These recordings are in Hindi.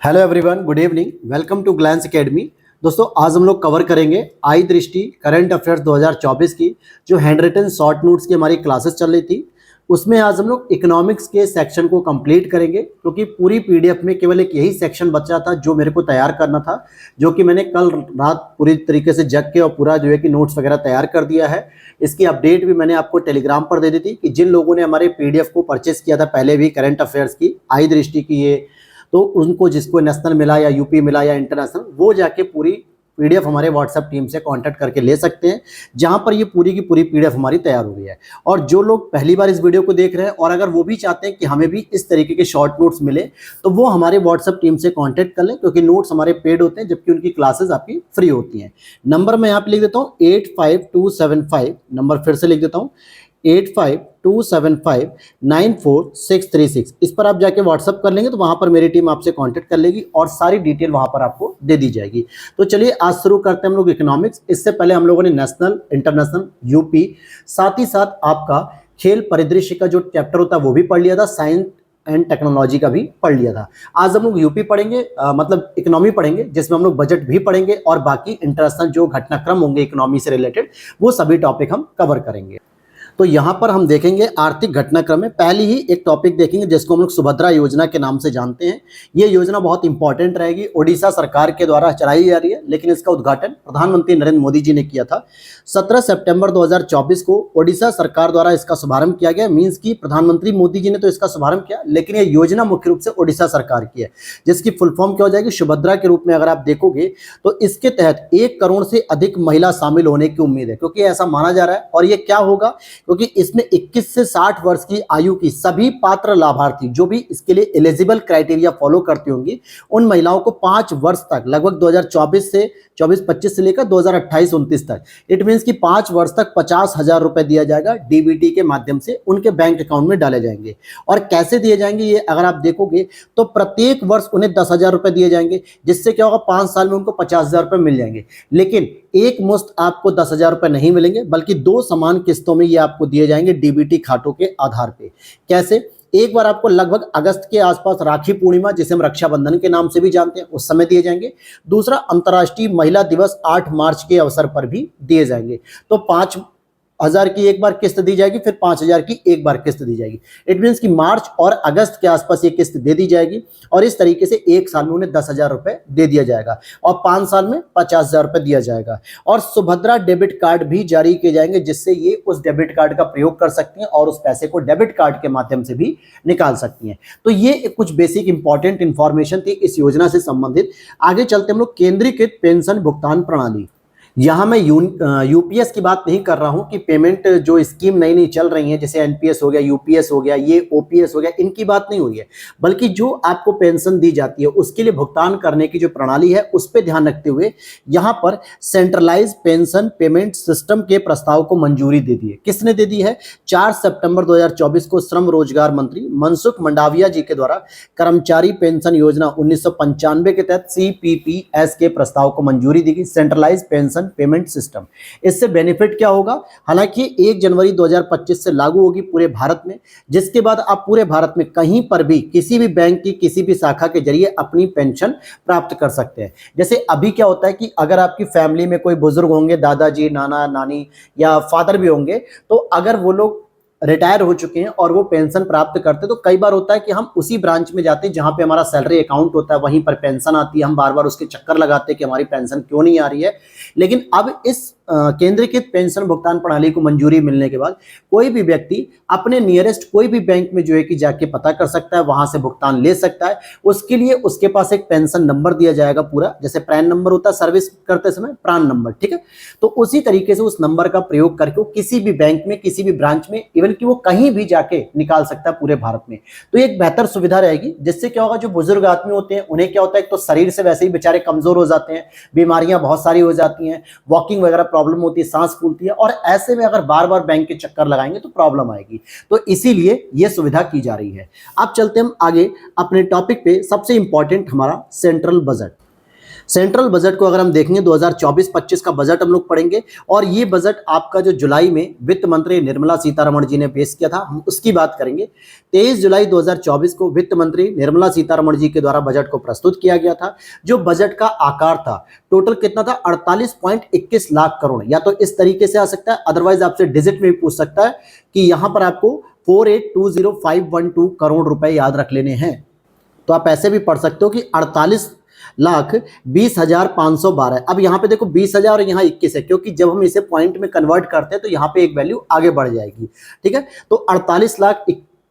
Hello everyone, good evening, welcome to Glance Academy. दोस्तों, आज हम लोग कवर करेंगे आई दृष्टि करंट अफेयर्स 2024 की जो हैंड रिटन शॉर्ट नोट्स की हमारी क्लासेस चल रही थी। उसमें आज हम लोग इकोनॉमिक्स के सेक्शन को कंप्लीट करेंगे, क्योंकि पूरी पीडीएफ में केवल एक यही सेक्शन बचा था जो मेरे को तैयार करना था, जो कि मैंने कल रात पूरी तरीके से जग के और पूरा जो है कि नोट्स वगैरह तैयार कर दिया है। इसकी अपडेट भी मैंने आपको टेलीग्राम पर दे दी थी कि जिन लोगों ने हमारे पीडीएफ को परचेस किया था पहले भी करंट अफेयर्स की आई दृष्टि की ये, तो उनको जिसको नेशनल मिला या यूपी मिला या इंटरनेशनल, वो जाके पूरी पीडीएफ हमारे व्हाट्सएप टीम से कांटेक्ट करके ले सकते हैं, जहां पर ये पूरी की पूरी पीडीएफ हमारी तैयार हो गई है। और जो लोग पहली बार इस वीडियो को देख रहे हैं और अगर वो भी चाहते हैं कि हमें भी इस तरीके के शॉर्ट नोट्स मिले, तो वो हमारे व्हाट्सएप टीम से कांटेक्ट कर लें, क्योंकि नोट्स हमारे पेड होते हैं जबकि उनकी क्लासेस आपकी फ्री होती हैं। नंबर मैं यहाँ पे लिख देता हूँ 85275, नंबर फिर से लिख देता हूँ 85275943636। इस पर आप जाके व्हाट्सअप कर लेंगे तो वहां पर मेरी टीम आपसे कांटेक्ट कर लेगी और सारी डिटेल वहां पर आपको दे दी जाएगी। तो चलिए आज शुरू करते हैं हम लोग इकोनॉमिक्स। इससे पहले हम लोगों ने नेशनल, इंटरनेशनल, यूपी, साथ ही साथ आपका खेल परिदृश्य का जो चैप्टर होता है वो भी पढ़ लिया था, साइंस एंड टेक्नोलॉजी का भी पढ़ लिया था। आज हम लोग यूपी पढ़ेंगे, मतलब इकोनॉमी पढ़ेंगे, जिसमें हम लोग बजट भी पढ़ेंगे और बाकी इंटरनेशनल जो घटनाक्रम होंगे इकोनॉमी से रिलेटेड वो सभी टॉपिक हम कवर करेंगे। तो यहाँ पर हम देखेंगे आर्थिक घटनाक्रम में पहली ही एक टॉपिक देखेंगे जिसको हम लोग सुभद्रा योजना के नाम से जानते हैं। ये योजना बहुत इंपॉर्टेंट रहेगी, ओडिशा सरकार के द्वारा चलाई जा रही है, लेकिन इसका उद्घाटन प्रधानमंत्री नरेंद्र मोदी जी ने किया था। 17 सितंबर 2024 को ओडिशा सरकार द्वारा इसका शुभारंभ किया गया। मीन्स की प्रधानमंत्री मोदी जी ने तो इसका शुभारंभ किया, लेकिन यह योजना मुख्य रूप से ओडिशा सरकार की है, जिसकी फुल फॉर्म क्या हो जाएगी, सुभद्रा के रूप में। अगर आप देखोगे तो इसके तहत 1 करोड़ से अधिक महिला शामिल होने की उम्मीद है, क्योंकि ऐसा माना जा रहा है। और ये क्या होगा, क्योंकि इसमें 21 से 60 वर्ष की आयु की सभी पात्र लाभार्थी जो भी इसके लिए एलिजिबल क्राइटेरिया फॉलो करती होंगी, उन महिलाओं को 5 वर्ष तक, लगभग 2024 से 24-25 से लेकर 2028-29 तक, इट मीन्स कि 5 वर्ष तक 50,000 रुपए दिया जाएगा। डीबीटी के माध्यम से उनके बैंक अकाउंट में डाले जाएंगे। और कैसे दिए जाएंगे ये अगर आप देखोगे तो प्रत्येक वर्ष उन्हें 10,000 रुपए दिए जाएंगे, जिससे क्या होगा, 5 साल में उनको 50,000 रुपए मिल जाएंगे। लेकिन एक मुश्त आपको 10,000 रुपए नहीं मिलेंगे, बल्कि 2 समान किस्तों में ये आपको दिए जाएंगे डीबीटी खातों के आधार पे। कैसे? एक बार आपको लगभग अगस्त के आसपास राखी पूर्णिमा, जिसे हम रक्षाबंधन के नाम से भी जानते हैं, उस समय दिए जाएंगे। दूसरा, अंतर्राष्ट्रीय महिला दिवस 8 मार्च के अवसर पर भी दिए जाएंगे। तो 5,000 की एक बार किस्त दी जाएगी, फिर 5,000 की एक बार किस्त दी जाएगी। इट मीन्स कि मार्च और अगस्त के आसपास ये किस्त दे दी जाएगी, और इस तरीके से एक साल में उन्हें 10,000 रुपए दे दिया जाएगा और 5 साल में 50,000 रुपए दिया जाएगा। और सुभद्रा डेबिट कार्ड भी जारी किए जाएंगे, जिससे ये उस डेबिट कार्ड का प्रयोग कर सकती हैं और उस पैसे को डेबिट कार्ड के माध्यम से भी निकाल सकती हैं। तो ये कुछ बेसिक इंपॉर्टेंट इंफॉर्मेशन थी इस योजना से संबंधित। आगे चलते हम लोग केंद्रीकृत पेंशन भुगतान प्रणाली। यहाँ मैं यूपीएस की बात नहीं कर रहा हूँ कि पेमेंट जो स्कीम नई नई चल रही है, जैसे एनपीएस हो गया, यूपीएस हो गया, ये ओपीएस हो गया, इनकी बात नहीं हुई है, बल्कि जो आपको पेंशन दी जाती है उसके लिए भुगतान करने की जो प्रणाली है उस पर ध्यान रखते हुए यहाँ पर सेंट्रलाइज पेंशन पेमेंट सिस्टम के प्रस्ताव को मंजूरी दे दी है। किसने दे दी है? 4 सितंबर 2024 को श्रम रोजगार मंत्री मनसुख मंडाविया जी के द्वारा कर्मचारी पेंशन योजना 1995 के तहत सीपीपीएस के प्रस्ताव को मंजूरी दी गई, सेंट्रलाइज पेंशन पेमेंट सिस्टम। इससे बेनिफिट क्या होगा? हालांकि 1 जनवरी 2025 से लागू होगी पूरे भारत में, जिसके बाद आप पूरे भारत में कहीं पर भी किसी भी बैंक की किसी भी शाखा के जरिए अपनी पेंशन प्राप्त कर सकते हैं। जैसे अभी क्या होता है कि अगर आपकी फैमिली में कोई बुजुर्ग होंगे, दादाजी, नाना नानी या फादर भी होंगे, तो अगर वो लोग रिटायर हो चुके हैं और वो पेंशन प्राप्त करते हैं, तो कई बार होता है कि हम उसी ब्रांच में जाते हैं जहां पे हमारा सैलरी अकाउंट होता है, वहीं पर पेंशन आती है। हम बार बार उसके चक्कर लगाते हैं कि हमारी पेंशन क्यों नहीं आ रही है। लेकिन अब इस केंद्रीकृत पेंशन भुगतान प्रणाली को मंजूरी मिलने के बाद कोई भी व्यक्ति अपने नियरेस्ट कोई भी बैंक में जो है कि जाके पता कर सकता है, वहां से भुगतान ले सकता है। उसके लिए उसके पास एक पेंशन नंबर दिया जाएगा पूरा, जैसे पैन नंबर होता है सर्विस करते समय, प्रान नंबर, ठीक है। तो उसी तरीके से उस नंबर का प्रयोग करके वो किसी भी बैंक में, किसी भी ब्रांच में, इवन कि वो कहीं भी जाके निकाल सकता है पूरे भारत में। तो एक बेहतर सुविधा रहेगी, जिससे क्या होगा, जो बुजुर्ग आदमी होते हैं उन्हें क्या होता है, एक तो शरीर से वैसे ही बेचारे कमजोर हो जाते हैं, बीमारियां बहुत सारी हो जाती हैं, वॉकिंग वगैरह प्रॉब्लम होती है, सांस फूलती है, और ऐसे में अगर बार बार बैंक के चक्कर लगाएंगे तो प्रॉब्लम आएगी। तो इसीलिए यह सुविधा की जा रही है। अब चलते हम आगे अपने टॉपिक पे। सबसे इंपॉर्टेंट हमारा सेंट्रल बजट। सेंट्रल बजट को अगर हम देखेंगे 2024-25 का बजट हम लोग पढ़ेंगे और ये बजट आपका जो जुलाई में वित्त मंत्री निर्मला सीतारमण जी ने पेश किया था, हम उसकी बात करेंगे। 23 जुलाई 2024 को वित्त मंत्री निर्मला सीतारमण जी के द्वारा बजट को प्रस्तुत किया गया था। जो बजट का आकार था टोटल कितना था, 48.21 लाख करोड़। या तो इस तरीके से आ सकता है, अदरवाइज आपसे डिजिट में भी पूछ सकता है कि यहां पर आपको 4820512 करोड़ रुपए याद रख लेने हैं। तो आप ऐसे भी पढ़ सकते हो कि 48,20,512। अब यहाँ पे देखो 20,000 और यहाँ 21 है, क्योंकि जब हम इसे पॉइंट में कन्वर्ट करते हैं तो यहाँ पे एक वैल्यू आगे बढ़ जाएगी। ठीक है, तो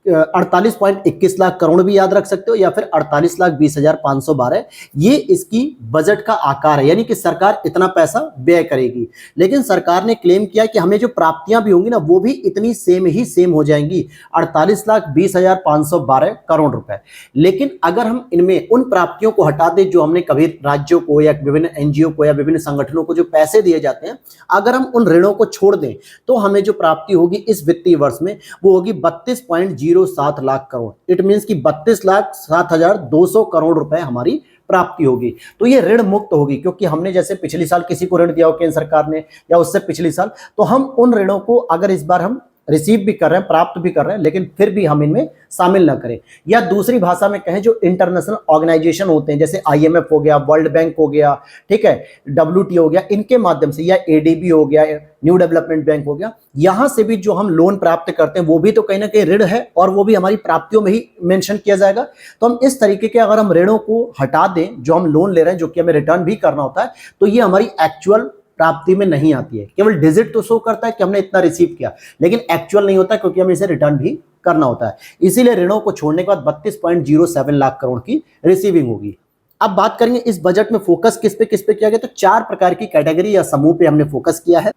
48.21 लाख करोड़ भी याद रख सकते हो या फिर 48,20,512। ये इसकी बजट का आकार है, यानी कि सरकार इतना पैसा व्यय करेगी। लेकिन सरकार ने क्लेम किया कि हमें जो प्राप्तियां भी होंगी ना वो भी इतनी सेम हो जाएंगी, 48,20,512 करोड़ रुपए। लेकिन अगर हम इनमें उन प्राप्तियों को हटा दें जो हमने कभी राज्यों को या विभिन्न एनजीओ को या विभिन्न संगठनों को जो पैसे दिए जाते हैं, अगर हम उन ऋणों को छोड़ दें तो हमें जो प्राप्ति होगी इस वित्तीय वर्ष में वो होगी 32.07 लाख करोड़। इट मींस कि 32,07,200 करोड़ रुपए हमारी प्राप्ति होगी। तो ये ऋण मुक्त होगी, क्योंकि हमने जैसे पिछले साल किसी को ऋण दिया हो केंद्र सरकार ने या उससे पिछले साल, तो हम उन ऋणों को अगर इस बार हम रिसीव भी कर रहे हैं, प्राप्त भी कर रहे हैं, लेकिन फिर भी हम इनमें शामिल ना करें। या दूसरी भाषा में कहें, जो इंटरनेशनल ऑर्गेनाइजेशन होते हैं जैसे आईएमएफ हो गया, वर्ल्ड बैंक हो गया, ठीक है, डब्ल्यूटीओ हो गया, इनके माध्यम से, या एडीबी हो गया, न्यू डेवलपमेंट बैंक हो गया, यहां से भी जो हम लोन प्राप्त करते हैं वो भी तो कहीं ना कहीं ऋण है और वो भी हमारी प्राप्तियों में ही मेंशन किया जाएगा। तो हम इस तरीके के अगर हम ऋणों को हटा दें, जो हम लोन ले रहे हैं जो कि हमें रिटर्न भी करना होता है, तो ये हमारी एक्चुअल प्राप्ति में नहीं आती है। केवल डिजिट तो शो करता है कि हमने इतना रिसीव किया, लेकिन एक्चुअल नहीं होता, क्योंकि हमें इसे रिटर्न भी करना होता है। इसीलिए ऋणों को छोड़ने के बाद 32.07 लाख करोड़ की रिसीविंग होगी। अब बात करेंगे इस बजट में फोकस किस पे किया गया, तो 4 प्रकार की कैटेगरी या समूह पे हमने फोकस किया है।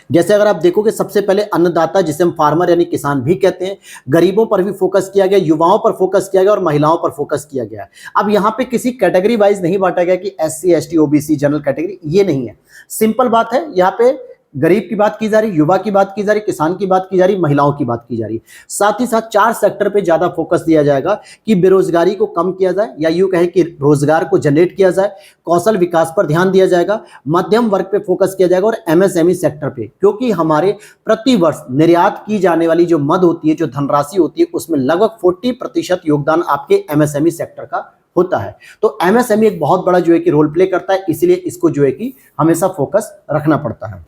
जैसे अगर आप देखोगे, सबसे पहले अन्नदाता जिसे हम फार्मर यानी किसान भी कहते हैं, गरीबों पर भी फोकस किया गया, युवाओं पर फोकस किया गया और महिलाओं पर फोकस किया गया। अब यहां पे किसी कैटेगरी वाइज नहीं बांटा गया कि SC ST OBC general category, ये नहीं है। सिंपल बात है, यहाँ पे गरीब की बात की जा रही, युवा की बात की जा रही, किसान की बात की जा रही, महिलाओं की बात की जा रही। साथ ही साथ 4 सेक्टर पे ज्यादा फोकस दिया जाएगा कि बेरोजगारी को कम किया जाए, या यूं कहें कि रोजगार को जनरेट किया जाए, कौशल विकास पर ध्यान दिया जाएगा, मध्यम वर्ग पे फोकस किया जाएगा और एमएसएमई सेक्टर पे, क्योंकि हमारे प्रतिवर्ष निर्यात की जाने वाली जो मद होती है, जो धनराशि होती है, उसमें लगभग 40% योगदान आपके एमएसएमई सेक्टर का होता है। तो एमएसएमई एक बहुत बड़ा जो है कि रोल प्ले करता है, इसीलिए इसको जो है कि हमेशा फोकस रखना पड़ता है।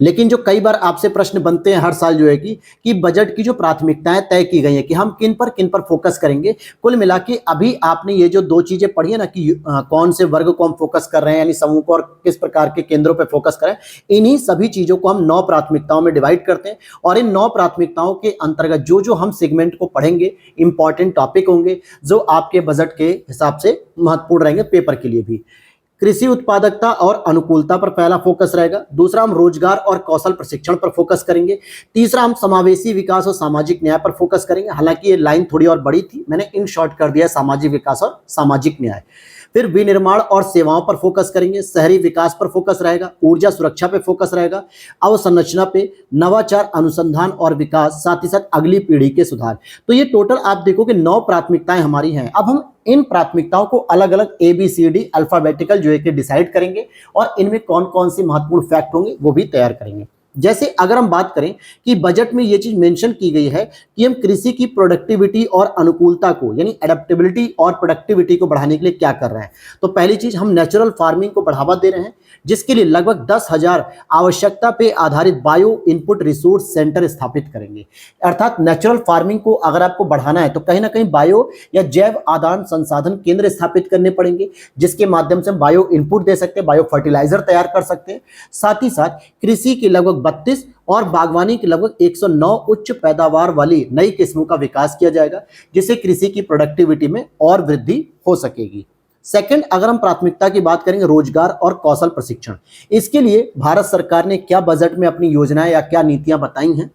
लेकिन जो कई बार आपसे प्रश्न बनते हैं हर साल जो है कि बजट की जो प्राथमिकताएं तय की गई हैं कि हम किन पर फोकस करेंगे। कुल मिला के अभी आपने ये जो 2 चीजें पढ़ी है ना कि कौन से वर्ग को हम फोकस कर रहे हैं, यानी समूह को, और किस प्रकार के केंद्रों पे फोकस करें, इन्हीं सभी चीजों को हम 9 प्राथमिकताओं में डिवाइड करते हैं। और इन 9 प्राथमिकताओं के अंतर्गत जो हम सेगमेंट को पढ़ेंगे, इंपॉर्टेंट टॉपिक होंगे जो आपके बजट के हिसाब से महत्वपूर्ण रहेंगे पेपर के लिए भी। कृषि उत्पादकता और अनुकूलता पर पहला फोकस रहेगा। दूसरा, हम रोजगार और कौशल प्रशिक्षण पर फोकस करेंगे। तीसरा, हम समावेशी विकास और सामाजिक न्याय पर फोकस करेंगे। हालांकि ये लाइन थोड़ी और बड़ी थी, मैंने इन शॉर्ट कर दिया सामाजिक विकास और सामाजिक न्याय। फिर विनिर्माण और सेवाओं पर फोकस करेंगे, शहरी विकास पर फोकस रहेगा, ऊर्जा सुरक्षा पे फोकस रहेगा, अवसंरचना पे, नवाचार, अनुसंधान और विकास, साथ ही साथ अगली पीढ़ी के सुधार। तो ये टोटल आप देखोगे 9 प्राथमिकताएं हमारी हैं। अब हम इन प्राथमिकताओं को अलग अलग ABCD अल्फाबेटिकल जो है कि डिसाइड करेंगे और इनमें कौन कौन सी महत्वपूर्ण फैक्ट होंगे वो भी तैयार करेंगे। जैसे अगर हम बात करें कि बजट में ये चीज मेंशन की गई है कि हम कृषि की प्रोडक्टिविटी और अनुकूलता को, यानी एडेप्टेबिलिटी और प्रोडक्टिविटी को बढ़ाने के लिए क्या कर रहे हैं, तो पहली चीज हम नेचुरल फार्मिंग को बढ़ावा दे रहे हैं, जिसके लिए लगभग 10,000 आवश्यकता पे आधारित बायो इनपुट रिसोर्स सेंटर स्थापित करेंगे। अर्थात नेचुरल फार्मिंग को अगर आपको बढ़ाना है तो कहीं ना कहीं बायो या जैव आदान संसाधन केंद्र स्थापित करने पड़ेंगे, जिसके माध्यम से हम बायो इनपुट दे सकते हैं, बायो फर्टिलाइजर तैयार कर सकते हैं। साथ ही साथ कृषि की लगभग 32 और बागवानी की लगभग 109 उच्च पैदावार वाली नई किस्मों का विकास किया जाएगा, जिससे कृषि की प्रोडक्टिविटी में और वृद्धि हो सकेगी। सेकंड, अगर हम प्राथमिकता की बात करेंगे रोजगार और कौशल प्रशिक्षण, इसके लिए भारत सरकार ने क्या बजट में अपनी योजनाएं या क्या नीतियां बताई हैं,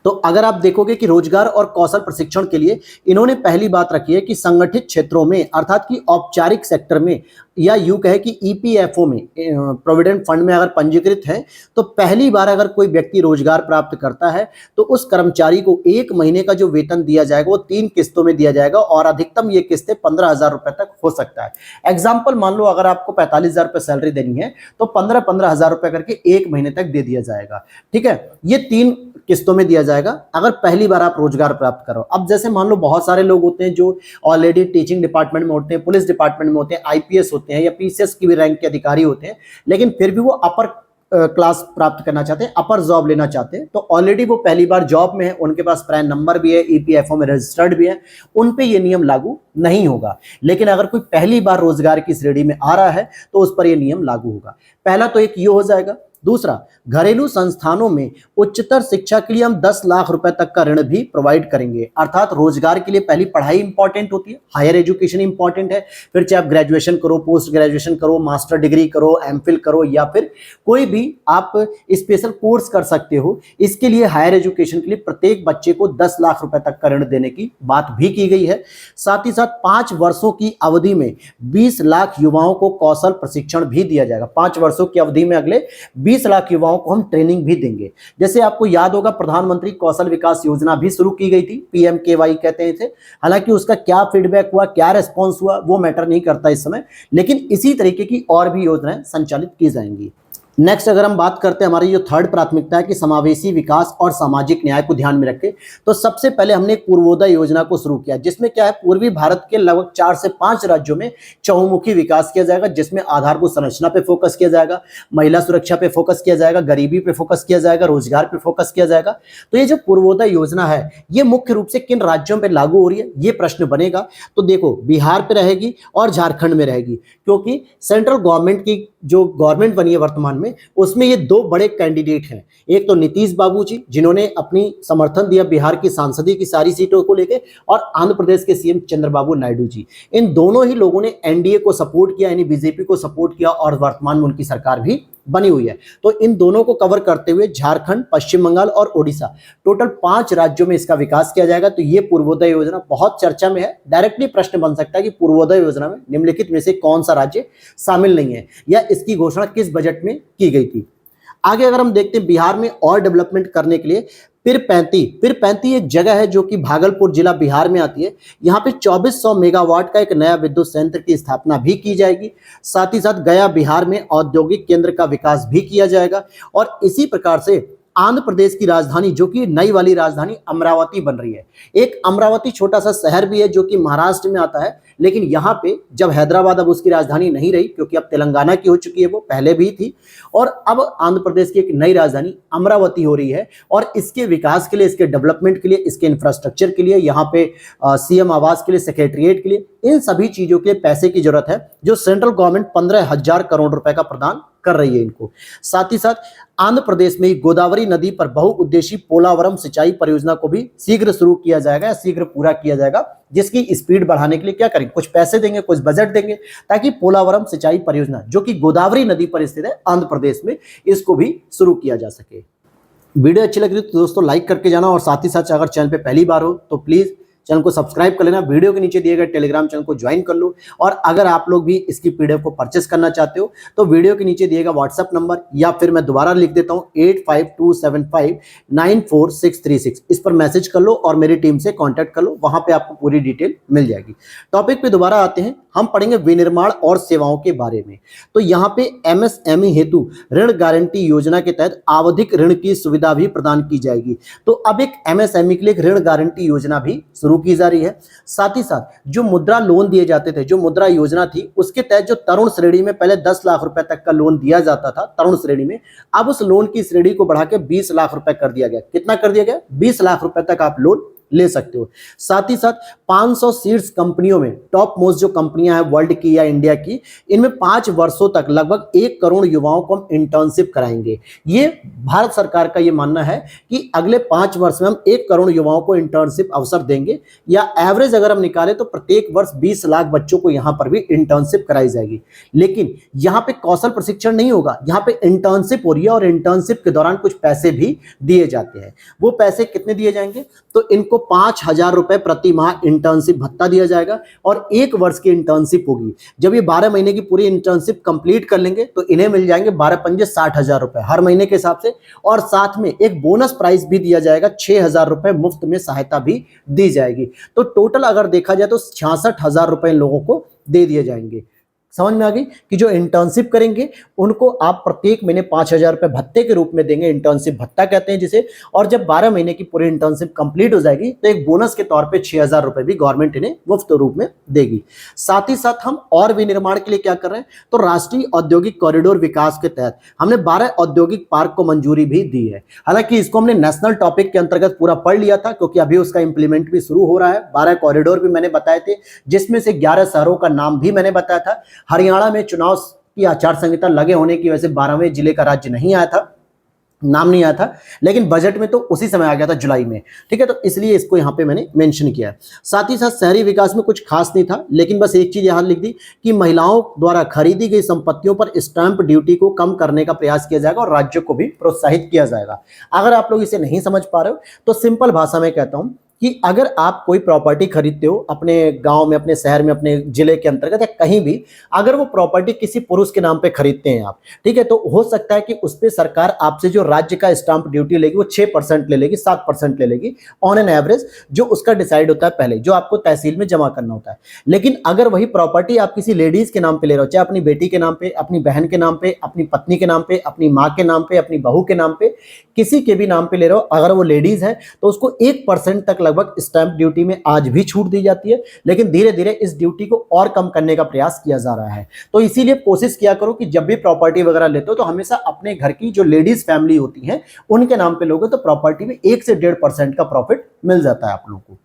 तो अगर आप देखोगे कि रोजगार और कौशल प्रशिक्षण के लिए इन्होंने पहली बात रखी है कि संगठित क्षेत्रों में, अर्थात कि औपचारिक सेक्टर में या यूं कहे कि ईपीएफओ में, प्रोविडेंट फंड में अगर पंजीकृत है, तो पहली बार अगर कोई व्यक्ति रोजगार प्राप्त करता है तो उस कर्मचारी को 1 महीने का जो वेतन दिया जाएगा वो 3 किस्तों में दिया जाएगा और अधिकतम ये किस्तें 15,000 रुपए तक हो सकता है। एग्जाम्पल मान लो अगर आपको 45,000 रुपए सैलरी देनी है तो 15,000 रुपए करके 1 महीने तक दे दिया जाएगा। ठीक है, ये 3 किस्तों में दिया जाएगा अगर पहली बार आप रोजगार प्राप्त करो। अब जैसे मान लो बहुत सारे लोग होते हैं जो ऑलरेडी टीचिंग डिपार्टमेंट में होते हैं, पुलिस डिपार्टमेंट में होते हैं, आईपीएस होते हैं या पीसीएस की भी रैंक के अधिकारी होते हैं, लेकिन फिर भी वो अपर क्लास प्राप्त करना चाहते हैं, अपर जॉब लेना चाहते हैं, तो ऑलरेडी वो पहली बार जॉब में है, उनके पास पैन नंबर भी है, ईपीएफओ में रजिस्टर्ड भी है, उन पे ये नियम लागू नहीं होगा। लेकिन अगर कोई पहली बार रोजगार की श्रेणी में आ रहा है तो उस पर यह नियम लागू होगा। पहला तो एक ये हो जाएगा। दूसरा, घरेलू संस्थानों में उच्चतर शिक्षा के लिए हम 10 लाख रुपए तक का ऋण भी प्रोवाइड करेंगे। अर्थात रोजगार के लिए पहली पढ़ाई इंपॉर्टेंट होती है, हायर एजुकेशन इंपॉर्टेंट है, फिर चाहे आप ग्रेजुएशन करो, पोस्ट ग्रेजुएशन करो, मास्टर डिग्री करो, एमफिल करो या फिर कोई भी आप स्पेशल कोर्स कर सकते हो। इसके लिए हायर एजुकेशन के लिए प्रत्येक बच्चे को 10 लाख रुपए तक का ऋण देने की बात भी की गई है। साथ ही साथ 5 वर्षों की अवधि में 20 लाख युवाओं को कौशल प्रशिक्षण भी दिया जाएगा। 5 वर्षों की अवधि में अगले 20 लाख युवाओं को हम ट्रेनिंग भी देंगे। जैसे आपको याद होगा प्रधानमंत्री कौशल विकास योजना भी शुरू की गई थी, पीएमकेवाई कहते हैं थे। हालांकि उसका क्या फीडबैक हुआ, क्या रिस्पॉन्स हुआ, वो मैटर नहीं करता इस समय, लेकिन इसी तरीके की और भी योजनाएं संचालित की जाएंगी। नेक्स्ट अगर हम बात करते हैं हमारी जो थर्ड प्राथमिकता है कि समावेशी विकास और सामाजिक न्याय को ध्यान में रखें, तो सबसे पहले हमने एक पूर्वोदय योजना को शुरू किया, जिसमें क्या है पूर्वी भारत के लगभग 4 से 5 राज्यों में चहुमुखी विकास किया जाएगा, जिसमें आधारभूत संरचना पे फोकस किया जाएगा, महिला सुरक्षा पे फोकस किया जाएगा, गरीबी पे फोकस किया जाएगा, रोजगार पे फोकस किया जाएगा। तो ये जो पूर्वोदय योजना है ये मुख्य रूप से किन राज्यों पर लागू हो रही है, ये प्रश्न बनेगा। तो देखो, बिहार पे रहेगी और झारखंड में रहेगी, क्योंकि सेंट्रल गवर्नमेंट की जो गवर्नमेंट बनी है वर्तमान में, उसमें ये 2 बड़े कैंडिडेट हैं। एक तो नीतीश बाबू जी, जिन्होंने अपनी समर्थन दिया बिहार की सांसदीय की सारी सीटों को लेकर, और आंध्र प्रदेश के सीएम चंद्रबाबू नायडू जी। इन दोनों ही लोगों ने एनडीए को सपोर्ट किया, यानी बीजेपी को सपोर्ट किया, और वर्तमान में उनकी सरकार भी बनी हुई है। तो इन दोनों को कवर करते हुए झारखंड, पश्चिम बंगाल और ओडिशा, टोटल 5 राज्यों में इसका विकास किया जाएगा। तो ये पूर्वोदय योजना बहुत चर्चा में है। डायरेक्टली प्रश्न बन सकता है कि पूर्वोदय योजना में निम्नलिखित में से कौन सा राज्य शामिल नहीं है, या इसकी घोषणा किस बजट में की गई थी। आगे अगर हम देखते हैं बिहार में और डेवलपमेंट करने के लिए पीरपैंती एक जगह है जो कि भागलपुर जिला बिहार में आती है। यहाँ पे 2400 मेगावाट का एक नया विद्युत संयंत्र की स्थापना भी की जाएगी। साथ ही साथ गया बिहार में औद्योगिक केंद्र का विकास भी किया जाएगा। और इसी प्रकार से आंध्र प्रदेश की राजधानी, जो कि नई वाली राजधानी अमरावती बन रही है। एक अमरावती छोटा सा शहर भी है जो कि महाराष्ट्र में आता है, लेकिन यहाँ पे जब हैदराबाद अब उसकी राजधानी नहीं रही, क्योंकि अब तेलंगाना की हो चुकी है, वो पहले भी थी, और अब आंध्र प्रदेश की एक नई राजधानी अमरावती हो रही है। और इसके विकास के लिए, इसके डेवलपमेंट के लिए, इसके इंफ्रास्ट्रक्चर के लिए, यहाँ पे सीएम आवास के लिए, सेक्रेटरिएट के लिए, इन सभी चीजों के लिए पैसे की जरूरत है, जो सेंट्रल गवर्नमेंट 15,000 करोड़ रुपए का प्रदान कर रही है इनको। साथ ही साथ आंध्र प्रदेश में गोदावरी नदी पर बहुउद्देशीय पोलावरम सिंचाई परियोजना को भी शीघ्र शुरू किया जाएगा, या शीघ्र पूरा किया जाएगा, जिसकी स्पीड बढ़ाने के लिए क्या करेंगे, कुछ पैसे देंगे, कुछ बजट देंगे, ताकि पोलावरम सिंचाई परियोजना जो कि गोदावरी नदी पर स्थित है आंध्र प्रदेश में, इसको भी शुरू किया जा सके। वीडियो अच्छी लग रही तो दोस्तों लाइक करके जाना, और साथ ही साथ अगर चैनल पे पहली बार हो तो प्लीज चैनल को सब्सक्राइब कर लेना, वीडियो के नीचे दिए गए टेलीग्राम चैनल को ज्वाइन कर लो। और अगर आप लोग भी इसकी पीडीएफ को परचेस करना चाहते हो तो वीडियो के नीचे दिए गए व्हाट्सएप नंबर, या फिर मैं दोबारा लिख देता हूं 8527594636, इस पर मैसेज कर लो और मेरी टीम से कांटेक्ट कर लो, वहां पे आपको पूरी डिटेल मिल जाएगी। टॉपिक पे दोबारा आते हैं, हम पढ़ेंगे विनिर्माण और सेवाओं के बारे में। तो यहाँ पे एमएसएमई हेतु ऋण गारंटी योजना के तहत आवधिक ऋण की सुविधा भी प्रदान की जाएगी। तो अब एक एमएसएमई के लिए ऋण गारंटी योजना भी शुरू की जा रही है। साथ ही साथ जो मुद्रा लोन दिए जाते थे, जो मुद्रा योजना थी, उसके तहत जो तरुण श्रेणी में पहले 10 लाख रुपए तक का लोन दिया जाता था तरुण श्रेणी में, अब उस लोन की श्रेणी को बढ़ा के 20 लाख रुपए कर दिया गया। कितना कर दिया गया? 20 लाख रुपए तक आप लोन ले सकते हो। साथ ही साथ 500 सीड्स कंपनियों में, टॉप मोस्ट जो कंपनियां हैं वर्ल्ड की या इंडिया की, इनमें 5 वर्षों तक लगभग 1 करोड़ युवाओं को हम इंटर्नशिप कराएंगे। ये भारत सरकार का ये मानना है कि अगले 5 वर्ष में हम 1 करोड़ युवाओं को इंटर्नशिप अवसर देंगे, या एवरेज अगर हम निकालें तो प्रत्येक वर्ष 20 लाख बच्चों को यहां पर भी इंटर्नशिप कराई जाएगी। लेकिन यहां पे कौशल प्रशिक्षण नहीं होगा, यहां पे इंटर्नशिप हो रही है, और इंटर्नशिप के दौरान कुछ पैसे भी दिए जाते हैं। वो पैसे कितने दिए जाएंगे? तो इनको 5,000 रुपए प्रति माह इंटर्नशिप भत्ता दिया जाएगा और 1 वर्ष की इंटर्नशिप होगी। जब ये 12 महीने की पूरी इंटर्नशिप कंप्लीट कर लेंगे तो इन्हें मिल जाएंगे 12 पंजे 60,000 रुपए हर महीने के हिसाब से, और साथ में एक बोनस प्राइस भी दिया जाएगा, 6,000 रुपए मुफ्त में सहायता भी दी जाएगी। तो टोटल अगर देखा जाए तो 66,000 रुपए इन लोगों को दे दिए जाएंगे। समझ में आ गई कि जो इंटर्नशिप करेंगे उनको आप प्रत्येक महीने 5,000 रुपए भत्ते के रूप में देंगे, इंटर्नशिप भत्ता कहते हैं जिसे। और जब 12 महीने की पूरी इंटर्नशिप कंप्लीट हो जाएगी तो एक बोनस के तौर पे 6,000 रुपए भी गवर्नमेंट इन्हें मुफ्त रूप में देगी। साथ ही साथ हम और विनिर्माण के लिए क्या कर रहे हैं, तो राष्ट्रीय औद्योगिक कॉरिडोर विकास के तहत हमने 12 औद्योगिक पार्क को मंजूरी भी दी है। हालांकि इसको हमने नेशनल टॉपिक के अंतर्गत पूरा पढ़ लिया था क्योंकि अभी उसका इंप्लीमेंट भी शुरू हो रहा है। 12 कॉरिडोर भी मैंने बताए थे, जिसमें से 11 शहरों का नाम भी मैंने बताया था। हरियाणा में चुनाव की आचार संहिता लगे होने की वजह से 12वें जिले का राज्य नहीं आया था, नाम नहीं आया था, लेकिन बजट में तो उसी समय आ गया था, जुलाई में। ठीक है, तो इसलिए इसको यहां पे मैंने मेंशन किया है। साथ ही साथ शहरी विकास में कुछ खास नहीं था, लेकिन बस एक चीज यहां लिख दी कि महिलाओं द्वारा खरीदी गई संपत्तियों पर स्टैंप ड्यूटी को कम करने का प्रयास किया जाएगा और राज्यों को भी प्रोत्साहित किया जाएगा। अगर आप लोग इसे नहीं समझ पा रहे हो तो सिंपल भाषा में कहता हूं कि अगर आप कोई प्रॉपर्टी खरीदते हो अपने गांव में, अपने शहर में, अपने जिले के अंतर्गत या कहीं भी, अगर वो प्रॉपर्टी किसी पुरुष के नाम पे खरीदते हैं आप, ठीक है, तो हो सकता है कि उस पर सरकार आपसे जो राज्य का स्टाम्प ड्यूटी लेगी वो 6% ले लेगी, 7% ले लेगी ऑन एन एवरेज, जो उसका डिसाइड होता है पहले, जो आपको तहसील में जमा करना होता है। लेकिन अगर वही प्रॉपर्टी आप किसी लेडीज के नाम पे ले रहे हो, चाहे अपनी बेटी के नाम पे, अपनी बहन के नाम पे, अपनी पत्नी के नाम पे, अपनी माँ के नाम पे, अपनी बहू के नाम पे, किसी के भी नाम पे ले रहे हो, अगर वो लेडीज है तो उसको 1% तक लगभग स्टैंप ड्यूटी में आज भी छूट दी जाती है। लेकिन धीरे धीरे इस ड्यूटी को और कम करने का प्रयास किया जा रहा है। तो इसीलिए कोशिश किया करो कि जब भी प्रॉपर्टी वगैरह लेते हो तो हमेशा अपने घर की जो लेडीज फैमिली होती है उनके नाम पे लोगे तो प्रॉपर्टी में 1 से 1.5% का प्रॉफिट मिल जाता है आप लोगों को।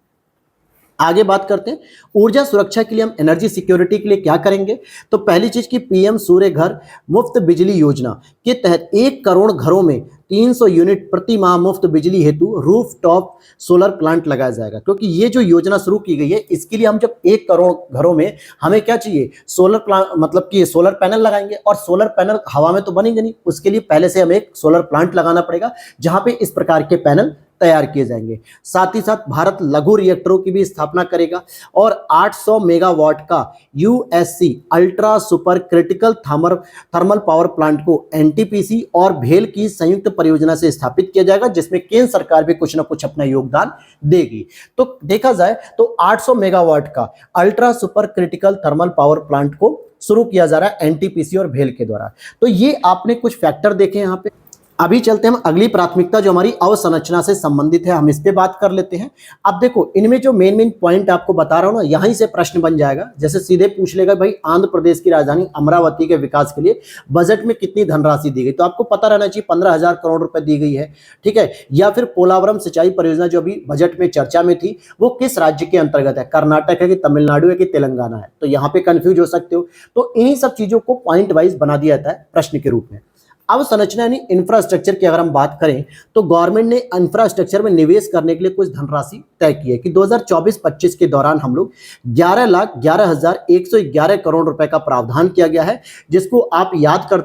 आगे बात करते हैं ऊर्जा सुरक्षा के लिए हम एनर्जी सिक्योरिटी के लिए क्या करेंगे। तो पहली चीज की पीएम सूर्य घर मुफ्त बिजली योजना के तहत 1 करोड़ घरों में 300 यूनिट प्रति माह मुफ्त बिजली हेतु रूफ टॉप सोलर प्लांट लगाया जाएगा। क्योंकि ये जो योजना शुरू की गई है इसके लिए हम जब 1 करोड़ घरों में हमें क्या चाहिए, सोलर प्लांट, मतलब कि सोलर पैनल लगाएंगे। और सोलर पैनल हवा में तो बनेंगे नहीं, उसके लिए पहले से हमें एक सोलर प्लांट लगाना पड़ेगा जहां पे इस प्रकार के पैनल तैयार किए जाएंगे। साथ ही साथ भारत लघु रिएक्टरों की भी स्थापना करेगा और 800 मेगावाट का USC ultra super critical thermal power plant को एनटीपीसी और भेल की संयुक्त परियोजना से स्थापित किया जाएगा, जिसमें केंद्र सरकार भी कुछ ना कुछ अपना योगदान देगी। तो देखा जाए तो 800 मेगावाट का ultra super critical thermal power plant को शुरू किया जा रहा है एनटीपीसी और भेल के द्वारा। तो ये आपने कुछ फैक्टर देखे यहाँ पे। अभी चलते हैं हम अगली प्राथमिकता जो हमारी अवसंरचना से संबंधित है, हम इस पे बात कर लेते हैं। अब देखो इनमें जो मेन पॉइंट आपको बता रहा हूं ना, यहीं से प्रश्न बन जाएगा। जैसे सीधे पूछ लेगा भाई आंध्र प्रदेश की राजधानी अमरावती के विकास के लिए बजट में कितनी धनराशि दी गई, तो आपको पता रहना चाहिए 15,000 करोड़ रुपए दी गई है, ठीक है। या फिर पोलावरम सिंचाई परियोजना जो अभी बजट में चर्चा में थी वो किस राज्य के अंतर्गत है, कर्नाटक है कि तमिलनाडु है कि तेलंगाना है, तो यहाँ पे कंफ्यूज हो सकते हो। तो इन्हीं सब चीजों को पॉइंट वाइज बना दिया जाता है प्रश्न के रूप में। अब संरचना यानी इंफ्रास्ट्रक्चर की अगर हम बात करें तो गवर्नमेंट ने इंफ्रास्ट्रक्चर में निवेश करने के लिए कुछ धनराशि तय की है कि 2024-25 के दौरान हम लोग 11,11,111 करोड़ रुपए का प्रावधान किया गया है, जिसको आप याद कर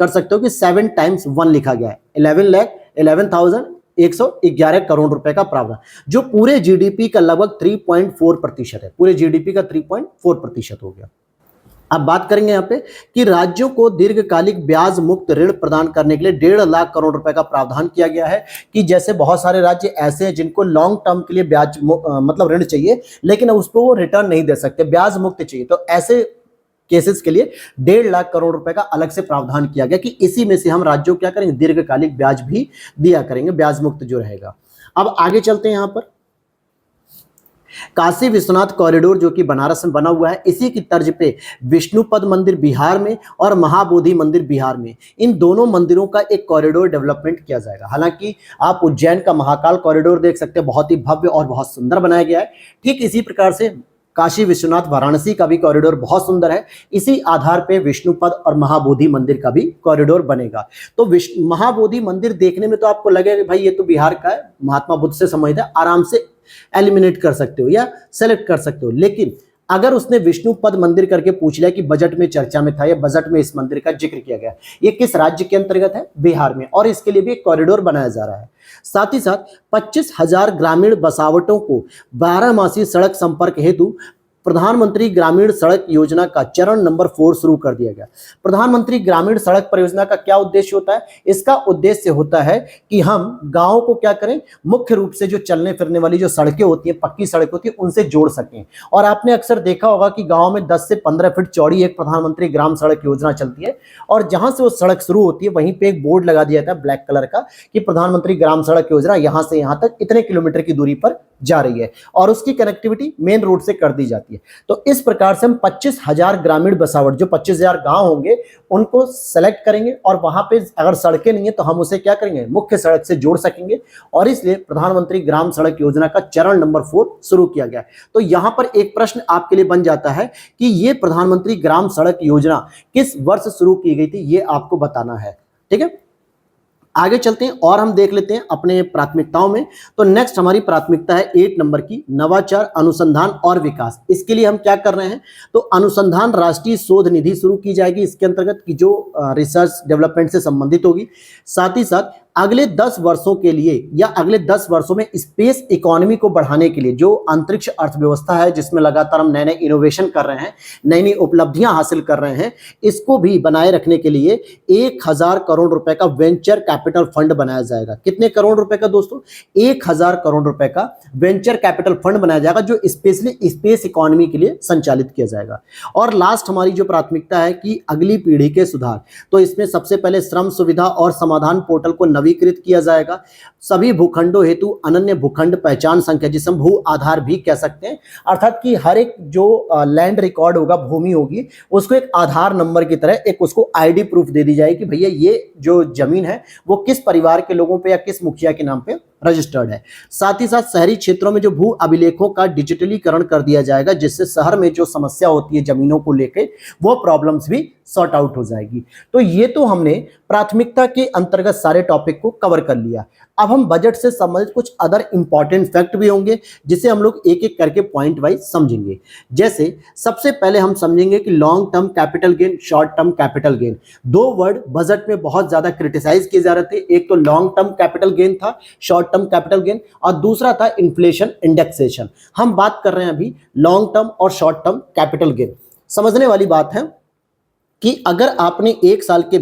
सकते हो कि 7 टाइम्स 1 लिखा गया है। 11,11,111 करोड़ रुपए का प्रावधान, जो पूरे जीडीपी का लगभग 3.4% है, पूरे जीडीपी का 3.4% हो गया। अब बात करेंगे यहाँ पे कि राज्यों को दीर्घकालिक ब्याज मुक्त ऋण प्रदान करने के लिए 1.5 लाख करोड़ रुपए का प्रावधान किया गया है। कि जैसे बहुत सारे राज्य ऐसे हैं जिनको लॉन्ग टर्म के लिए ब्याज मतलब ऋण चाहिए, लेकिन उसको वो रिटर्न नहीं दे सकते, ब्याज मुक्त चाहिए, तो ऐसे केसेस के लिए 1.5 लाख करोड़ रुपए का अलग से प्रावधान किया गया कि इसी में से हम राज्यों को क्या करेंगे, दीर्घकालिक ब्याज भी दिया करेंगे, ब्याज मुक्त जो रहेगा। अब आगे चलते हैं यहाँ पर काशी विश्वनाथ कॉरिडोर जो कि बनारस में बना हुआ है, इसी की तर्ज पे विष्णुपद मंदिर बिहार में और महाबोधि मंदिर बिहार में, इन दोनों मंदिरों का एक कॉरिडोर डेवलपमेंट किया जाएगा। हालांकि आप उज्जैन का महाकाल कॉरिडोर देख सकते हैं, बहुत ही भव्य और बहुत सुंदर बनाया गया है। ठीक इसी प्रकार से काशी विश्वनाथ वाराणसी का भी कॉरिडोर बहुत सुंदर है। इसी आधार पे विष्णुपद और महाबोधि मंदिर का भी कॉरिडोर बनेगा। तो महाबोधि मंदिर देखने में तो आपको लगेगा भाई ये तो बिहार का है, महात्मा बुद्ध से संबंधित है, आराम से एलिमिनेट कर सकते हो या सेलेक्ट कर सकते हो। लेकिन अगर उसने विष्णु पद मंदिर करके पूछ लिया कि बजट में चर्चा में था या बजट में इस मंदिर का जिक्र किया गया, ये किस राज्य के अंतर्गत है? बिहार में, और इसके लिए भी एक कॉरिडोर बनाया जा रहा है। साथ ही साथ 25,000 ग्रामीण बसावटों को 12 मासी सड़क संपर्क हेतु प्रधानमंत्री ग्रामीण सड़क योजना का चरण नंबर 4 शुरू कर दिया गया। प्रधानमंत्री ग्रामीण सड़क परियोजना का क्या उद्देश्य होता है? इसका उद्देश्य होता है कि हम गांवों को क्या करें, मुख्य रूप से जो चलने फिरने वाली जो सड़कें होती हैं, पक्की सड़क होती है, उनसे जोड़ सकें। और आपने अक्सर देखा होगा कि गांव में 10 से 15 फीट चौड़ी एक प्रधानमंत्री ग्राम सड़क योजना चलती है, और जहां से वो सड़क शुरू होती है वहीं पे एक बोर्ड लगा दिया जाता है ब्लैक कलर का कि प्रधानमंत्री ग्राम सड़क योजना यहां से यहां तक इतने किलोमीटर की दूरी पर जा रही है, और उसकी कनेक्टिविटी मेन रोड से कर दी जाती है। तो इस प्रकार से हम 25,000 ग्रामीण बसावट, जो 25,000 गांव होंगे, उनको सेलेक्ट करेंगे, और वहां पे अगर सड़कें नहीं है तो हम उसे क्या करेंगे, मुख्य सड़क से जोड़ सकेंगे। और इसलिए प्रधानमंत्री ग्राम सड़क योजना का चरण नंबर 4 शुरू किया गया। तो यहां पर एक प्रश्न आपके लिए बन जाता है कि ये प्रधानमंत्री ग्राम सड़क योजना किस वर्ष शुरू की गई थी, ये आपको बताना है। ठीक है, आगे चलते हैं और हम देख लेते हैं अपने प्राथमिकताओं में। तो नेक्स्ट हमारी प्राथमिकता है 8 नंबर की, नवाचार, अनुसंधान और विकास। इसके लिए हम क्या कर रहे हैं, तो अनुसंधान राष्ट्रीय शोध निधि शुरू की जाएगी इसके अंतर्गत, की जो रिसर्च डेवलपमेंट से संबंधित होगी। साथ ही साथ अगले 10 वर्षों के लिए या अगले 10 वर्षों में स्पेस इकोनॉमी को बढ़ाने के लिए, जो अंतरिक्ष अर्थव्यवस्था है जिसमें लगातार हम नए नए इनोवेशन कर रहे हैं, नई नई उपलब्धियां हासिल कर रहे हैं, इसको भी बनाए रखने के लिए 1,000 करोड़ रुपए का वेंचर कैपिटल फंड बनाया जाएगा। कितने करोड़ रुपए का दोस्तों? 1,000 करोड़ रुपए का वेंचर कैपिटल फंड बनाया जाएगा, जो स्पेशली स्पेस इकोनॉमी के लिए संचालित किया जाएगा। और लास्ट हमारी जो प्राथमिकता है कि अगली पीढ़ी के सुधार, तो इसमें सबसे पहले श्रम सुविधा और समाधान पोर्टल को नवीकृत किया जाएगा। सभी भूखंडों हेतु अनन्य भूखंड पहचान संख्या, जिसे हम भू आधार भी कह सकते हैं, अर्थात कि हर एक जो लैंड रिकॉर्ड होगा, भूमि होगी, उसको एक आधार नंबर की तरह एक उसको आईडी प्रूफ दे दी जाएगी कि भैया ये जो जमीन है वो किस परिवार के लोगों पे या किस मुखिया के नाम पे रजिस्टर्ड है। साथ ही साथ शहरी क्षेत्रों में जो भू अभिलेखों का डिजिटलीकरण कर दिया जाएगा, जिससे शहर में जो समस्या होती है जमीनों को लेकर, वो प्रॉब्लम्स भी सॉर्ट आउट हो जाएगी। तो ये तो हमने प्राथमिकता के अंतर्गत सारे टॉपिक को कवर कर लिया। अब हम बजट से संबंधित कुछ अदर इंपॉर्टेंट फैक्ट भी होंगे, जिसे हम लोग एक एक करके पॉइंट वाइज समझेंगे। जैसे सबसे पहले हम समझेंगे कि long term capital gain, short term capital gain, दो वर्ड बजट में बहुत ज्यादा क्रिटिसाइज किए जा रहे थे। एक तो लॉन्ग टर्म कैपिटल गेन था, शॉर्ट टर्म कैपिटल गेन, और दूसरा था इन्फ्लेशन इंडेक्सेशन। हम बात कर रहे हैं अभी लॉन्ग टर्म और शॉर्ट टर्म कैपिटल गेन। समझने वाली बात है कि अगर आपने एक साल के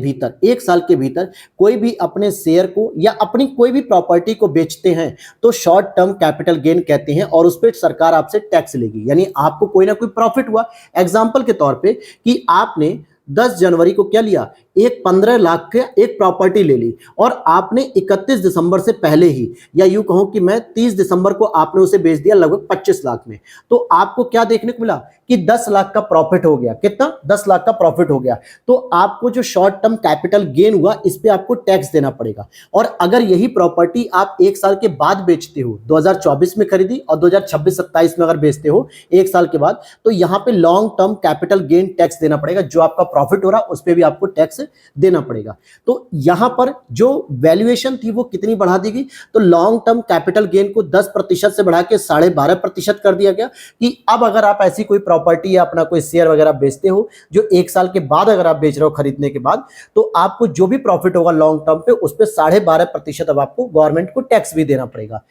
भीतर कोई भी अपने शेयर को या अपनी कोई भी प्रॉपर्टी को बेचते हैं, तो शॉर्ट टर्म कैपिटल गेन कहते हैं, और उस पर सरकार आपसे टैक्स लेगी, यानी आपको कोई ना कोई प्रॉफिट हुआ। एग्जांपल के तौर पे कि आपने 10 जनवरी को क्या लिया, एक 15 लाख के एक प्रॉपर्टी ले ली, और आपने 31 दिसंबर से पहले ही, या यूं कहूं कि मैं 30 दिसंबर को आपने उसे बेच दिया लगभग 25 लाख में, तो आपको क्या देखने को मिला कि 10 लाख का प्रॉफिट हो गया। कितना? 10 लाख का प्रॉफिट हो गया। तो आपको जो शॉर्ट टर्म कैपिटल गेन हुआ, इस पे आपको टैक्स देना पड़ेगा। और अगर यही प्रॉपर्टी आप एक साल के बाद बेचते हो, 2024 में खरीदी और 2026-27 में अगर बेचते हो एक साल के बाद, तो यहां पे long term capital gain tax देना पड़ेगा। जो आपका प्रॉफिट हो रहा उस पे भी आपको टैक्स देना पड़ेगा। तो यहां पर जो वैल्यूएशन थी वो कितनी बढ़ा दी गई, तो लॉन्ग टर्म कैपिटल गेन को 10% से बढ़ा के 12.5% कर दिया गया कि अब अगर आप ऐसी कोई प्रॉपर्टी या अपना कोई शेयर वगैरह बेचते हो जो एक साल के बाद अगर आप बेच रहे हो खरीदने के बाद, तो आपको जो भी प्रॉफिट होगा लॉन्ग टर्म पे, उस पे 12.5% अब आपको गवर्नमेंट को टैक्स भी देना पड़ेगा,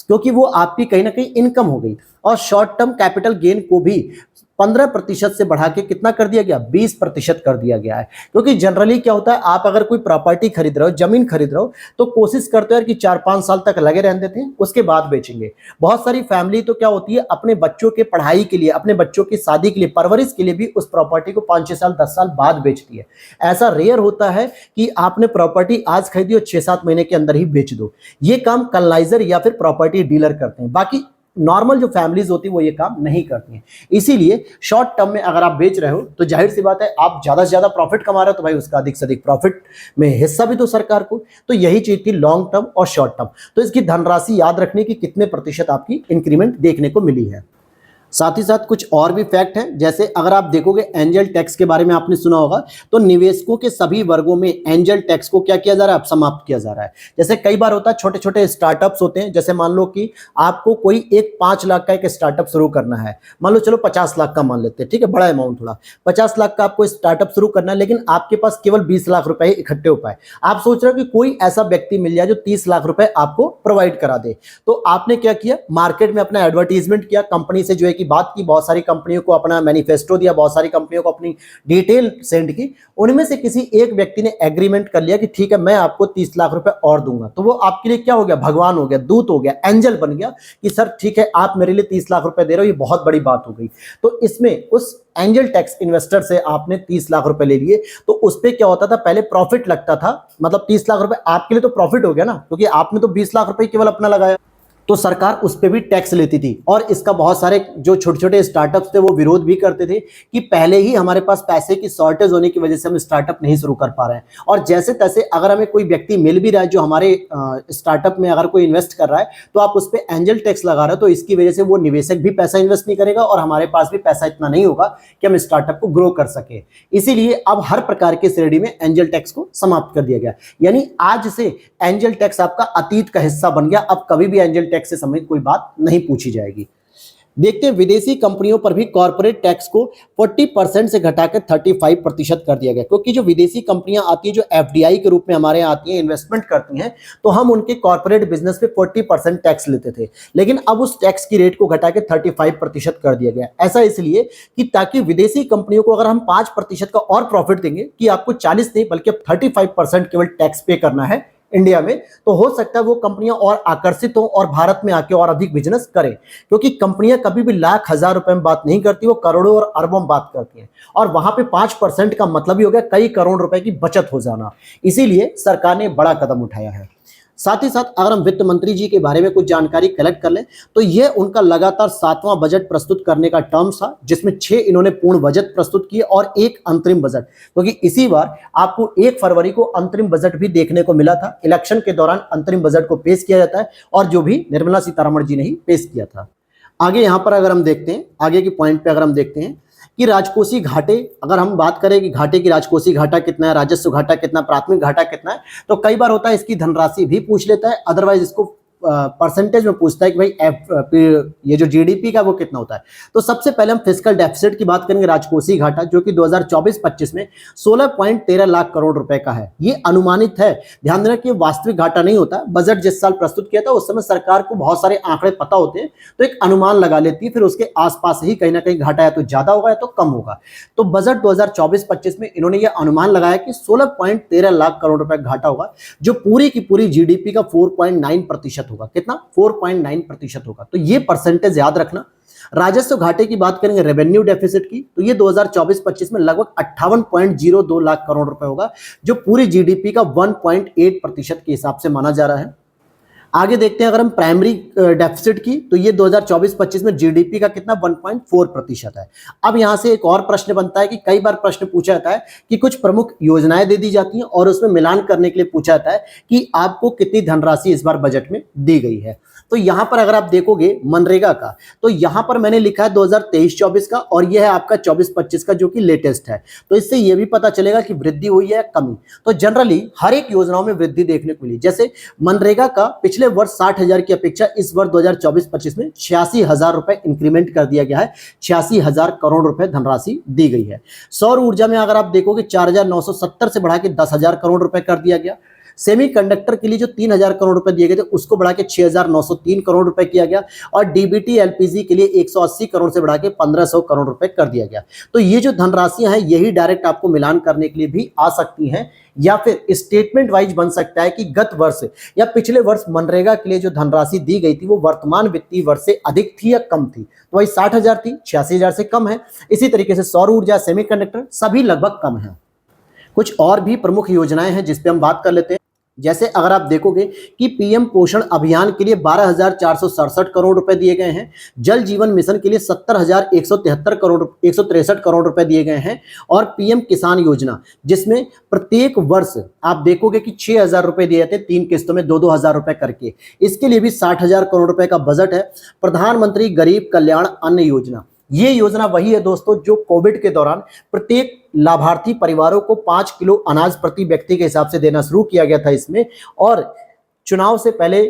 क्योंकि वो आपकी कहीं ना कहीं इनकम हो गई। और शॉर्ट टर्म कैपिटल गेन को भी 15% से बढ़ा के कितना कर दिया गया, 20% कर दिया गया है। क्योंकि जनरली क्या होता है, आप अगर कोई प्रॉपर्टी खरीद रहे हो, जमीन खरीद रहे हो, तो कोशिश करते हैं कि 4-5 साल तक लगे रहने देते हैं, उसके बाद बेचेंगे। बहुत सारी फैमिली तो क्या होती है, अपने बच्चों के पढ़ाई के लिए, अपने बच्चों की शादी के लिए, परवरिश के लिए भी उस प्रॉपर्टी को 5-6 साल 10 साल बाद बेचती है। ऐसा रेयर होता है कि आपने प्रॉपर्टी आज खरीदी और 6-7 महीने के अंदर ही बेच दो। ये काम कनलाइजर या फिर प्रॉपर्टी डीलर करते हैं, बाकी नॉर्मल जो फैमिलीज होती है वो ये काम नहीं करती हैं। इसीलिए शॉर्ट टर्म में अगर आप बेच रहे हो तो जाहिर सी बात है, आप ज्यादा से ज्यादा प्रॉफिट कमा रहे हो तो भाई उसका अधिक से अधिक प्रॉफिट में हिस्सा भी दो सरकार को। तो यही चीज थी लॉन्ग टर्म और शॉर्ट टर्म। तो इसकी धनराशि याद रखने की कितने प्रतिशत आपकी इंक्रीमेंट देखने को मिली है। साथ ही साथ कुछ और भी फैक्ट हैं, जैसे अगर आप देखोगे एंजल टैक्स के बारे में आपने सुना होगा, तो निवेशकों के सभी वर्गों में एंजल टैक्स को क्या किया जा रहा है, अब समाप्त किया जा रहा है। जैसे कई बार होता है छोटे छोटे स्टार्टअप्स होते हैं, जैसे मान लो कि आपको कोई एक 5 लाख का एक स्टार्टअप शुरू करना है, मान लो चलो 50 लाख का मान लेते हैं, ठीक है, बड़ा अमाउंट थोड़ा, 50 लाख का आपको स्टार्टअप शुरू करना है, लेकिन आपके पास केवल 20 लाख रुपए इकट्ठे हो पाए। आप सोच रहे हो कि कोई ऐसा व्यक्ति मिल जाए जो 30 लाख रुपए आपको प्रोवाइड करा दे, तो आपने क्या किया, मार्केट में अपना एडवर्टीजमेंट किया, कंपनी से जो है कि बात की, बहुत सारी कंपनियों को अपना मैनिफेस्टो दिया, बहुत सारी कंपनियों को अपनी डिटेल सेंड की, उनमें से किसी एक व्यक्ति ने एग्रीमेंट कर लिया कि ठीक है मैं आपको 30 लाख रुपए और दूंगा, तो वो आपके लिए क्या हो गया, भगवान हो गया, दूत हो गया, एंजल बन गया कि सर ठीक है आप मेरे लिए 30 लाख रुपए दे रहे हो, ये बहुत बड़ी बात हो गई। तो इसमें उस एंजल टैक्स इन्वेस्टर से आपने 30 लाख रुपए ले लिए, तो उस पे क्या होता था, पहले प्रॉफिट लगता था, मतलब 30 लाख रुपए आपके लिए तो प्रॉफिट हो गया ना, क्योंकि आपने तो 20 लाख रुपए केवल अपना लगाया, तो सरकार उस पे भी टैक्स लेती थी। और इसका बहुत सारे जो छोटे छोटे स्टार्टअप्स थे वो विरोध भी करते थे कि पहले ही हमारे पास पैसे की शॉर्टेज होने की वजह से हम स्टार्टअप नहीं शुरू कर पा रहे हैं, और जैसे तैसे अगर हमें कोई व्यक्ति मिल भी रहा है जो हमारे स्टार्टअप में अगर कोई इन्वेस्ट कर रहा है, तो आप उस पर एंजल टैक्स लगा रहे हो, तो इसकी वजह से वो निवेशक भी पैसा इन्वेस्ट नहीं करेगा और हमारे पास भी पैसा इतना नहीं होगा कि हम स्टार्टअप को ग्रो कर सके। इसीलिए अब हर प्रकार के श्रेणी में एंजल टैक्स को समाप्त कर दिया गया, यानी आज से एंजल टैक्स आपका अतीत का हिस्सा बन गया। अब कभी भी एंजल टैक्स से संबंधित कोई बात नहीं पूछी जाएगी। देखते हैं विदेशी कंपनियों पर भी कॉर्पोरेट टैक्स को 40% से घटाकर 35% कर दिया गया, क्योंकि जो विदेशी कंपनियां आती है जो एफडीआई के रूप में हमारे यहाँ आती हैं, इन्वेस्टमेंट करती हैं, तो हम उनके कॉर्पोरेट बिजनेस पे 40% टैक्स लेते थे, लेकिन अब उस टैक्स की रेट को घटाकर 35% कर दिया गया। ऐसा इसलिए कि ताकि विदेशी कंपनियों को अगर हम 5% का और प्रॉफिट देंगे कि आपको 40 नहीं बल्कि अब 35% केवल टैक्स पे करना है इंडिया में, तो हो सकता है वो कंपनियां और आकर्षित हो और भारत में आके और अधिक बिजनेस करें, क्योंकि कंपनियां कभी भी लाख हजार रुपए में बात नहीं करती, वो करोड़ों और अरबों में बात करती हैं, और वहां पे 5% का मतलब ही हो गया कई करोड़ रुपए की बचत हो जाना। इसीलिए सरकार ने बड़ा कदम उठाया है। साथ ही साथ अगर हम वित्त मंत्री जी के बारे में कुछ जानकारी कलेक्ट कर लें, तो ये उनका लगातार 7वां बजट प्रस्तुत करने का टर्म था, जिसमें 6 इन्होंने पूर्ण बजट प्रस्तुत किए और 1 अंतरिम बजट, क्योंकि इसी बार आपको 1 फरवरी को अंतरिम बजट भी देखने को मिला था। इलेक्शन के दौरान अंतरिम बजट को पेश किया जाता है, और जो भी निर्मला सीतारमण जी ने ही पेश किया था। आगे यहां पर अगर हम देखते हैं, आगे की पॉइंट पे अगर हम देखते हैं कि राजकोषीय घाटे, अगर हम बात करें कि घाटे की राजकोषीय घाटा कितना है, राजस्व घाटा कितना, प्राथमिक घाटा कितना है, तो कई बार होता है इसकी धनराशि भी पूछ लेता है, अदरवाइज इसको परसेंटेज में पूछता है कि भाई ये जो जीडीपी का वो कितना होता है। तो सबसे पहले हम फिस्कल डेफिसिट की बात करेंगे, राजकोषीय घाटा, जो कि 2024-25 में 16.13 लाख करोड़ रुपए का है। ये अनुमानित है, ध्यान देना कि वास्तविक घाटा नहीं होता। बजट जिस साल प्रस्तुत किया था उस समय सरकार को बहुत सारे आंकड़े पता होते हैं, तो एक अनुमान लगा लेती है, फिर उसके आसपास ही कहीं ना कहीं घाटा या तो ज्यादा होगा या तो कम होगा। तो बजट 2024-25 में इन्होंने ये अनुमान लगाया कि 16.13 लाख करोड़ रुपए का घाटा होगा, जो पूरी की पूरी जीडीपी का 4.9% होगा। कितना? 4.9% होगा। तो ये परसेंटेज याद रखना। राजस्व घाटे की बात करेंगे, रेवेन्यू डेफिसिट की, तो ये 2024-25 में लगभग 58.02 लाख करोड़ रुपए होगा, जो पूरी जीडीपी का 1.8% के हिसाब से माना जा रहा है। आगे देखते हैं अगर हम प्राइमरी डेफिसिट की, तो ये 2024-25 में जीडीपी का कितना 1.4% है। अब यहां से एक और प्रश्न बनता है कि कई बार प्रश्न पूछा जाता है कि कुछ प्रमुख योजनाएं दे दी जाती हैं और उसमें मिलान करने के लिए पूछा जाता है कि आपको कितनी धनराशि इस बार बजट में दी गई है। तो यहां पर अगर आप देखोगे मनरेगा का, तो यहां पर मैंने लिखा है 2023-24 का, और यह है आपका 24-25 का जो कि लेटेस्ट है। तो इससे यह भी पता चलेगा कि वृद्धि हुई है या कमी। तो जनरली हर एक योजनाओं में वृद्धि देखने को मिली। जैसे मनरेगा का पिछले वर्ष 60,000 की अपेक्षा इस वर्ष 2024-25 में 86,000 रुपए इंक्रीमेंट कर दिया गया है, 86,000 करोड़ रुपए धनराशि दी गई है। सौर ऊर्जा में अगर आप देखोगे 4,970 से बढ़ा के 10,000 करोड़ रुपए कर दिया गया। सेमीकंडक्टर के लिए जो 3,000 करोड़ रुपए दिए गए थे उसको बढ़ा के 6,903 करोड़ रुपए किया गया, और डीबीटी एलपीजी के लिए 180 करोड़ से बढ़ा के 1,500 करोड़ रुपए कर दिया गया। तो ये जो धनराशियां हैं यही डायरेक्ट आपको मिलान करने के लिए भी आ सकती हैं, या फिर स्टेटमेंट वाइज बन सकता है कि गत वर्ष या पिछले वर्ष मनरेगा के लिए जो धनराशि दी गई थी वो वर्तमान वित्तीय वर्ष से अधिक थी या कम थी। तो वही 60,000 थी, 86,000 से कम है। इसी तरीके से सौर ऊर्जा, सेमीकंडक्टर सभी लगभग कम है। कुछ और भी प्रमुख योजनाएं हैं जिस पे हम बात कर लेते हैं। जैसे अगर आप देखोगे कि पीएम पोषण अभियान के लिए 12,467 करोड़ रुपए दिए गए हैं, जल जीवन मिशन के लिए 163 करोड़ रुपए दिए गए हैं, और पीएम किसान योजना जिसमें प्रत्येक वर्ष आप देखोगे कि 6,000 रुपए दिए जाते हैं 3 किस्तों में 2-2 हजार रुपए करके, इसके लिए भी 60,000 करोड़ रुपए का बजट है। प्रधानमंत्री गरीब कल्याण अन्न योजना, ये योजना वही है दोस्तों जो कोविड के दौरान प्रत्येक लाभार्थी परिवारों को 5 किलो अनाज प्रति व्यक्ति के हिसाब से देना शुरू किया गया था इसमें, और चुनाव से पहले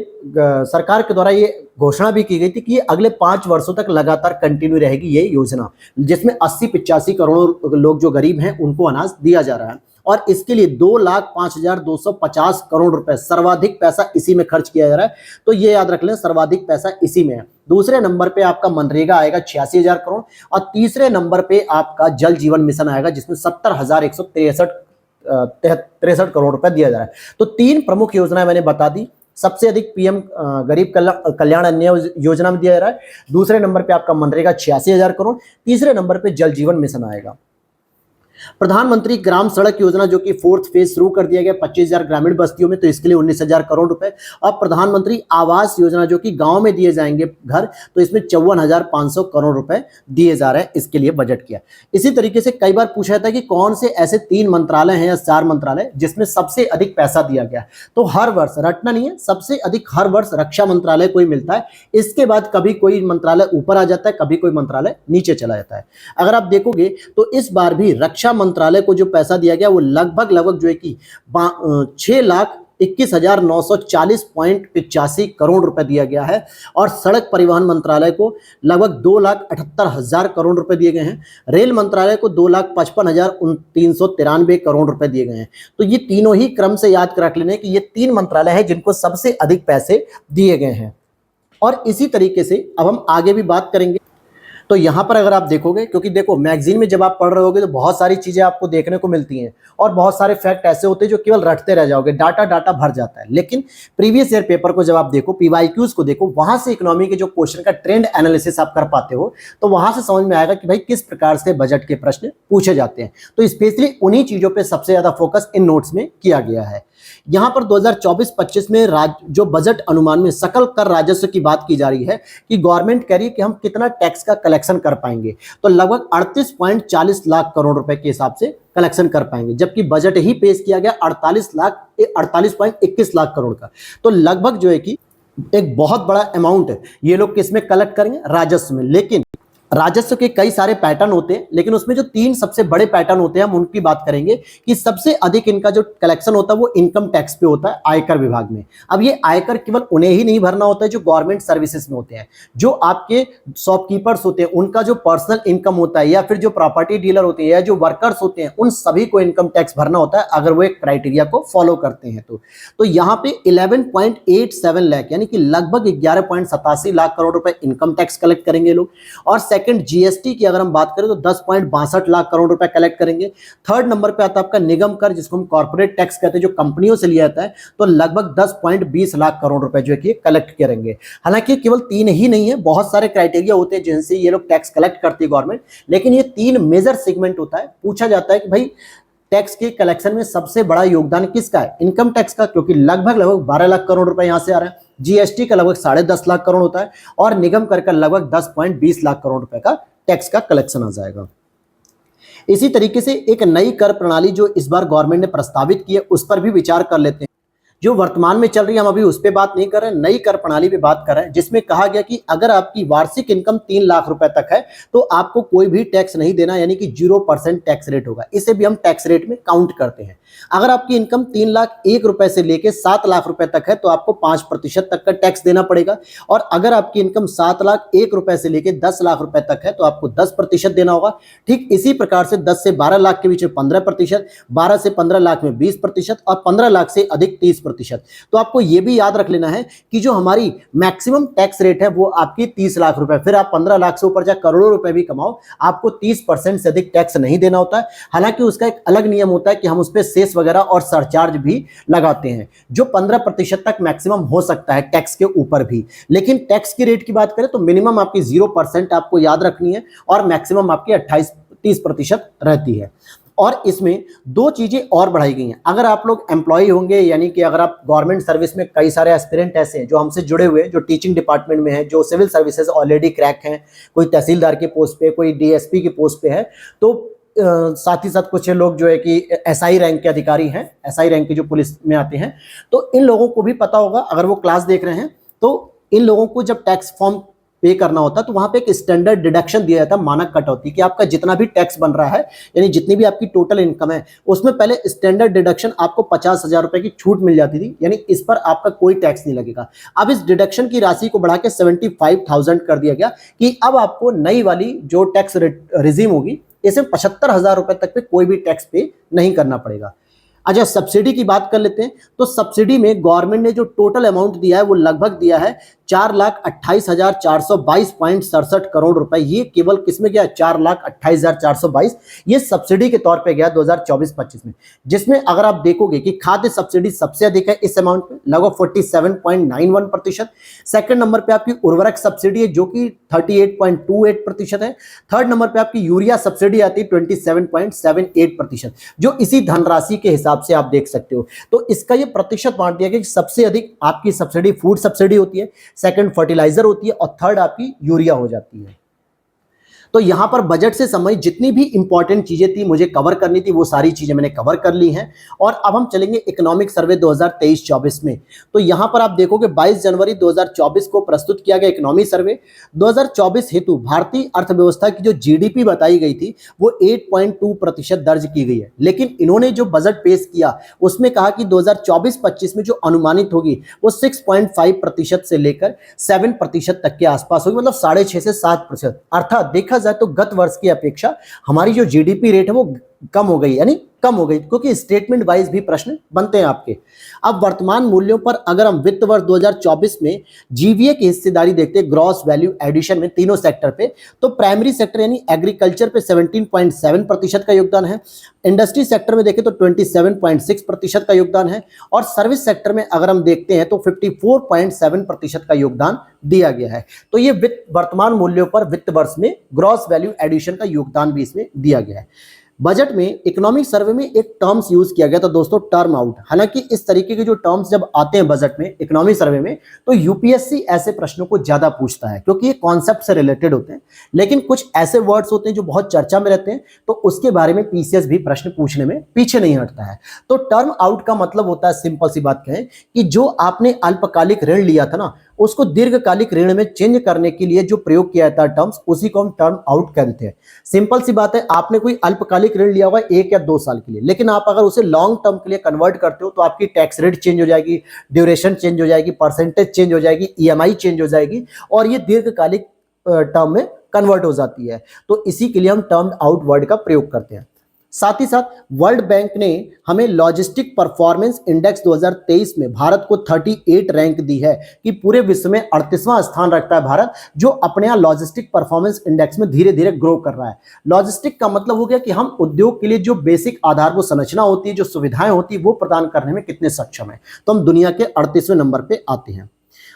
सरकार के द्वारा ये घोषणा भी की गई थी कि ये अगले 5 वर्षों तक लगातार कंटिन्यू रहेगी ये योजना, जिसमें 80-85 करोड़ लोग जो गरीब हैं उनको अनाज दिया जा रहा है। और इसके लिए 2,05,250 करोड़ रुपए सर्वाधिक पैसा इसी में खर्च किया जा रहा है, तो ये याद रख लें सर्वाधिक पैसा इसी में है। दूसरे नंबर पे आपका मनरेगा आएगा 86,000 करोड़, और तीसरे नंबर पे आपका जल जीवन मिशन आएगा जिसमें 70,163 करोड़ रुपए दिया जा रहा है। तो 3 प्रमुख योजनाएं मैंने बता दी। सबसे अधिक पीएम गरीब कल्याण अन्न योजना में दिया जा रहा है, दूसरे नंबर पे आपका मनरेगा 86,000 करोड़, तीसरे नंबर पे जल जीवन मिशन आएगा। प्रधानमंत्री ग्राम सड़क योजना जो कि 4th फेज शुरू कर दिया गया 25,000 ग्रामीण बस्तियों में, तो इसके लिए 19,000 करोड़ रुपए, और प्रधानमंत्री आवास योजना जो कि गांव में दिए जाएंगे घर, तो इसमें 54,500 करोड़ रुपए दिए जा रहे हैं, इसके लिए बजट किया। इसी तरीके से कई बार पूछा जाता है कि कौन से ऐसे 3 मंत्रालय हैं या 4 मंत्रालय जिसमें सबसे अधिक पैसा दिया गया, तो हर वर्ष रटना नहीं है, सबसे अधिक हर वर्ष रक्षा मंत्रालय को ही मिलता है। इसके बाद कभी कोई मंत्रालय ऊपर आ जाता है, कभी कोई मंत्रालय नीचे चला जाता है। अगर आप देखोगे तो इस बार भी रक्षा मंत्रालय को जो पैसा दिया गया वो लगभग जो है कि 6,21,940.85 करोड़ रुपए दिया गया है, और सड़क परिवहन मंत्रालय को लगभग 2,78,000 करोड़ रुपए दिए गए हैं। रेल मंत्रालय को 2,55,393 करोड़ रुपए दिए गए हैं। तो ये तीनों ही क्रम से याद रख लेने कि ये 3 मंत्रालय है जिनको सबसे अधिक पैसे दिए गए हैं। और इसी तरीके से अब हम आगे भी बात करेंगे। तो यहाँ पर अगर आप देखोगे, क्योंकि देखो मैगजीन में जब आप पढ़ रहे होगे तो बहुत सारी चीजें आपको देखने को मिलती हैं, और बहुत सारे फैक्ट ऐसे होते हैं जो केवल रटते रह जाओगे, डाटा भर जाता है। लेकिन प्रीवियस ईयर पेपर को जब आप देखो, पीवाईक्यूज को देखो, वहां से इकोनॉमी के जो क्वेश्चन का ट्रेंड एनालिसिस आप कर पाते हो, तो वहां से समझ में आएगा कि भाई किस प्रकार से बजट के प्रश्न पूछे जाते हैं। तो स्पेशली उन्हीं चीजों पर सबसे ज्यादा फोकस इन नोट्स में किया गया है। यहां पर 2024-25 में जो बजट अनुमान में सकल कर राजस्व की बात की जा रही है कि गवर्नमेंट कह रही है कि हम कितना टैक्स का कलेक्शन कर पाएंगे, तो लगभग 38.40 लाख करोड़ रुपए के हिसाब से कलेक्शन कर पाएंगे, जबकि बजट ही पेश किया गया 48.21 लाख करोड़ का। तो लगभग जो है कि एक बहुत बड़ा अमाउंट ये लोग किसमें कलेक्ट करेंगे, राजस्व में। लेकिन राजस्व के कई सारे पैटर्न होते हैं, लेकिन उसमें जो 3 सबसे बड़े पैटर्न होते हैं हम उनकी बात करेंगे कि सबसे अधिक इनका जो कलेक्शन होता है वो इनकम टैक्स पे होता है, आयकर विभाग में। अब ये आयकर केवल उन्हें ही नहीं भरना होता है जो गवर्नमेंट सर्विसेज में होते हैं, जो आपके शॉपकीपर्स होते हैं उनका जो पर्सनल इनकम होता है, या फिर जो प्रॉपर्टी डीलर होते हैं, या जो वर्कर्स होते हैं, उन सभी को इनकम टैक्स भरना होता है अगर वो एक क्राइटेरिया को फॉलो करते हैं। तो यहाँ पे 11.87 लाख यानी कि लगभग 11.87 लाख करोड़ रुपए इनकम टैक्स कलेक्ट करेंगे लोग। और सेकंड जीएसटी की अगर हम बात करें तो 10.62 लाख करोड़ रुपए कलेक्ट करेंगे। थर्ड नंबर पे आता है आपका निगम कर, जिसको हम कॉर्पोरेट टैक्स कहते हैं, जो कंपनियों से लिया जाता है, तो लगभग 10.20 लाख करोड़ रुपए जो है कि कलेक्ट करेंगे। हालांकि केवल 3 ही नहीं है, बहुत सारे क्राइटेरिया होते हैं जिनसे ये लोग टैक्स कलेक्ट करती है गवर्नमेंट, लेकिन ये 3 मेजर सेगमेंट होता है। पूछा जाता है कि भाई टैक्स के कलेक्शन में सबसे बड़ा योगदान किसका है, इनकम टैक्स का, क्योंकि लगभग 12 लाख करोड़ रुपए यहां से आ रहा है। जीएसटी का लगभग 10.5 लाख करोड़ होता है, और निगम कर का लगभग 10.20 लाख करोड़ रुपए का टैक्स का कलेक्शन आ जाएगा। इसी तरीके से एक नई कर प्रणाली जो इस बार गवर्नमेंट ने प्रस्तावित की है, उस पर भी विचार कर लेते हैं। जो वर्तमान में चल रही है हम अभी उस पर बात नहीं कर रहे हैं, नई कर प्रणाली पे बात कर रहे हैं, जिसमें कहा गया कि अगर आपकी वार्षिक इनकम 3 लाख रुपए तक है तो आपको कोई भी टैक्स नहीं देना, यानी कि 0% टैक्स रेट होगा। इसे भी हम टैक्स रेट में काउंट करते हैं। अगर आपकी इनकम 3 लाख 1 रुपए से लेकर 7 लाख रुपए तक है तो आपको 5% तक का टैक्स देना पड़ेगा, और अगर आपकी इनकम 7 लाख 1 रुपए से लेकर 10 लाख रुपए तक है तो आपको 10% देना होगा। ठीक इसी प्रकार से 10 से 12 लाख के बीच में 15%, 12 से 15 लाख में 20%, और 15 लाख से अधिक 30%। तो आपको यह भी याद रख लेना है कि जो हमारी मैक्सिमम टैक्स रेट है वो आपकी 30 लाख रुपए, फिर आप 15 लाख से ऊपर चाहे करोड़ों रुपए भी कमाओ, आपको 30% से अधिक टैक्स नहीं देना होता है। हालांकि उसका एक अलग नियम होता है कि हम उस पर सेस वगैरह और सरचार्ज भी लगाते हैं, जो 15% तक मैक्सिमम हो सकता है टैक्स के ऊपर भी। लेकिन टैक्स की रेट की बात करें तो मिनिमम आपकी 0% आपको याद रखनी है, और मैक्सिमम आपकी 28-30% रहती है। और इसमें दो चीजें और बढ़ाई गई हैं। अगर आप लोग एम्प्लॉय होंगे, यानी कि अगर आप गवर्नमेंट सर्विस में, कई सारे एस्पिरेंट ऐसे हैं जो हमसे जुड़े हुए हैं, जो टीचिंग डिपार्टमेंट में हैं, जो सिविल सर्विसेज ऑलरेडी क्रैक हैं, कोई तहसीलदार के पोस्ट पे, कोई डीएसपी की पोस्ट पे है, तो साथ ही साथ कुछ लोग जो है कि एसआई रैंक के अधिकारी हैं, एसआई रैंक के जो पुलिस में आते हैं, तो इन लोगों को भी पता होगा, अगर वो क्लास देख रहे हैं तो इन लोगों को जब टैक्स फॉर्म पे करना होता है तो वहां पे एक स्टैंडर्ड डिडक्शन दिया जाता है, मानक कटौती, कि आपका जितना भी टैक्स बन रहा है, यानी जितनी भी आपकी टोटल इनकम है, उसमें पहले स्टैंडर्ड डिडक्शन आपको 50,000 रुपए की छूट मिल जाती थी, यानी इस पर आपका कोई टैक्स नहीं लगेगा। अब इस डिडक्शन की राशि को बढ़ा के 75,000 कर दिया गया कि अब आपको नई वाली जो टैक्स रिजीम होगी, इसमें 75,000 रुपए तक पे कोई भी टैक्स पे नहीं करना पड़ेगा। अच्छा, सब्सिडी की बात कर लेते हैं। तो सब्सिडी में गवर्नमेंट ने जो टोटल अमाउंट दिया है वो लगभग दिया है 4,28,422.67 करोड़ रुपए। ये केवल किसमें गया? 4,28,422। ये सब्सिडी के तौर पे गया 2024-25 में, जिसमें अगर आप देखोगे कि खाद्य सब्सिडी सबसे अधिक है इस अमाउंट में, लगभग 47.91%। सेकंड नंबर पे आपकी उर्वरक सब्सिडी है जो कि 38.28% है। थर्ड नंबर पे आपकी यूरिया सब्सिडी आती है 27.78%, जो इसी धनराशि के हिसाब से आप देख सकते हो। तो इसका ये प्रतिशत बांट दिया गया कि सबसे अधिक आपकी सब्सिडी फूड सब्सिडी होती है, सेकंड फर्टिलाइजर होती है और थर्ड आपकी यूरिया हो जाती है। तो यहां पर बजट से संबंधित जितनी भी इंपॉर्टेंट चीजें थी मुझे कवर करनी थी, वो सारी चीजें मैंने कवर कर ली हैं। और अब हम चलेंगे इकोनॉमिक सर्वे 2023-24 में। तो यहां पर आप देखोगे 22 जनवरी 2024 को प्रस्तुत किया गया इकोनॉमी सर्वे 2024 हेतु भारतीय अर्थव्यवस्था की जो जीडीपी बताई गई थी वो 8.2% दर्ज की गई है। लेकिन इन्होंने जो बजट पेश किया उसमें कहा कि 2024-25 में जो अनुमानित होगी वो 6.5% से लेकर 7% तक के आसपास होगी, मतलब 6.5 से 7%। अर्थात देखा जाए तो गत वर्ष की अपेक्षा हमारी जो जीडीपी रेट है वो कम हो गई, यानी कम हो गई, क्योंकि स्टेटमेंट वाइज भी प्रश्न बनते हैं आपके। अब वर्तमान मूल्यों पर अगर हम वित्त वर्ष 2024 में जीवीए की हिस्सेदारी देखते हैं ग्रॉस वैल्यू एडिशन में तीनों सेक्टर पे, तो प्राइमरी सेक्टर यानी एग्रीकल्चर पे 17.7% का योगदान है, इंडस्ट्री सेक्टर में देखें तो 27.6% का योगदान है, और सर्विस सेक्टर में अगर हम देखते हैं तो 54.7% का योगदान दिया गया है। तो ये वर्तमान मूल्यों पर वित्त वर्ष में ग्रॉस वैल्यू एडिशन का योगदान भी इसमें दिया गया है। बजट में इकोनॉमिक सर्वे में एक टर्म्स यूज किया गया था दोस्तों, टर्म आउट। हालांकि इस तरीके के जो टर्म्स जब आते हैं बजट में इकोनॉमिक सर्वे में तो यूपीएससी ऐसे प्रश्नों को ज्यादा पूछता है क्योंकि ये कॉन्सेप्ट से रिलेटेड होते हैं, लेकिन कुछ ऐसे वर्ड्स होते हैं जो बहुत चर्चा में रहते हैं तो उसके बारे में पीसीएस भी प्रश्न पूछने में पीछे नहीं हटता है। तो टर्म आउट का मतलब होता है, सिंपल सी बात कहें, कि जो आपने अल्पकालिक ऋण लिया था ना उसको दीर्घकालिक ऋण में चेंज करने के लिए जो प्रयोग किया जाता है टर्म्स, उसी को हम टर्म आउट कहते हैं। सिंपल सी बात है, आपने कोई अल्पकालिक ऋण लिया हुआ 1 या 2 साल के लिए, लेकिन आप अगर उसे लॉन्ग टर्म के लिए कन्वर्ट करते हो तो आपकी टैक्स रेट चेंज हो जाएगी, ड्यूरेशन चेंज हो जाएगी, परसेंटेज चेंज हो जाएगी, ईएमआई चेंज हो जाएगी, और ये दीर्घकालिक टर्म में कन्वर्ट हो जाती है। तो इसी के लिए हम टर्म आउट वर्ड का प्रयोग करते हैं। साथ ही साथ वर्ल्ड बैंक ने हमें लॉजिस्टिक परफॉर्मेंस इंडेक्स 2023 में भारत को 38 रैंक दी है कि पूरे विश्व में 38वां स्थान रखता है भारत, जो अपने यहाँ लॉजिस्टिक परफॉर्मेंस इंडेक्स में धीरे धीरे ग्रो कर रहा है। लॉजिस्टिक का मतलब हो गया कि हम उद्योग के लिए जो बेसिक आधारभूत संरचना होती है, जो सुविधाएं होती है, वो प्रदान करने में कितने सक्षम है, तो हम दुनिया के 38वें नंबर पे आते हैं।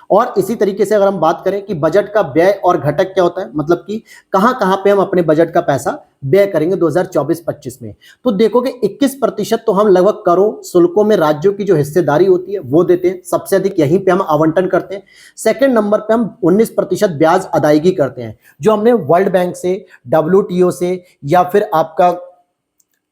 और इसी तरीके से अगर हम बात करें कि बजट का व्यय और घटक क्या होता है, मतलब कि कहां कहां पे हम अपने बजट का पैसा व्यय करेंगे 2024-25 में, तो देखोगे 21% तो हम लगभग करों शुल्कों में राज्यों की जो हिस्सेदारी होती है वो देते हैं, सबसे अधिक यहीं पे हम आवंटन करते हैं। सेकंड नंबर पे हम 19% ब्याज अदायगी करते हैं, जो हमने वर्ल्ड बैंक से, डब्ल्यूटीओ से, या फिर आपका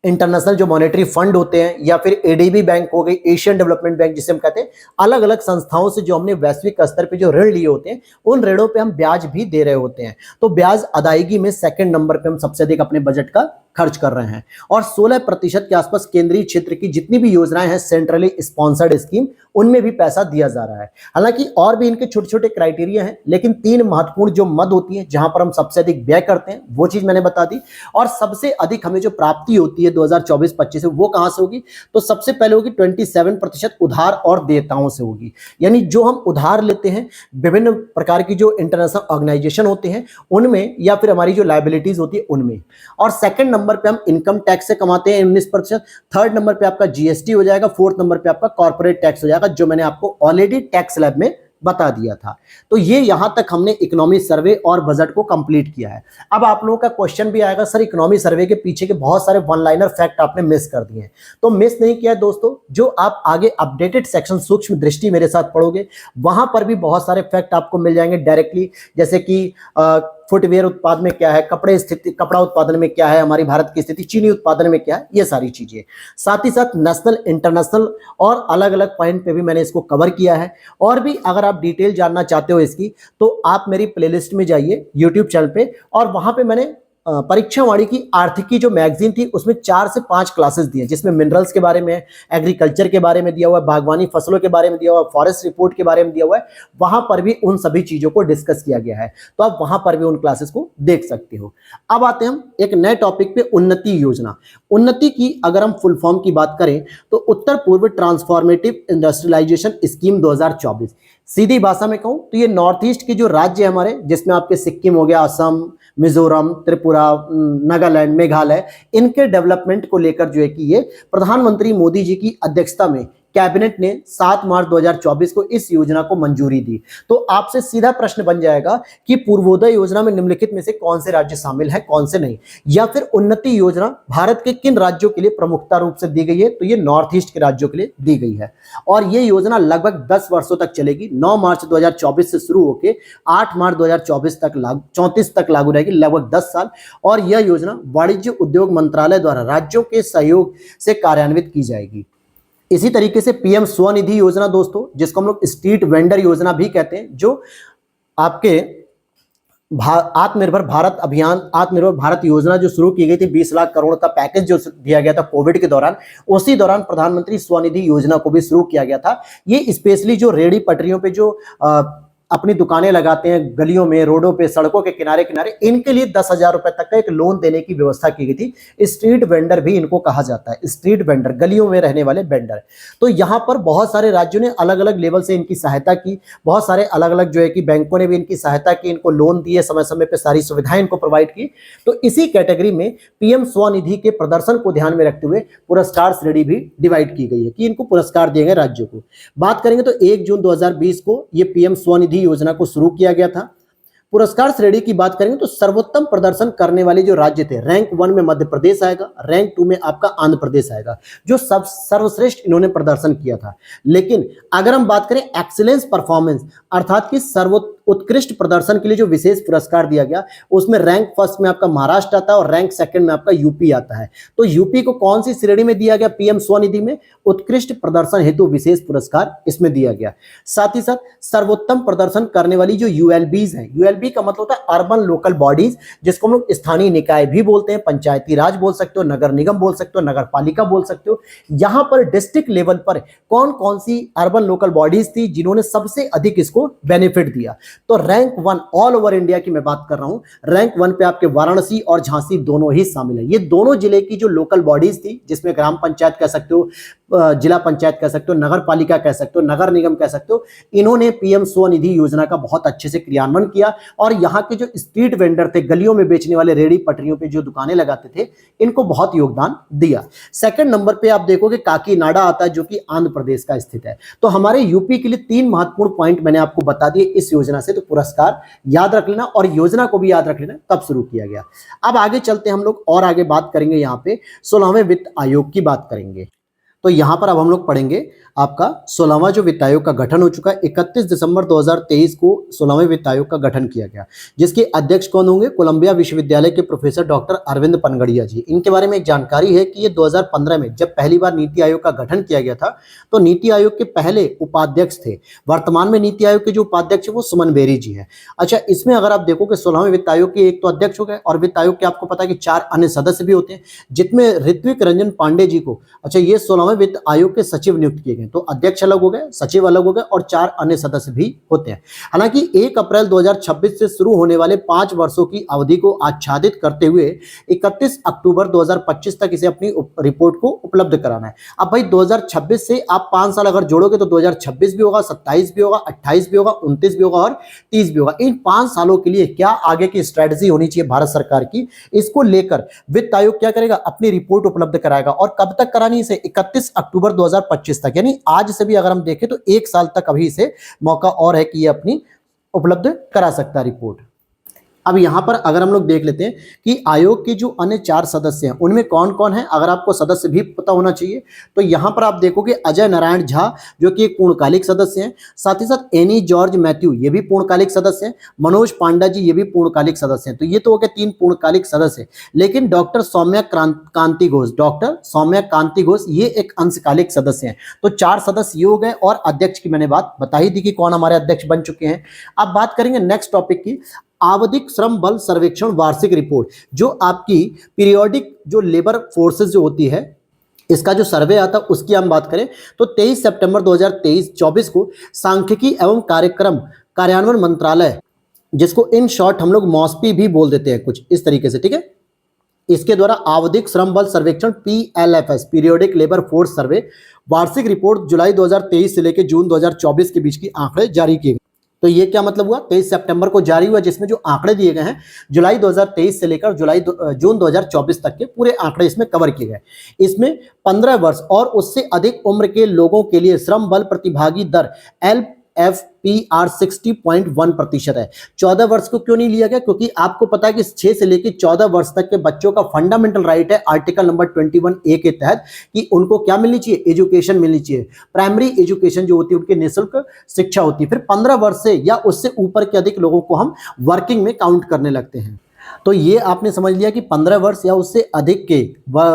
इंटरनेशनल जो मॉनेटरी फंड होते हैं, या फिर एडीबी बैंक हो गई, एशियन डेवलपमेंट बैंक जिसे हम कहते हैं, अलग अलग संस्थाओं से जो हमने वैश्विक स्तर पे जो ऋण लिए होते हैं उन ऋणों पे हम ब्याज भी दे रहे होते हैं। तो ब्याज अदायगी में सेकंड नंबर पे हम सबसे अधिक अपने बजट का खर्च कर रहे हैं। और 16% के आसपास केंद्रीय क्षेत्र की जितनी भी योजनाएं हैं, सेंट्रली स्पॉन्सर्ड स्कीम, उनमें भी पैसा दिया जा रहा है। हालांकि और भी इनके छोटे छोटे क्राइटेरिया हैं, लेकिन 3 महत्वपूर्ण जो मद होती है जहां पर हम सबसे अधिक व्यय करते हैं वो चीज मैंने बता दी। और सबसे अधिक हमें जो प्राप्ति होती है 2024-25 में वो कहां से होगी, तो सबसे पहले होगी 27% उधार और देयताओं से होगी, यानी जो हम उधार लेते हैं विभिन्न प्रकार की जो इंटरनेशनल ऑर्गेनाइजेशन होते हैं उनमें, या फिर हमारी जो लायबिलिटीज होती है उनमें। और सेकंड नंबर पे हम इनकम टैक्स से कमाते हैं 19%, थर्ड नंबर पे आपका जीएसटी हो जाएगा, फोर्थ नंबर पे आपका कॉर्पोरेट टैक्स हो जाएगा, जो मैंने आपको ऑलरेडी टैक्स लैब में बता दिया था। तो ये यहां तक हमने इकोनॉमी सर्वे और बजट को कंप्लीट किया है। अब आप लोगों का क्वेश्चन भी आएगा, सर इकोनॉमी सर्वे के पीछे के बहुत सारे वन लाइनर फैक्ट आपने मिस कर दिए हैं। तो मिस नहीं किया दोस्तों, जो आप आगे अपडेटेड सेक्शन सूक्ष्म दृष्टि मेरे साथ पढ़ोगे वहां पर भी बहुत सारे फैक्ट आपको मिल जाएंगे डायरेक्टली, जैसे कि फुटवेयर उत्पाद में क्या है, कपड़ा उत्पादन में क्या है, हमारी भारत की स्थिति, चीनी उत्पादन में क्या है, ये सारी चीजें। साथ ही साथ नेशनल, इंटरनेशनल और अलग अलग पॉइंट पे भी मैंने इसको कवर किया है। और भी अगर आप डिटेल जानना चाहते हो इसकी, तो आप मेरी प्लेलिस्ट में जाइए यूट्यूब चैनल पे, और वहां पे मैंने परीक्षा वाणी की आर्थिकी जो मैगजीन थी उसमें 4 से 5 क्लासेस दिए, जिसमें मिनरल्स के बारे में, एग्रीकल्चर के बारे में दिया हुआ है, बागवानी फसलों के बारे में दिया हुआ है, फॉरेस्ट रिपोर्ट के बारे में दिया हुआ है। वहां पर भी उन सभी चीजों को डिस्कस किया गया है, तो आप वहां पर भी उन क्लासेस को देख सकते हो। अब आते हैं हम एक नए टॉपिक पे, उन्नति योजना। उन्नति की अगर हम फुल फॉर्म की बात करें तो उत्तर पूर्व ट्रांसफॉर्मेटिव इंडस्ट्रियलाइजेशन स्कीम 2024। सीधी भाषा में कहूं तो ये नॉर्थ ईस्ट के जो राज्य है हमारे, जिसमें आपके सिक्किम हो गया, असम, मिजोरम, त्रिपुरा, नागालैंड, मेघालय, इनके डेवलपमेंट को लेकर जो है कि ये प्रधानमंत्री मोदी जी की अध्यक्षता में कैबिनेट ने 7 मार्च 2024 को इस योजना को मंजूरी दी। तो आपसे सीधा प्रश्न बन जाएगा कि पूर्वोदय योजना में निम्नलिखित में से कौन से राज्य शामिल है, कौन से नहीं, या फिर उन्नति योजना भारत के किन राज्यों के लिए प्रमुखता रूप से दी गई है, तो ये नॉर्थ ईस्ट के राज्यों के लिए दी गई है। और ये योजना लगभग 10 वर्षों तक चलेगी। 9 मार्च 2024 से शुरू होकर 8 मार्च 2024 तक 34 तक लागू रहेगी, लगभग 10 साल। और यह योजना वाणिज्य उद्योग मंत्रालय द्वारा राज्यों के सहयोग से कार्यान्वित की जाएगी। इसी तरीके से पीएम स्वनिधि योजना दोस्तों, जिसको हम लोग स्ट्रीट वेंडर योजना भी कहते हैं, जो आपके आत्मनिर्भर भारत अभियान, आत्मनिर्भर भारत योजना जो शुरू की गई थी, 20 लाख करोड़ का पैकेज जो दिया गया था कोविड के दौरान, उसी दौरान प्रधानमंत्री स्वनिधि योजना को भी शुरू किया गया था। ये स्पेशली जो रेहड़ी पटरियों पे जो अपनी दुकानें लगाते हैं गलियों में, रोडों पे, सड़कों के किनारे किनारे, इनके लिए 10,000 रुपए तक का एक लोन देने की व्यवस्था की गई थी। स्ट्रीट वेंडर भी इनको कहा जाता है, स्ट्रीट वेंडर, गलियों में रहने वाले वेंडर। तो यहाँ पर बहुत सारे राज्यों ने अलग अलग लेवल से इनकी सहायता की, बहुत सारे अलग अलग जो है कि बैंकों ने भी इनकी सहायता की, इनको लोन दिए, समय समय पर सारी सुविधाएं इनको प्रोवाइड की। तो इसी कैटेगरी में पीएम स्वनिधि के प्रदर्शन को ध्यान में रखते हुए पुरस्कार श्रेणी भी डिवाइड की गई है कि इनको पुरस्कार दिए गए राज्यों को। बात करेंगे तो 1 जून 2020 को ये पीएम स्वनिधि योजना को शुरू किया गया था। पुरस्कार श्रेणी की बात करेंगे तो सर्वोत्तम प्रदर्शन करने वाले जो राज्य थे, रैंक 1 में मध्य प्रदेश आएगा, रैंक 2 में आपका आंध्र प्रदेश आएगा, जो सब सर्वश्रेष्ठ इन्होंने प्रदर्शन किया था। लेकिन अगर हम बात करें एक्सीलेंस परफॉर्मेंस, अर्थात कि उत्कृष्ट प्रदर्शन के लिए जो विशेष पुरस्कार दिया गया, उसमें रैंक फर्स्ट में आपका महाराष्ट्र आता है और रैंक सेकंड में आपका यूपी आता है। तो यूपी को कौन सी श्रेणी में दिया गया पीएम स्वनिधि में? उत्कृष्ट प्रदर्शन हेतु विशेष पुरस्कार इसमें दिया गया। साथ ही साथ सर्वोत्तम प्रदर्शन करने वाली जो यूएलबीज हैं, यूएलबी का मतलब होता है अर्बन लोकल बॉडीज, जिसको हम लोग स्थानीय निकाय भी बोलते हैं, पंचायती राज बोल सकते हो, नगर निगम बोल सकते हो, नगर पालिका बोल सकते हो। यहां पर डिस्ट्रिक्ट लेवल पर कौन कौन सी अर्बन लोकल बॉडीज थी जिन्होंने सबसे अधिक इसको बेनिफिट दिया? तो रैंक 1 ऑल ओवर इंडिया की मैं बात कर रहा हूं, रैंक 1 पे आपके वाराणसी और झांसी दोनों ही शामिल है। ये दोनों जिले की जो लोकल बॉडीज थी, जिसमें ग्राम पंचायत कह सकते हो, जिला पंचायत कह सकते हो, नगर पालिका कह सकते हो, नगर निगम कह सकते हो, इन्होंने पीएम स्वनिधि योजना का बहुत अच्छे से क्रियान्वयन किया। और यहाँ के जो स्ट्रीट वेंडर थे, गलियों में बेचने वाले, रेहड़ी पटरियों पे जो दुकानें लगाते थे, इनको बहुत योगदान दिया। सेकंड नंबर पे आप देखोगे काकीनाडा आता है, जो कि आंध्र प्रदेश का स्थित है। तो हमारे यूपी के लिए 3 महत्वपूर्ण पॉइंट मैंने आपको बता दिए इस योजना से, तो पुरस्कार याद रख लेना और योजना को भी याद रख लेना कब शुरू किया गया। अब आगे चलते हम लोग और आगे बात करेंगे, यहाँ पे 16वें वित्त आयोग की बात करेंगे। तो यहां पर अब हम लोग पढ़ेंगे आपका 16वां जो वित्त आयोग का गठन हो चुका है। 31 दिसंबर 2023 को 16वें वित्त आयोग का गठन किया गया, जिसके अध्यक्ष कौन होंगे? कोलंबिया विश्वविद्यालय के प्रोफेसर डॉक्टर अरविंद पनगड़िया जी। इनके बारे में एक जानकारी है कि ये 2015 में जब पहली बार नीति आयोग का गठन किया गया था, तो नीति आयोग के पहले उपाध्यक्ष थे। वर्तमान में नीति आयोग के जो उपाध्यक्ष है वो सुमन बेरी जी है। अच्छा, इसमें अगर आप देखो कि 16वें वित्त आयोग के एक तो अध्यक्ष हो गए, और वित्त आयोग के आपको पता है कि 4 अन्य सदस्य भी होते हैं, जिसमें ऋत्विक रंजन पांडे जी को, अच्छा, ये 16वें वित्त आयोग के सचिव नियुक्त किए गए। तो अध्यक्ष अलग हो गए, सचिव अलग हो गए, और 4 अन्य सदस्य भी होते हैं। हालांकि 1 अप्रैल 2026 से शुरू होने वाले 5 वर्षों की अवधि को आच्छादित करते हुए 31 अक्टूबर 2025 तक इसे अपनी रिपोर्ट को उपलब्ध कराना है। अब भाई 2026 से आप 5 साल अगर जोड़ोगे तो 2026 भी होगा, 27 भी होगा, 28 भी होगा, 29 भी होगा और 30 भी होगा। इन 5 सालों के लिए क्या आगे की स्ट्रेटजी होनी चाहिए भारत सरकार की, इसको लेकर वित्त आयोग क्या करेगा? अपनी रिपोर्ट उपलब्ध कराएगा। और कब तक करानी? इसे 31 25 अक्टूबर 2025 तक, यानी आज से भी अगर हम देखें तो 1 साल तक अभी इसे मौका और है कि ये अपनी उपलब्ध करा सकता है रिपोर्ट। अब यहाँ पर अगर हम लोग देख लेते हैं कि आयोग के जो अन्य 4 सदस्य हैं उनमें कौन कौन है, अगर आपको सदस्य भी पता होना चाहिए तो यहाँ पर आप देखोगे अजय नारायण झा जो कि एक पूर्णकालिक सदस्य हैं, साथ ही साथ एनी जॉर्ज मैथ्यू ये भी पूर्णकालिक सदस्य हैं, मनोज पांडा जी ये भी पूर्णकालिक सदस्य हैं। तो ये तो हो गए 3 पूर्णकालिक सदस्य, लेकिन डॉक्टर सौम्या कांति घोष ये एक अंशकालिक सदस्य हैं। तो 4 सदस्य ये हो गए और अध्यक्ष की मैंने बात बता ही दी कि कौन हमारे अध्यक्ष बन चुके हैं। अब बात करेंगे नेक्स्ट टॉपिक की, आवधिक श्रम बल सर्वेक्षण वार्षिक रिपोर्ट, जो आपकी पीरियोडिक जो लेबर फोर्सेस जो होती है इसका जो सर्वे आता है उसकी हम बात करें तो 23 सितंबर 2023-24 को सांख्यिकी एवं कार्यक्रम कार्यान्वयन मंत्रालय, जिसको इन शॉर्ट हम लोग मॉस्पी भी बोल देते हैं कुछ इस तरीके से, ठीक है, इसके द्वारा आवधिक श्रम बल सर्वेक्षण PLFS periodic labour force survey वार्षिक रिपोर्ट जुलाई 2023 से लेकर जून 2024 के बीच की आंकड़े जारी किए गए। तो ये क्या मतलब हुआ, 23 सितंबर को जारी हुआ, जिसमें जो आंकड़े दिए गए हैं जुलाई 2023 से लेकर जून 2024 तक के पूरे आंकड़े इसमें कवर किए गए। इसमें 15 वर्ष और उससे अधिक उम्र के लोगों के लिए श्रम बल प्रतिभागी दर LFPR 60.1% है। 14 वर्ष को क्यों नहीं लिया गया, क्योंकि आपको पता है कि 6 से लेकर 14 वर्ष तक के बच्चों का फंडामेंटल राइट है आर्टिकल नंबर 21A के तहत कि उनको क्या मिलनी चाहिए, एजुकेशन मिलनी चाहिए, प्राइमरी एजुकेशन जो होती है उनकी निःशुल्क शिक्षा होती है। फिर 15 वर्ष से या उससे ऊपर के अधिक लोगों को हम वर्किंग में काउंट करने लगते हैं। तो ये आपने समझ लिया कि 15 वर्ष या उससे अधिक के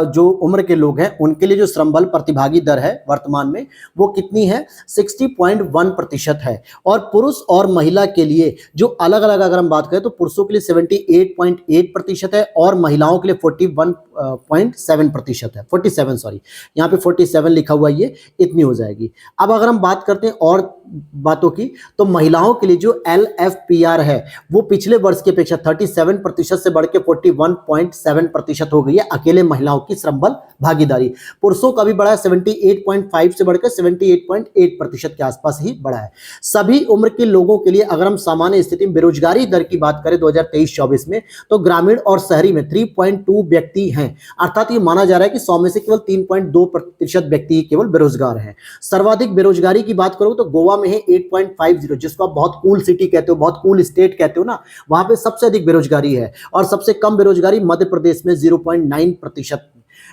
जो उम्र के लोग हैं उनके लिए जो श्रम बल प्रतिभागी दर है वर्तमान में वो कितनी है, 60.1% है। और पुरुष और महिला के लिए जो अलग अलग अगर हम बात करें तो पुरुषों के लिए 78.8% है और महिलाओं के लिए 41.7% है, 47 सॉरी, यहाँ पे 47 लिखा हुआ, ये इतनी हो जाएगी। अब अगर हम बात करते हैं और बातों की तो महिलाओं के लिए जो LFPR है वो पिछले वर्ष की अपेक्षा 37% से बढ़ के 41.7% हो गई है अकेले महिलाओं की श्रम बल भागीदारी। पुरुषों का भी बढ़ा है, 78.5 से बढ़कर 78.8% के आसपास ही बढ़ा है। सभी उम्र के लोगों के लिए अगर हम सामान्य स्थिति में बेरोजगारी दर की बात करें 2023-24 में तो ग्रामीण और शहरी में 3.2 व्यक्ति हैं, अर्थात ये माना जा रहा है कि 100 में से केवल 3.2% व्यक्ति केवल बेरोजगार हैं। सर्वाधिक बेरोजगारी की बात करो तो गोवा में है 8.50, जिसको आप बहुत कूल सिटी कहते हो, बहुत कूल स्टेट कहते हो ना, वहां पे सबसे अधिक बेरोजगारी है। और सबसे कम बेरोजगारी मध्य प्रदेश में 0.9%।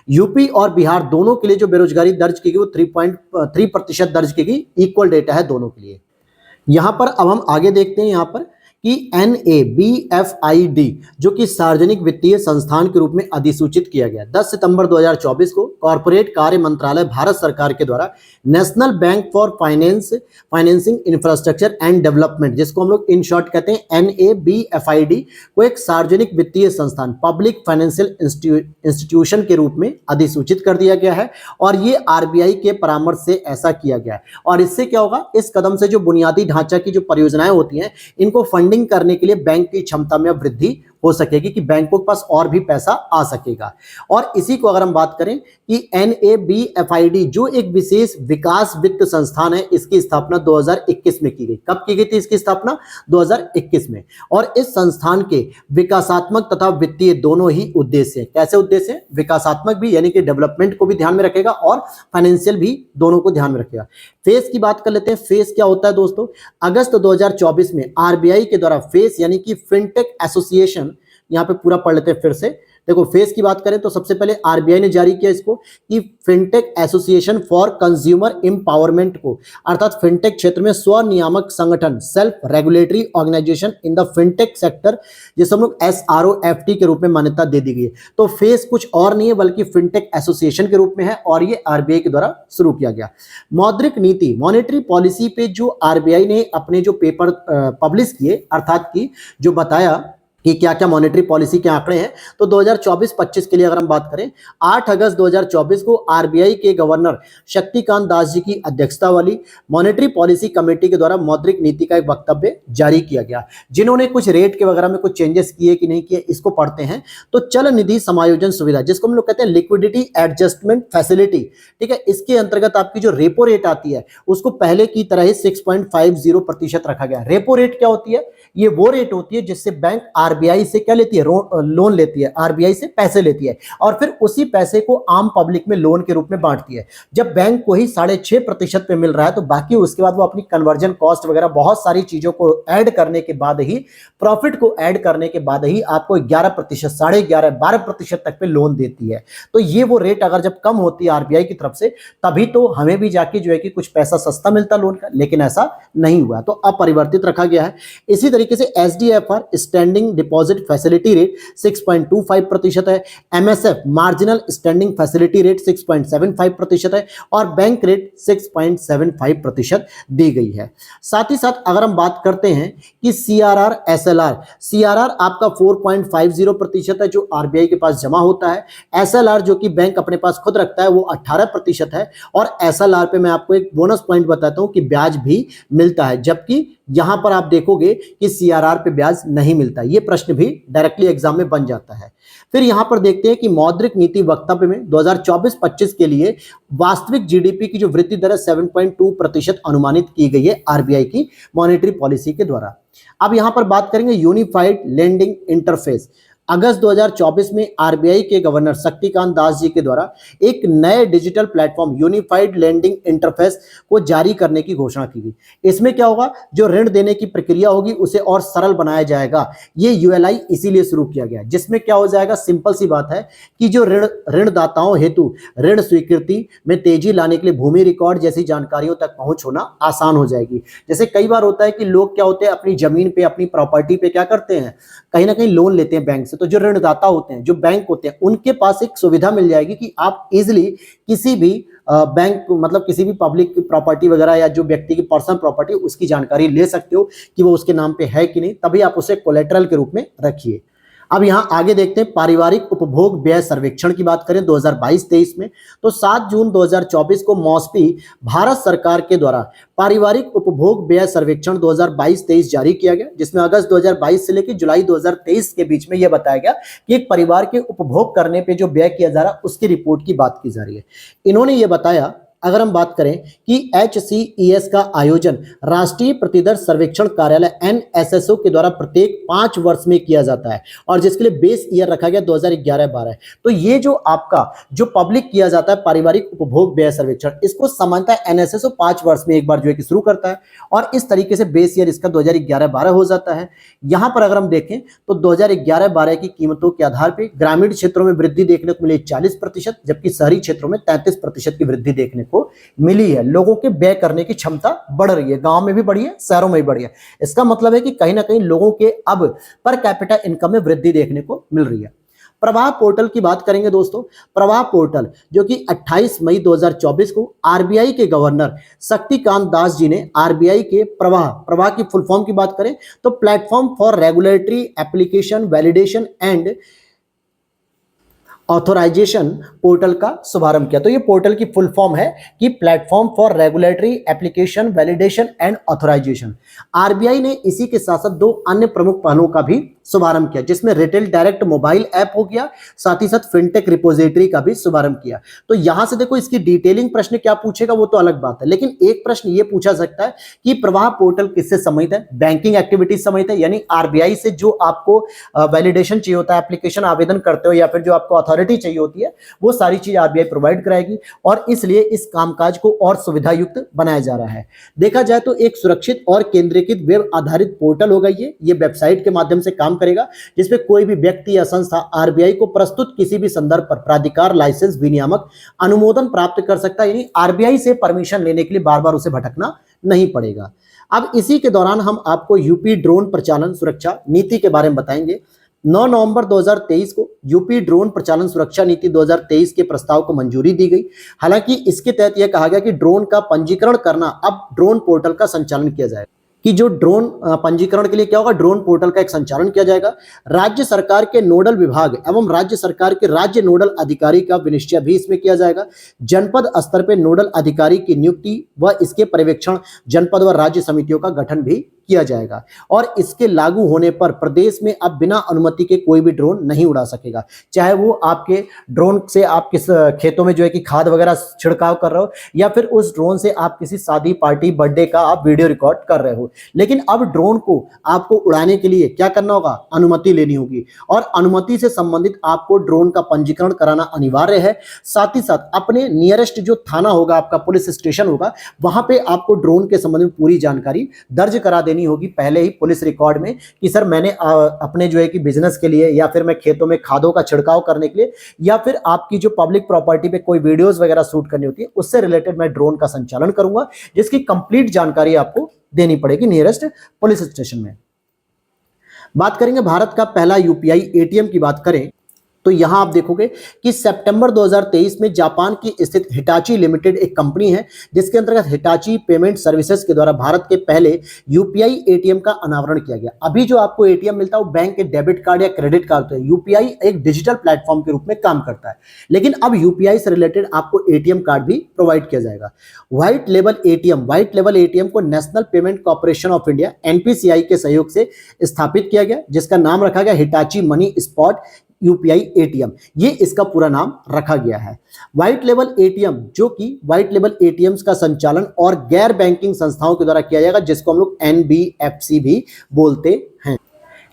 यूपी और बिहार दोनों के लिए जो बेरोजगारी दर्ज की गई वो 3.3% दर्ज की गई, इक्वल डेटा है दोनों के लिए। यहां पर अब हम आगे देखते हैं यहाँ पर कि NABFID जो कि सार्वजनिक वित्तीय संस्थान के रूप में अधिसूचित किया गया 10 सितंबर 2024 को कॉर्पोरेट कार्य मंत्रालय भारत सरकार के द्वारा national bank for financing infrastructure and development, जिसको हम लोग इन शॉर्ट कहते हैं NABFID, को एक सार्वजनिक वित्तीय संस्थान पब्लिक फाइनेंशियल इंस्टीट्यूशन के रूप में अधिसूचित कर दिया गया है। और ये RBI के परामर्श से ऐसा किया गया है। और इससे क्या होगा, इस कदम से जो बुनियादी ढांचा की जो परियोजनाएं होती हैं इनको फंडिंग करने के लिए बैंक की क्षमता में वृद्धि हो सकेगी कि बैंकों के पास और भी पैसा आ सकेगा। और इसी को अगर हम बात करें कि NABFID जो एक विशेष विकास वित्त संस्थान है, इसकी स्थापना 2021 में की गई। कब की गई थी इसकी स्थापना? 2021 में। और इस संस्थान के विकासात्मक तथा वित्तीय दोनों ही उद्देश्य हैं। कैसे उद्देश्य हैं? विकासात्मक भी यानी कि डेवलपमेंट को भी ध्यान में रखेगा और फाइनेंशियल भी, दोनों को ध्यान में रखेगा। फेस की बात कर लेते हैं। फेस क्या होता है दोस्तों? अगस्त 2024 में RBI के द्वारा फेस यानी कि फिनटेक एसोसिएशन, यहां पे पूरा पढ़ लेते हैं फिर से। देखो फेस की बात करें तो सबसे पहले RBI ने जारी किया इसको कि fintech association for consumer empowerment को, अर्थात फिनटेक क्षेत्र में स्वनियामक संगठन, self regulatory organization in the fintech sector, जिसे हम लोग SROFT के रूप में मान्यता दे दी गई है। तो फेस कुछ और नहीं है बल्कि फिनटेक एसोसिएशन के रूप में है और ये RBI के द्वारा शुरू किया गया। मौद्रिक नीति, मॉनेटरी पॉलिसी पे जो RBI ने अपने जो पेपर पब्लिश किए, अर्थात कि जो बताया कि क्या क्या मॉनेटरी पॉलिसी के आंकड़े हैं, तो 2024-25 के लिए अगर हम बात करें 8 अगस्त 2024 को RBI के गवर्नर शक्तिकांत दास जी की अध्यक्षता वाली मॉनेटरी पॉलिसी कमेटी के द्वारा मौद्रिक नीति का एक वक्तव्य जारी किया गया, जिन्होंने कुछ रेट के वगैरह में कुछ चेंजेस किए कि नहीं किए, इसको पढ़ते हैं। तो चल निधि समायोजन सुविधा, जिसको हम लोग कहते हैं लिक्विडिटी एडजस्टमेंट फैसिलिटी, ठीक है, इसके अंतर्गत आपकी जो रेपो रेट आती है उसको पहले की तरह ही 6.50% रखा गया। रेपो रेट क्या होती है? ये वो रेट होती है जिससे बैंक आरबीआई से क्या लेती है, लोन लेती है, आरबीआई से पैसे लेती है और फिर उसी पैसे को आम पब्लिक में लोन के रूप में बांटती है। जब बैंक को ही 6.5% पे मिल रहा है तो बाकी उसके बाद वो अपनी कन्वर्जन कॉस्ट वगैरह बहुत सारी चीजों को ऐड करने के बाद ही, प्रॉफिट को ऐड करने के बाद ही आपको 11%, 11.5%, 12% तक पे लोन देती है। तो ये वो रेट अगर जब कम होती है आरबीआई की तरफ से, तभी तो हमें भी जाके जो है कि कुछ पैसा सस्ता मिलता लोन का, लेकिन ऐसा नहीं हुआ, तो अपरिवर्तित रखा गया है। इसी तरीके से एसडीएफआर स्टैंडिंग डिपॉजिट फैसिलिटी रेट 6.25% है, MSF marginal standing facility rate 6.75% है और बैंक रेट 6.75% दी गई है। साथ ही साथ अगर हम बात करते हैं कि सीआरआर एसएलआर, सीआरआर आपका 4.50% है जो आरबीआई के पास जमा होता है, एसएलआर जो कि बैंक अपने पास खुद रखता है वो 18% है और एसएलआर पे मैं आपको एक बोनस पॉइंट बताता हूं कि ब्याज भी मिलता है, जबकि यहां पर आप देखोगे कि सीआरआर पे ब्याज नहीं मिलता। ये प्रश्न भी डायरेक्टली एग्जाम में बन जाता है। फिर यहां पर देखते हैं कि मौद्रिक नीति वक्तव्य में 2024-25 के लिए वास्तविक जीडीपी की जो वृद्धि दर है 7.2% अनुमानित की गई है आरबीआई की मॉनेटरी पॉलिसी के द्वारा। अब यहां पर बात करेंगे यूनिफाइड लेंडिंग इंटरफेस। अगस्त 2024 में आरबीआई के गवर्नर शक्तिकांत दास जी के द्वारा एक नए digital platform unified lending interface को जारी करने की घोषणा की गई। इसमें क्या होगा, जो ऋण देने की प्रक्रिया होगी उसे और सरल बनाया जाएगा। ये यूएलआई इसीलिए शुरू किया गया, जिसमें क्या हो जाएगा, सिंपल सी बात है कि जो ऋणदाताओं हेतु ऋण स्वीकृति में तेजी लाने के लिए भूमि रिकॉर्ड जैसी जानकारियों तक पहुंच होना आसान हो जाएगी। जैसे कई बार होता है कि लोग क्या होते हैं, अपनी जमीन पे, अपनी प्रॉपर्टी पे क्या करते हैं, कहीं ना कहीं लोन लेते हैं बैंक से। तो जो ऋणदाता होते हैं, जो बैंक होते हैं, उनके पास एक सुविधा मिल जाएगी कि आप इजिली किसी भी बैंक, मतलब किसी भी पब्लिक प्रॉपर्टी वगैरह या जो व्यक्ति की पर्सनल प्रॉपर्टी, उसकी जानकारी ले सकते हो कि वो उसके नाम पे है कि नहीं, तभी आप उसे कोलेटरल के रूप में रखिए। अब यहां आगे देखते हैं पारिवारिक उपभोग व्यय सर्वेक्षण की बात करें 2022-23 में, तो 7 जून 2024 को मॉस्पी भारत सरकार के द्वारा पारिवारिक उपभोग व्यय सर्वेक्षण 2022-23 जारी किया गया, जिसमें अगस्त 2022 से लेकर जुलाई 2023 के बीच में यह बताया गया कि एक परिवार के उपभोग करने पे जो व्यय किया जा रहा है उसकी रिपोर्ट की बात की जा रही है। इन्होंने ये बताया, अगर हम बात करें कि HCES का आयोजन राष्ट्रीय प्रतिदर सर्वेक्षण कार्यालय NSSO के द्वारा प्रत्येक 5 वर्ष में किया जाता है और जिसके लिए बेस ईयर रखा गया 2011-12। तो ये जो आपका जो पब्लिक किया जाता है पारिवारिक उपभोग व्यय सर्वेक्षण, इसको सामान्यतः NSSO 5 वर्ष में एक बार जो है कि शुरू करता है और इस तरीके से बेस ईयर इसका 2011-12 हो जाता है। यहां पर अगर हम देखें तो 2011-12 की कीमतों के आधार पर ग्रामीण क्षेत्रों में वृद्धि देखने को मिली 40%, जबकि शहरी क्षेत्रों में 33% की वृद्धि देखने को मिली है। लोगों के व्यय करने की क्षमता बढ़ रही है, गांव में भी बढ़ी है, शहरों में भी बढ़ी है। इसका मतलब है कि कहीं ना कहीं लोगों के अब पर कैपिटा इनकम में वृद्धि देखने को मिल रही है। प्रवाह पोर्टल की बात करेंगे दोस्तों। प्रवाह पोर्टल जो कि 28 मई 2024 को आरबीआई के गवर्नर शक्तिकांत दास जी ने आरबीआई के प्रवाह की फुल फॉर्म की बात करें तो platform for regulatory application validation and authorization portal का शुभारंभ किया। तो ये पोर्टल की फुल फॉर्म है कि platform for regulatory application validation and authorization. RBI ने इसी के साथ साथ 2 अन्य प्रमुख पहलों का भी शुभारंभ किया, जिसमें रिटेल डायरेक्ट मोबाइल ऐप हो गया, साथ ही साथ फिनटेक रिपोजिटरी का भी शुभारंभ किया। तो यहां से देखो इसकी डिटेलिंग प्रश्न क्या पूछेगा वो तो अलग बात है, लेकिन एक प्रश्न ये पूछा सकता है कि प्रवाह पोर्टल किससे संबंधित है, बैंकिंग एक्टिविटीज संबंधित है, यानी आरबीआई से जो आपको वैलिडेशन चाहिए होता है, एप्लीकेशन आवेदन करते हो या फिर जो आपको अथॉरिटी चाहिए होती है, वो सारी चीज आरबीआई प्रोवाइड कराएगी और इसलिए इस कामकाज को और सुविधा युक्त बनाया जा रहा है। देखा जाए तो एक सुरक्षित और केंद्रीकृत वेब आधारित पोर्टल होगा ये वेबसाइट के माध्यम से काम करेगा, जिसमें कोई भी व्यक्ति या संस्था आरबीआई को प्रस्तुत किसी भी संदर्भ पर प्राधिकार, लाइसेंस, विनियामक अनुमोदन प्राप्त कर सकता है, यानी आरबीआई से परमिशन लेने के लिए बार बार उसे भटकना नहीं पड़ेगा। अब इसी के दौरान हम आपको यूपी ड्रोन प्रचालन सुरक्षा नीति के बारे में बताएंगे। 9 नवंबर 2023 को यूपी ड्रोन प्रचालन सुरक्षा नीति 2023 के प्रस्ताव को मंजूरी दी गई। हालांकि इसके तहत यह कहा गया कि ड्रोन का पंजीकरण करना अब ड्रोन पोर्टल का संचालन किया जाएगा, कि जो ड्रोन पंजीकरण के लिए क्या होगा, ड्रोन पोर्टल का एक संचालन किया जाएगा। राज्य सरकार के नोडल विभाग एवं राज्य सरकार के राज्य नोडल अधिकारी का विनिश्चय भी इसमें किया जाएगा। जनपद स्तर पर नोडल अधिकारी की नियुक्ति व इसके पर्यवेक्षण जनपद व राज्य समितियों का गठन भी किया जाएगा और इसके लागू होने पर प्रदेश में अब बिना अनुमति के कोई भी ड्रोन नहीं उड़ा सकेगा। चाहे वो आपके ड्रोन से आप किस खेतों में जो है कि खाद वगैरह छिड़काव कर रहे हो या फिर उस ड्रोन से आप किसी शादी पार्टी बर्थडे का आप वीडियो रिकॉर्ड कर रहे हो, लेकिन अब ड्रोन को आपको उड़ाने के लिए क्या करना होगा, अनुमति लेनी होगी और अनुमति से संबंधित आपको ड्रोन का पंजीकरण कराना अनिवार्य है। साथ ही साथ अपने नियरेस्ट जो थाना होगा, आपका पुलिस स्टेशन होगा, वहां पे आपको ड्रोन के संबंध में पूरी जानकारी दर्ज करा देनी होगी पहले ही पुलिस रिकॉर्ड में कि सर मैंने अपने जो है कि बिजनेस के लिए या फिर मैं खेतों में खादों का छिड़काव करने के लिए या फिर आपकी जो पब्लिक प्रॉपर्टी पे कोई वीडियोस वगैरह शूट करनी होती है उससे रिलेटेड मैं ड्रोन का संचालन करूंगा, जिसकी कंप्लीट जानकारी आपको देनी पड़ेगी नियरेस्ट पुलिस स्टेशन में। बात करेंगे भारत का पहला यूपीआई एटीएम की बात करें तो यहां आप देखोगे कि सितंबर 2023 में जापान की स्थित हिटाची लिमिटेड एक कंपनी है जिसके अंतर्गत हिटाची पेमेंट सर्विसेज के द्वारा भारत के पहले यूपीआई एटीएम का अनावरण किया गया। अभी जो आपको एटीएम मिलता है वो बैंक के डेबिट कार्ड या क्रेडिट कार्ड होते हैं, यूपीआई एक डिजिटल प्लेटफॉर्म के रूप में काम करता है, लेकिन अब यूपीआई से रिलेटेड आपको एटीएम कार्ड भी प्रोवाइड किया जाएगा। व्हाइट लेवल एटीएम को national payment corporation of India NPCI के सहयोग से स्थापित किया गया, जिसका नाम रखा गया Hitachi money spot UPI ATM, ये इसका पूरा नाम रखा गया है। व्हाइट लेवल एटीएम जो कि व्हाइट लेवल एटीएम्स का संचालन और गैर बैंकिंग संस्थाओं के द्वारा किया जाएगा, जिसको हम लोग एनबीएफसी भी बोलते हैं।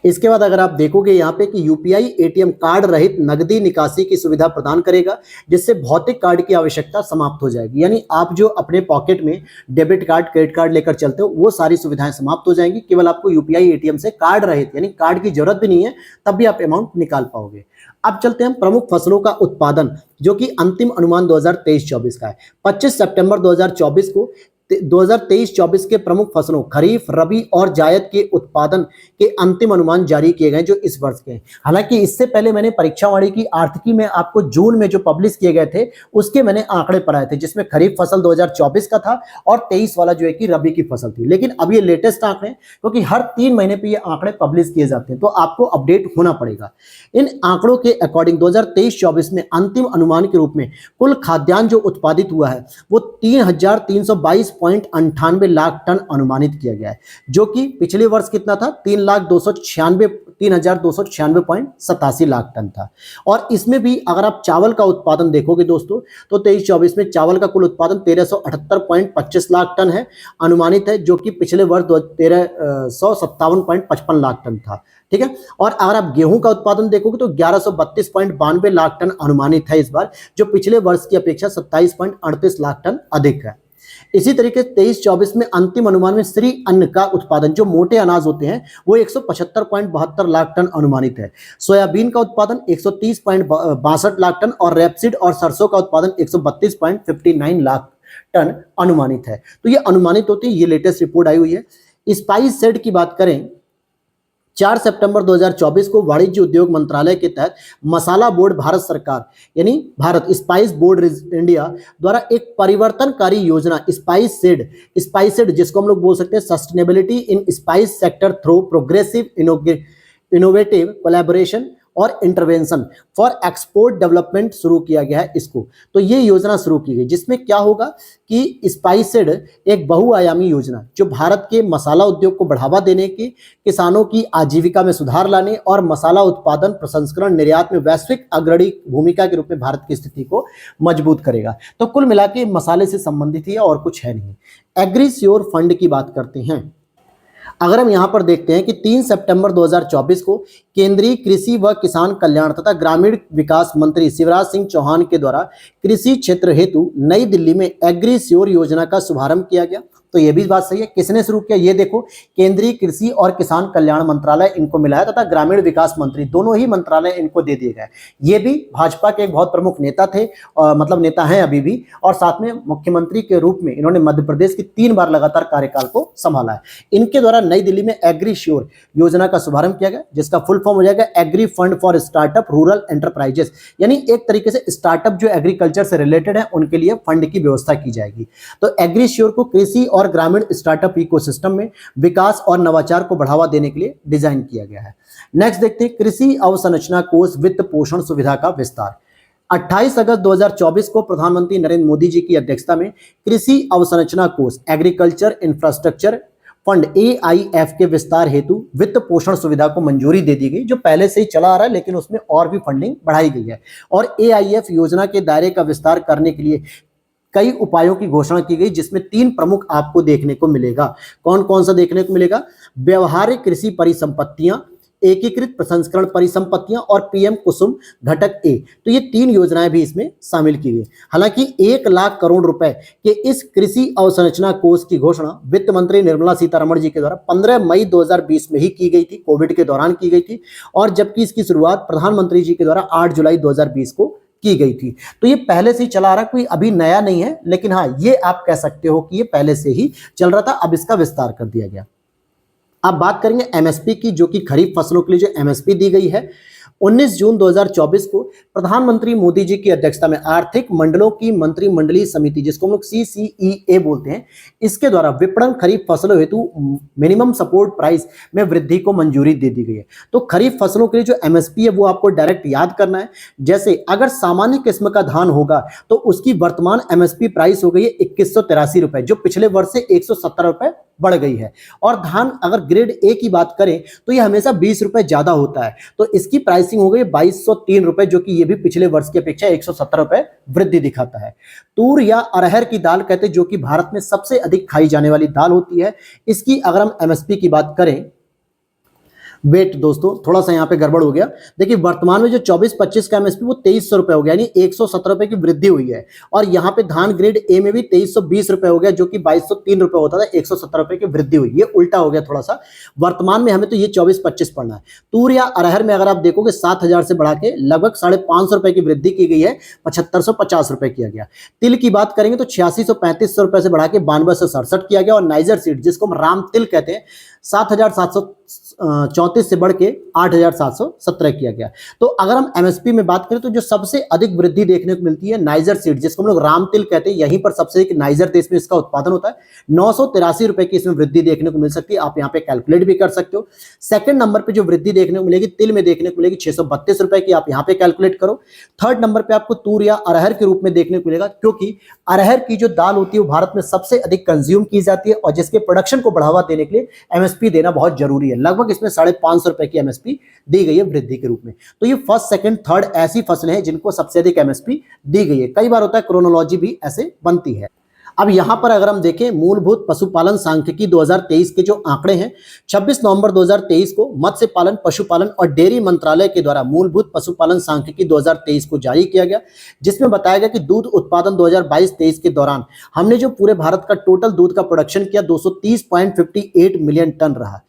इसके बाद अगर आप देखोगे यहाँ पे कि यूपीआई एटीएम कार्ड रहित नकदी निकासी की सुविधा प्रदान करेगा, जिससे भौतिक कार्ड की आवश्यकता समाप्त हो जाएगी। यानी आप जो अपने पॉकेट में डेबिट कार्ड क्रेडिट कार्ड लेकर चलते हो वो सारी सुविधाएं समाप्त हो जाएंगी, केवल आपको यूपीआई एटीएम से कार्ड रहित यानी कार्ड की जरूरत भी नहीं है तब भी आप अमाउंट निकाल पाओगे। अब चलते हैं प्रमुख फसलों का उत्पादन जो कि अंतिम अनुमान 2023-24 का है। 25 सितंबर 2024 को 2023-24 के प्रमुख फसलों खरीफ, रबी और जायद के उत्पादन के अंतिम अनुमान जारी किए गए जो इस वर्ष के हैं। हालांकि इससे पहले मैंने परीक्षावाणी की आर्थिकी में आपको जून में जो पब्लिश किए गए थे उसके मैंने आंकड़े पढ़ाए थे, जिसमें खरीफ फसल 2024 का था और 23 वाला जो है कि रबी की फसल थी। लेकिन अब ये लेटेस्ट आंकड़े क्योंकि हर 3 महीने पर ये आंकड़े पब्लिश किए जाते हैं तो आपको अपडेट होना पड़ेगा। इन आंकड़ों के अकॉर्डिंग 2023-24 में अंतिम अनुमान के रूप में कुल खाद्यान्न जो उत्पादित हुआ है वो 3,322.98 लाख टन अनुमानित किया गया है, जो कि पिछले वर्ष कितना था 3,296.87 लाख टन था। और इसमें भी अगर आप चावल का उत्पादन देखोगे दोस्तों तो 23-24 में चावल का कुल उत्पादन 1378.25 लाख टन है अनुमानित है, जो कि पिछले वर्ष 1357.55 लाख टन था। ठीक है, और अगर आप गेहूं का उत्पादन देखोगे तो 1132.92 लाख टन अनुमानित है इस बार, जो पिछले वर्ष की अपेक्षा 27.38 लाख टन अधिक है। इसी तरीके से 23-24 में अंतिम अनुमान में श्री अन्न का उत्पादन जो मोटे अनाज होते हैं वो 175.72 लाख टन अनुमानित है। सोयाबीन का उत्पादन 130.62 लाख टन और रेपसीड और सरसों का उत्पादन 132.59 लाख टन अनुमानित है। तो ये अनुमानित होती है, ये लेटेस्ट रिपोर्ट आई हुई है। स्पाइस सीड की बात करें 4 सितंबर 2024 को वाणिज्य उद्योग मंत्रालय के तहत मसाला बोर्ड भारत सरकार यानी भारत स्पाइस बोर्ड इंडिया द्वारा एक परिवर्तनकारी योजना स्पाइस सीड जिसको हम लोग बोल सकते हैं सस्टेनेबिलिटी इन spice sector through progressive innovative collaboration और इंटरवेंशन फॉर एक्सपोर्ट डेवलपमेंट शुरू किया गया है इसको। तो ये योजना शुरू की गई जिसमें क्या होगा कि स्पाइसेड एक बहुआयामी योजना जो भारत के मसाला उद्योग को बढ़ावा देने की, किसानों की आजीविका में सुधार लाने और मसाला उत्पादन प्रसंस्करण निर्यात में वैश्विक अग्रणी भूमिका के रूप में भारत की स्थिति को मजबूत करेगा। तो कुल मिला के मसाले से संबंधित ही और कुछ है नहीं। एग्रीश्योर फंड की बात करते हैं। अगर हम यहां पर देखते हैं कि 3 सितंबर 2024 को केंद्रीय कृषि व किसान कल्याण तथा ग्रामीण विकास मंत्री शिवराज सिंह चौहान के द्वारा कृषि क्षेत्र हेतु नई दिल्ली में एग्रीश्योर योजना का शुभारंभ किया गया। तो ये भी बात सही है, किसने शुरू किया ये देखो, केंद्रीय कृषि और किसान कल्याण मंत्रालय इनको मिला है तथा ग्रामीण विकास मंत्री दोनों ही मंत्रालय इनको दे दिए गए। ये भी भाजपा के एक बहुत प्रमुख नेता थे, मतलब नेता हैं अभी भी, और साथ में मुख्यमंत्री के रूप में इन्होंने मध्य प्रदेश की 3 बार लगातार कार्यकाल को संभाला है। इनके द्वारा नई दिल्ली में एग्रीश्योर योजना का शुभारंभ किया गया, जिसका फुल फॉर्म हो जाएगा agri fund for startup rural enterprises, यानी एक तरीके से स्टार्टअप जो एग्रीकल्चर से रिलेटेड है उनके लिए फंड की व्यवस्था की जाएगी। तो एग्रीश्योर को कृषि और ग्रामीण स्टार्टअप इकोसिस्टम में विकास और नवाचार को बढ़ावा देने के लिए डिजाइन किया गया है। नेक्स्ट देखते हैं कृषि अवसंरचना कोष वित्त पोषण सुविधा का विस्तार। 28 अगस्त 2024 को प्रधानमंत्री नरेंद्र मोदी जी की अध्यक्षता में कृषि अवसंरचना कोष एग्रीकल्चर इंफ्रास्ट्रक्चर फंड AIF के विस्तार हेतु वित्त पोषण सुविधा को मंजूरी दे दी गई, जो पहले से ही चला आ रहा है लेकिन उसमें और भी फंडिंग बढ़ाई गई है। और AIF योजना के दायरे का विस्तार करने के लिए कई उपायों की घोषणा की गई, जिसमें 3 प्रमुख आपको देखने को मिलेगा। कौन कौन सा देखने को मिलेगा? व्यवहारिक कृषि परिसंपत्तियां, एकीकृत प्रसंस्करण परिसंपत्तियां और PM कुसुम घटक ए। तो ये 3 योजनाएं भी इसमें शामिल की गई। हालांकि 1 लाख करोड़ रुपए के इस कृषि अवसंरचना कोष की घोषणा वित्त मंत्री निर्मला सीतारमण जी के द्वारा 15 मई 2020 में ही की गई थी, कोविड के दौरान की गई थी, और जबकि इसकी शुरुआत प्रधानमंत्री जी के द्वारा 8 जुलाई 2020 को की गई थी। तो ये पहले से ही चला आ रहा, कोई अभी नया नहीं है, लेकिन हाँ, ये आप कह सकते हो कि ये पहले से ही चल रहा था, अब इसका विस्तार कर दिया गया। अब बात करेंगे MSP की, जो कि खरीफ फसलों के लिए जो MSP दी गई है। 19 जून 2024 को प्रधानमंत्री मोदी जी की अध्यक्षता में आर्थिक मंडलों की मंत्रिमंडलीय समिति, जिसको हम लोग CCEA बोलते हैं, इसके द्वारा विपणन खरीफ फसलों हेतु मिनिमम सपोर्ट प्राइस में वृद्धि को मंजूरी दे दी गई है। तो खरीफ फसलों के लिए जो MSP है वो आपको डायरेक्ट याद करना है। जैसे अगर सामान्य किस्म का धान होगा तो उसकी वर्तमान MSP प्राइस हो गई है 2183 रुपए, जो पिछले वर्ष से 170 रुपए बढ़ गई है। और धान अगर ग्रेड A की बात करें तो ये हमेशा 20 रुपए ज्यादा होता है, तो इसकी प्राइसिंग हो गई 2203 रुपए, जो कि ये भी पिछले वर्ष की अपेक्षा 170 रुपए वृद्धि दिखाता है। तूर या अरहर की दाल कहते हैं, जो कि भारत में सबसे अधिक खाई जाने वाली दाल होती है, इसकी अगर हम MSP की बात करें, वेट दोस्तों थोड़ा सा यहाँ पे गड़बड़ हो गया। देखिए वर्तमान में जो 24-25 का MSP वो 2300 रुपए हो गया, यानी 170 रुपए की वृद्धि हुई है। और यहाँ पे धान ग्रेड A में भी 2320 रुपए हो गया, जो कि 2203 रुपए होता था, 170 रुपए की वृद्धि हुई। ये उल्टा हो गया थोड़ा सा, वर्तमान में हमें तो ये 24-25 पढ़ना है। तूर या अरहर में अगर आप देखोगे 7000 से बढ़ा के लगभग 550 रुपए की वृद्धि की गई है, 7550 रुपए किया गया। तिल की बात करेंगे तो 8635 रुपए से बढ़ा के 9267 किया गया। और नाइजर सीड, जिसको हम राम तिल कहते हैं, 7734 से बढ़ के 8717 किया गया। तो अगर हम MSP में बात करें तो जो सबसे अधिक वृद्धि देखने को मिलती है नाइजर सीड, जिसको हम लोग राम तिल कहते हैं, यहीं पर सबसे अधिक नाइजर देश में इसका उत्पादन होता है। 983 रुपए की इसमें वृद्धि देखने को मिल सकती है, आप यहाँ पे कैलकुलेट भी कर सकते हो। सेकंड नंबर पे जो वृद्धि देखने को मिलेगी तिल में देखने को मिलेगी 632 रुपए की, आप यहाँ पे कैलकुलेट करो। थर्ड नंबर पे आपको तूर या अरहर के रूप में देखने को मिलेगा, क्योंकि अरहर की जो दाल होती है वो भारत में सबसे अधिक कंज्यूम की जाती है, और जिसके प्रोडक्शन को बढ़ावा देने के लिए MSP देना बहुत जरूरी है। लगभग इसमें 550 रुपए की MSP दी गई है वृद्धि के रूप में। तो ये फर्स्ट सेकंड थर्ड ऐसी फसलें हैं जिनको सबसे अधिक MSP दी गई है। कई बार होता है क्रोनोलॉजी भी ऐसे बनती है। अब यहां पर अगर हम देखें मूलभूत पशुपालन सांख्यिकी 2023 के जो आंकड़े हैं, 26 नवंबर 2023 को मत्स्य पालन, पशुपालन और डेयरी मंत्रालय के द्वारा मूलभूत पशुपालन सांख्यिकी 2023 को जारी किया गया, जिसमें बताया गया कि दूध उत्पादन 2022-23 के दौरान हमने जो पूरे भारत का टोटल दूध का प्रोडक्शन किया 230.58 मिलियन टन रहा।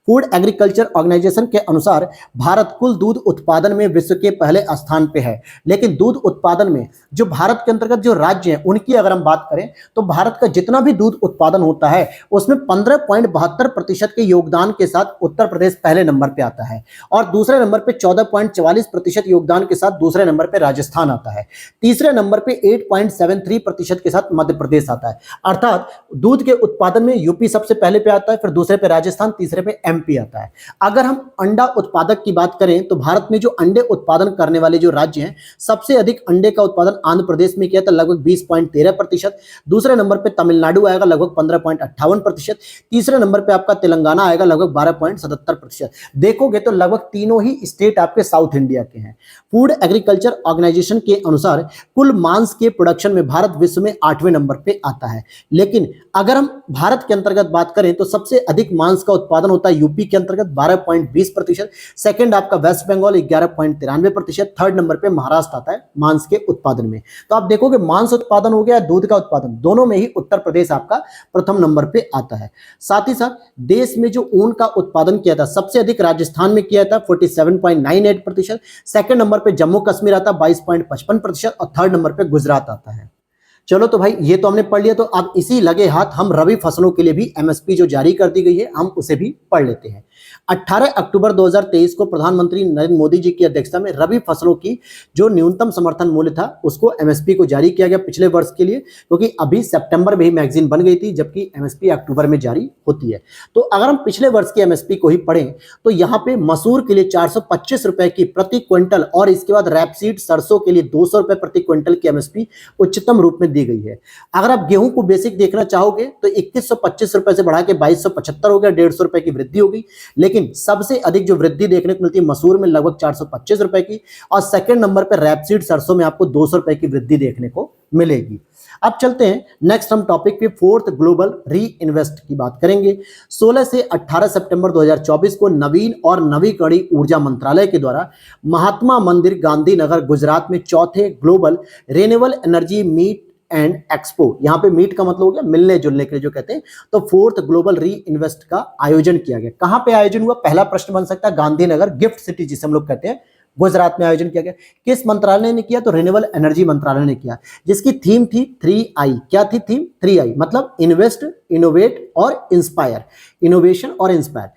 फूड एग्रीकल्चर ऑर्गेनाइजेशन के अनुसार भारत कुल दूध उत्पादन में विश्व के पहले स्थान पे है। लेकिन दूध उत्पादन में जो भारत के अंतर्गत जो राज्य हैं उनकी अगर हम बात करें तो भारत का जितना भी दूध उत्पादन होता है उसमें 15.72% के योगदान के साथ उत्तर प्रदेश पहले नंबर पे आता है, और दूसरे नंबर पे 14.44% योगदान के साथ दूसरे नंबर पे राजस्थान आता है। तीसरे नंबर पे 8.73% के साथ मध्य प्रदेश आता है। अर्थात दूध के उत्पादन में यूपी सबसे पहले पे आता है, फिर दूसरे पे राजस्थान, तीसरे पे MP आता है। अगर हम अंडा उत्पादक की बात करें तो भारत में जो अंडे उत्पादन करने वाले जो राज्य हैं, सबसे अधिक अंडे का उत्पादन आंध्र प्रदेश में किया था लगभग 20.13%। दूसरे नंबर पे तमिलनाडु आएगा लगभग 15.58%। तीसरे नंबर पे आपका तेलंगाना आएगा लगभग 12.77%। देखोगे तो लगभग तीनों ही स्टेट आपके साउथ इंडिया के हैं। फूड एग्रीकल्चर ऑर्गेनाइजेशन के अनुसार कुल मांस के प्रोडक्शन में भारत विश्व में 8वें नंबर पे आता है। लेकिन अगर हम भारत के अंतर्गत बात करें तो सबसे अधिक मांस का उत्पादन होता है यूपी के अंतर्गत 12.20%। सेकंड आपका वेस्ट बंगाल 11.93%। थर्ड नंबर पे महाराष्ट्र आता है मांस के उत्पादन में। तो आप देखोगे मांस उत्पादन हो गया, दूध का उत्पादन, दोनों में ही उत्तर प्रदेश आपका प्रथम नंबर पे आता है। साथ ही साथ देश में जो ऊन का उत्पादन किया था सबसे अधिक राजस्थान में किया था 47.98%। सेकंड नंबर पे जम्मू कश्मीर आता 22.55% और थर्ड नंबर पे गुजरात आता है। चलो तो भाई ये तो हमने पढ़ लिया, तो अब इसी लगे हाथ हम रबी फसलों के लिए भी MSP जो जारी कर दी गई है हम उसे भी पढ़ लेते हैं। 18 अक्टूबर 2023 को प्रधानमंत्री नरेंद्र मोदी जी की अध्यक्षता में रबी फसलों की जो न्यूनतम समर्थन मूल्य था उसको एमएसपी को जारी किया गया पिछले वर्ष के लिए, क्योंकि अभी सितंबर में ही मैगजीन बन गई थी जबकि एमएसपी अक्टूबर में जारी होती है। तो अगर हम पिछले वर्ष की एमएसपी को ही पढ़ें तो यहाँ पे मसूर के लिए 425 रुपए की प्रति क्विंटल और इसके बाद रैपसीड सरसों के लिए 200 रुपए प्रति क्विंटल की एमएसपी उच्चतम रूप में दी गई है। अगर आप गेहूं को बेसिक देखना चाहोगे तो 2125 रुपए से बढ़ा के 2275 हो गया, 150 रुपए की वृद्धि हो गई। लेकिन सबसे अधिक जो वृद्धि देखने को मिलती है मसूर में लगभग 425 रुपए की, और सेकंड नंबर पर रैपसीड सरसों में आपको 200 रुपए की वृद्धि देखने को मिलेगी। अब चलते हैं नेक्स्ट हम टॉपिक पे, फोर्थ ग्लोबल री इन्वेस्ट की बात करेंगे। 16 से 18 सितंबर 2024 को नवीन और नवीकरणीय ऊर्जा मंत्रालय के द्वारा महात्मा मंदिर गांधीनगर गुजरात में चौथे global renewable energy meet and expo, यहाँ पे मीट का मतलब हो गया मिलने जुलने के लिए जो कहते हैं, तो फोर्थ ग्लोबल री इन्वेस्ट का आयोजन किया गया। कहां पे आयोजन हुआ? पहला प्रश्न बन सकता है, गांधीनगर गिफ्ट सिटी जिसे हम लोग कहते हैं, गुजरात में आयोजन किया गया। किस मंत्रालय ने किया? तो रिन्यूएबल एनर्जी मंत्रालय ने किया, जिसकी थीम थी 3I। क्या थी थीम? 3I मतलब इन्वेस्ट, इनोवेट और इंस्पायर, इनोवेशन और इंस्पायर।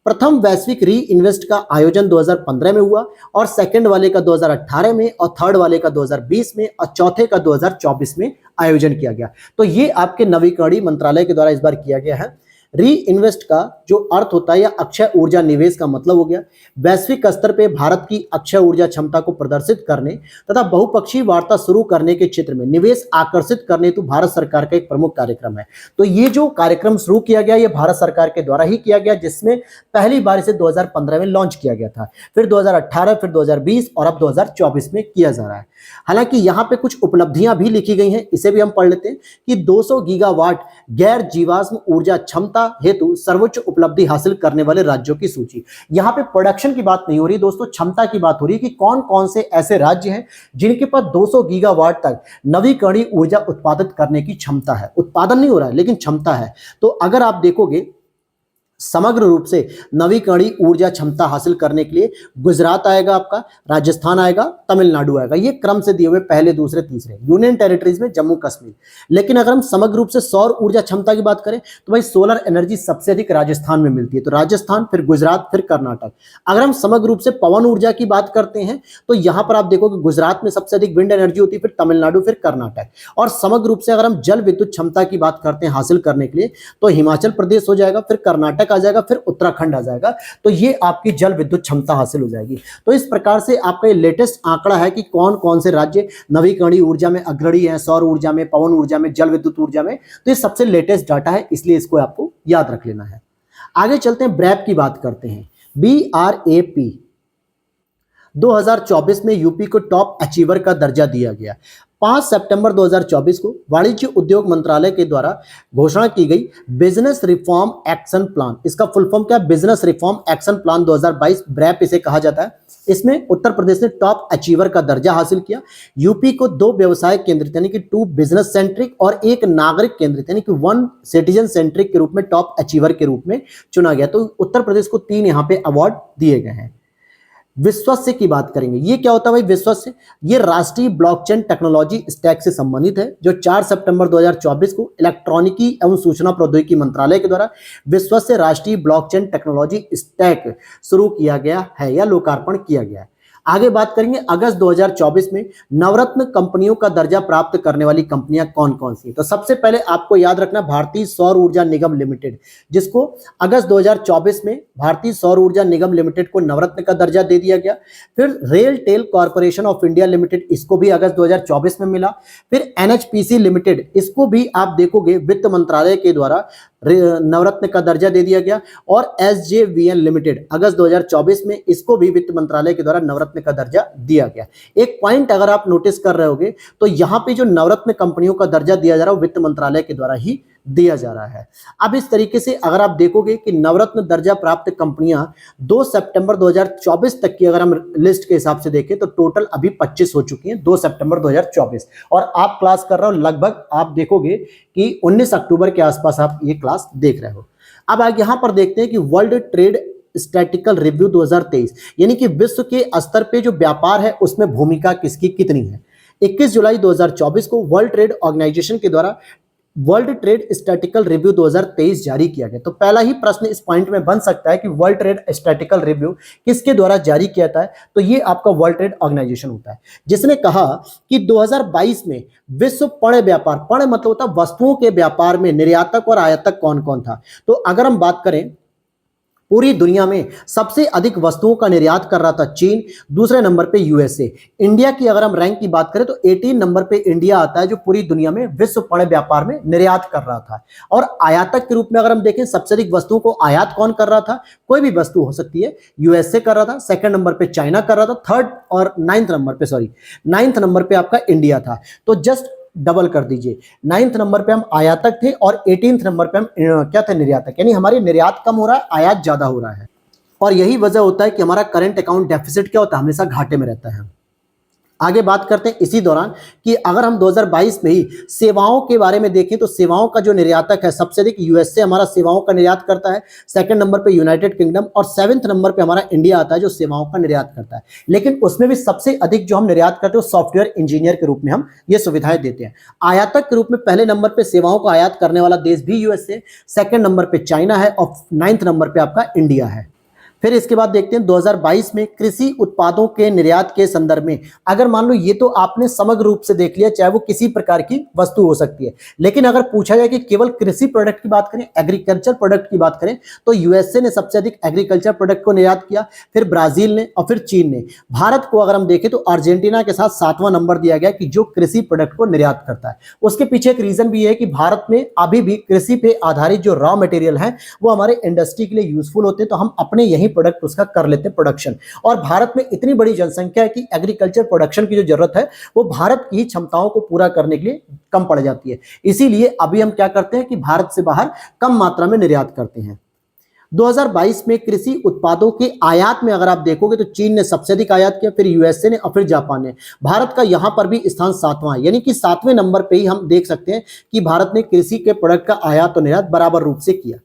प्रथम वैश्विक री इन्वेस्ट का आयोजन 2015 में हुआ और सेकंड वाले का 2018 में और थर्ड वाले का 2020 में और चौथे का 2024 में आयोजन किया गया। तो ये आपके नवीकरणीय मंत्रालय के द्वारा इस बार किया गया है। री इन्वेस्ट का जो अर्थ होता है या अक्षय ऊर्जा निवेश का मतलब हो गया वैश्विक स्तर पे भारत की अक्षय ऊर्जा क्षमता को प्रदर्शित करने तथा बहुपक्षीय वार्ता शुरू करने के क्षेत्र में निवेश आकर्षित करने हेतु भारत सरकार का एक प्रमुख कार्यक्रम है। तो ये जो कार्यक्रम शुरू किया गया ये भारत सरकार के द्वारा ही किया गया, जिसमें पहली बार इसे 2015 में लॉन्च किया गया था, फिर 2018, फिर 2020 और अब 2024 में किया जा रहा है। हालांकि यहाँ पे कुछ उपलब्धियां भी लिखी गई हैं, इसे भी हम पढ़ लेते हैं कि 200 गीगावाट गैर जीवाश्म ऊर्जा क्षमता हेतु सर्वोच्च उपलब्धि हासिल करने वाले राज्यों की सूची। यहां पे प्रोडक्शन की बात नहीं हो रही दोस्तों, क्षमता की बात हो रही है कि कौन कौन से ऐसे राज्य हैं जिनके पास 200 गीगावाट तक नवीकरणीय ऊर्जा उत्पादित करने की क्षमता है। उत्पादन नहीं हो रहा है लेकिन क्षमता है। तो अगर आप देखोगे समग्र रूप से नवीकरणीय ऊर्जा क्षमता हासिल करने के लिए गुजरात आएगा, आपका राजस्थान आएगा, तमिलनाडु आएगा, ये क्रम से दिए हुए पहले दूसरे तीसरे। यूनियन टेरिटरीज में जम्मू कश्मीर। लेकिन अगर हम समग्र रूप से सौर ऊर्जा क्षमता की बात करें तो भाई सोलर एनर्जी सबसे अधिक राजस्थान में मिलती है, तो राजस्थान, फिर गुजरात, फिर कर्नाटक। अगर हम समग्र रूप से पवन ऊर्जा की बात करते हैं तो यहां पर आप देखोगे गुजरात में सबसे अधिक विंड एनर्जी होती है, फिर तमिलनाडु, फिर कर्नाटक। और समग्र रूप से अगर हम जल विद्युत क्षमता की बात करते हैं हासिल करने के लिए तो हिमाचल प्रदेश हो जाएगा, फिर कर्नाटक आ जाएगा, फिर उत्तराखंड आ जाएगा। तो ये आपकी जल विद्युत क्षमता हासिल हो जाएगी। तो इस प्रकार से आपका ये लेटेस्ट आंकड़ा है कि कौन कौन से राज्य नवीकरणीय ऊर्जा में अग्रणी हैं, सौर ऊर्जा में, पवन ऊर्जा में, जल विद्युत ऊर्जा में। तो ये सबसे लेटेस्ट डाटा है, इसलिए इसको आपको याद रख लेना है। आगे चलते हैं, ब्रैप की बात करते हैं। BRAP 2024 में यूपी को टॉप अचीवर का दर्जा दिया गया। 5 सितंबर 2024 को वाणिज्य उद्योग मंत्रालय के द्वारा घोषणा की गई बिजनेस रिफॉर्म एक्शन प्लान, इसका फुल फॉर्म क्या है? Business reform action plan 2022, wrap इसे कहा जाता है। इसमें उत्तर प्रदेश ने टॉप अचीवर का दर्जा हासिल किया। यूपी को 2 व्यवसाय केंद्रित यानी कि 2 बिजनेस सेंट्रिक और 1 नागरिक केंद्रित यानी कि 1 सिटीजन सेंट्रिक के रूप में टॉप अचीवर के रूप में चुना गया। तो उत्तर प्रदेश को 3 यहाँ पे अवार्ड दिए गए हैं। विश्वस्य की बात करेंगे, ये क्या होता है भाई विश्वस्य? ये राष्ट्रीय ब्लॉकचेन टेक्नोलॉजी स्टैक से संबंधित है, जो 4 सितंबर 2024 को इलेक्ट्रॉनिकी एवं सूचना प्रौद्योगिकी मंत्रालय के द्वारा विश्वस्य राष्ट्रीय ब्लॉकचेन टेक्नोलॉजी स्टैक शुरू किया गया है या लोकार्पण किया गया है। आगे बात करेंगे, अगस्त 2024 में नवरत्न कंपनियों का दर्जा प्राप्त करने वाली कंपनियां कौन कौन सी? तो सबसे पहले आपको याद रखना भारतीय सौर ऊर्जा निगम लिमिटेड, जिसको अगस्त 2024 में भारतीय सौर ऊर्जा निगम लिमिटेड को नवरत्न का दर्जा दे दिया गया। फिर RailTel corporation of India limited, इसको भी अगस्त 2024 में मिला। फिर NHPC लिमिटेड, इसको भी आप देखोगे वित्त मंत्रालय के द्वारा नवरत्न का दर्जा दे दिया गया। और SJVN लिमिटेड अगस्त 2024 में, इसको भी वित्त मंत्रालय के द्वारा नवरत्न का दर्जा दिया गया। एक पॉइंट अगर आप नोटिस कर रहे होगे तो यहां पे जो नवरत्न कंपनियों का दर्जा दिया जा रहा है वो वित्त मंत्रालय के द्वारा ही दिया जा रहा है। अब इस तरीके से अगर आप देखोगे कि नवरत्न दर्जा प्राप्त कंपनियां 2 सितंबर 2024 तक की अगर हम लिस्ट के हिसाब से देखें तो टोटल अभी 25 हो चुकी हैं 2 सितंबर 2024। और आप क्लास कर रहे हो लगभग आप देखोगे कि 19 अक्टूबर के आसपास आप ये क्लास देख रहे हो। अब आगे यहां पर देखते हैं कि वर्ल्ड ट्रेड स्टैटिकल रिव्यू 2023 यानी कि विश्व के स्तर पे जो व्यापार है उसमें भूमिका किसकी कितनी है। 21 जुलाई 2024 को वर्ल्ड ट्रेड ऑर्गेनाइजेशन के द्वारा वर्ल्ड ट्रेड स्टैटिकल रिव्यू 2023 जारी किया गया। तो पहला ही प्रश्न इस पॉइंट में बन सकता है कि वर्ल्ड ट्रेड स्टैटिकल रिव्यू किसके द्वारा जारी किया था, तो ये आपका वर्ल्ड ट्रेड ऑर्गेनाइजेशन होता है, जिसने कहा कि 2022 में विश्व पण्य व्यापार, पण्य मतलब होता है वस्तुओं के व्यापार में निर्यातक और आयातक कौन कौन था। तो अगर हम बात करें पूरी दुनिया में सबसे अधिक वस्तुओं का निर्यात कर रहा था चीन, दूसरे नंबर पे यूएसए। इंडिया की अगर हम रैंक की बात करें तो 18 नंबर पे इंडिया आता है, जो पूरी दुनिया में विश्व पण्य व्यापार में निर्यात कर रहा था। और आयातक के रूप में अगर हम देखें सबसे अधिक वस्तुओं को आयात कौन कर रहा था, कोई भी वस्तु हो सकती है, यूएसए कर रहा था, सेकंड नंबर पे चाइना कर रहा था, थर्ड और नाइन्थ नंबर पे आपका इंडिया था। तो जस्ट डबल कर दीजिए, 9th नंबर पे हम आयातक थे और 18th नंबर पे हम क्या थे, निर्यातक। यानी हमारी निर्यात कम हो रहा है, आयात ज्यादा हो रहा है। और यही वजह होता है कि हमारा करंट अकाउंट डेफिसिट क्या होता है, हमेशा घाटे में रहता है। आगे बात करते हैं इसी दौरान कि अगर हम 2022 में ही सेवाओं के बारे में देखें तो सेवाओं का जो निर्यातक है सबसे अधिक यूएसए हमारा सेवाओं का निर्यात करता है, सेकंड नंबर पे यूनाइटेड किंगडम और 7th नंबर पे हमारा इंडिया आता है जो सेवाओं का निर्यात करता है। लेकिन उसमें भी सबसे अधिक जो हम निर्यात करते हैं सॉफ्टवेयर इंजीनियर के रूप में हम ये सुविधाएं देते हैं। आयातक के रूप में पहले नंबर पे सेवाओं को आयात करने वाला देश भी यूएसए, सेकंड नंबर पे चाइना है और 9th नंबर पे आपका इंडिया है। फिर इसके बाद देखते हैं 2022 में कृषि उत्पादों के निर्यात के संदर्भ में, अगर मान लो ये तो आपने समग्र रूप से देख लिया, चाहे वो किसी प्रकार की वस्तु हो सकती है, लेकिन अगर पूछा जाए कि केवल कृषि प्रोडक्ट की बात करें, एग्रीकल्चर प्रोडक्ट की बात करें, तो यूएसए ने सबसे अधिक एग्रीकल्चर प्रोडक्ट को निर्यात किया, फिर ब्राजील ने और फिर चीन ने। भारत को अगर हम देखें तो अर्जेंटीना के साथ 7वां नंबर दिया गया कि जो कृषि प्रोडक्ट को निर्यात करता है। उसके पीछे एक रीजन भी है कि भारत में अभी भी कृषि पे आधारित जो रॉ मटेरियल है वो हमारे इंडस्ट्री के लिए यूजफुल होते हैं, तो हम अपने यही प्रोडक्ट उसका कर लेते हैं प्रोडक्शन। और भारत में इतनी बड़ी जनसंख्या है कि एग्रीकल्चर प्रोडक्शन की जो जरूरत है वो भारत की क्षमताओं को पूरा करने के लिए कम पड़ जाती है। इसीलिए अभी हम क्या करते हैं कि भारत से बाहर कम मात्रा में निर्यात करते हैं। 2022 में कृषि उत्पादों के आयात में अगर आप देखोगे तो चीन ने सबसे अधिक आयात किया, फिर यूएसए ने और फिर जापान ने। भारत का यहां पर भी स्थान 7वां है, यानी कि 7वें नंबर पे ही हम देख सकते हैं कि भारत ने कृषि के प्रोडक्ट का आयात और निर्यात बराबर रूप से किया।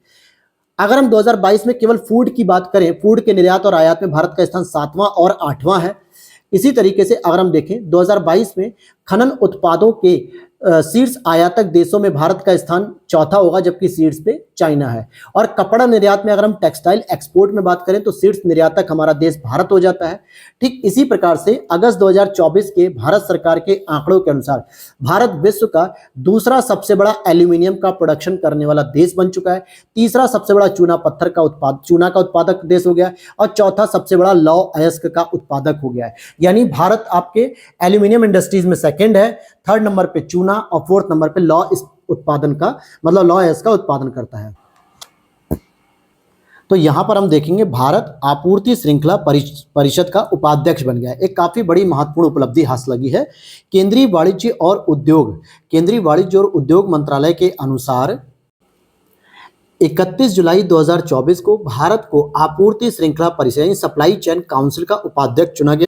अगर हम 2022 में केवल फूड की बात करें, फूड के निर्यात और आयात में भारत का स्थान 7वां और 8वां है। इसी तरीके से अगर हम देखें 2022 में खनन उत्पादों के शीर्ष आयातक देशों में भारत का स्थान चौथा होगा, जबकि शीर्ष पे चाइना है। और कपड़ा निर्यात में अगर हम टेक्सटाइल एक्सपोर्ट में बात करें तो शीर्ष निर्यातक हमारा देश भारत हो जाता है। ठीक इसी प्रकार से अगस्त 2024 के भारत सरकार के आंकड़ों के अनुसार भारत विश्व का दूसरा सबसे बड़ा एल्यूमिनियम का प्रोडक्शन करने वाला देश बन चुका है, तीसरा सबसे बड़ा चूना का उत्पादक देश हो गया और चौथा सबसे बड़ा लौह अयस्क का उत्पादक हो गया है। यानी भारत आपके एल्यूमिनियम इंडस्ट्रीज में सेकंड है, थर्ड नंबर पे चूना और फोर्थ नंबर पे लौह उत्पादन का मतलब लौह अयस्क का उत्पादन करता है। तो यहां पर हम देखेंगे भारत आपूर्ति श्रृंखला परिषद का उपाध्यक्ष बन गया है। एक काफी बड़ी महत्वपूर्ण उपलब्धि हासिल लगी है। केंद्रीय वाणिज्य और उद्योग मंत्रालय के अनुसार 31 जुलाई 2024 को भारत को आपूर्ति श्रृंखला परिषद यानी सप्लाई चेन काउंसिल का उपाध्यक्ष चुना गया।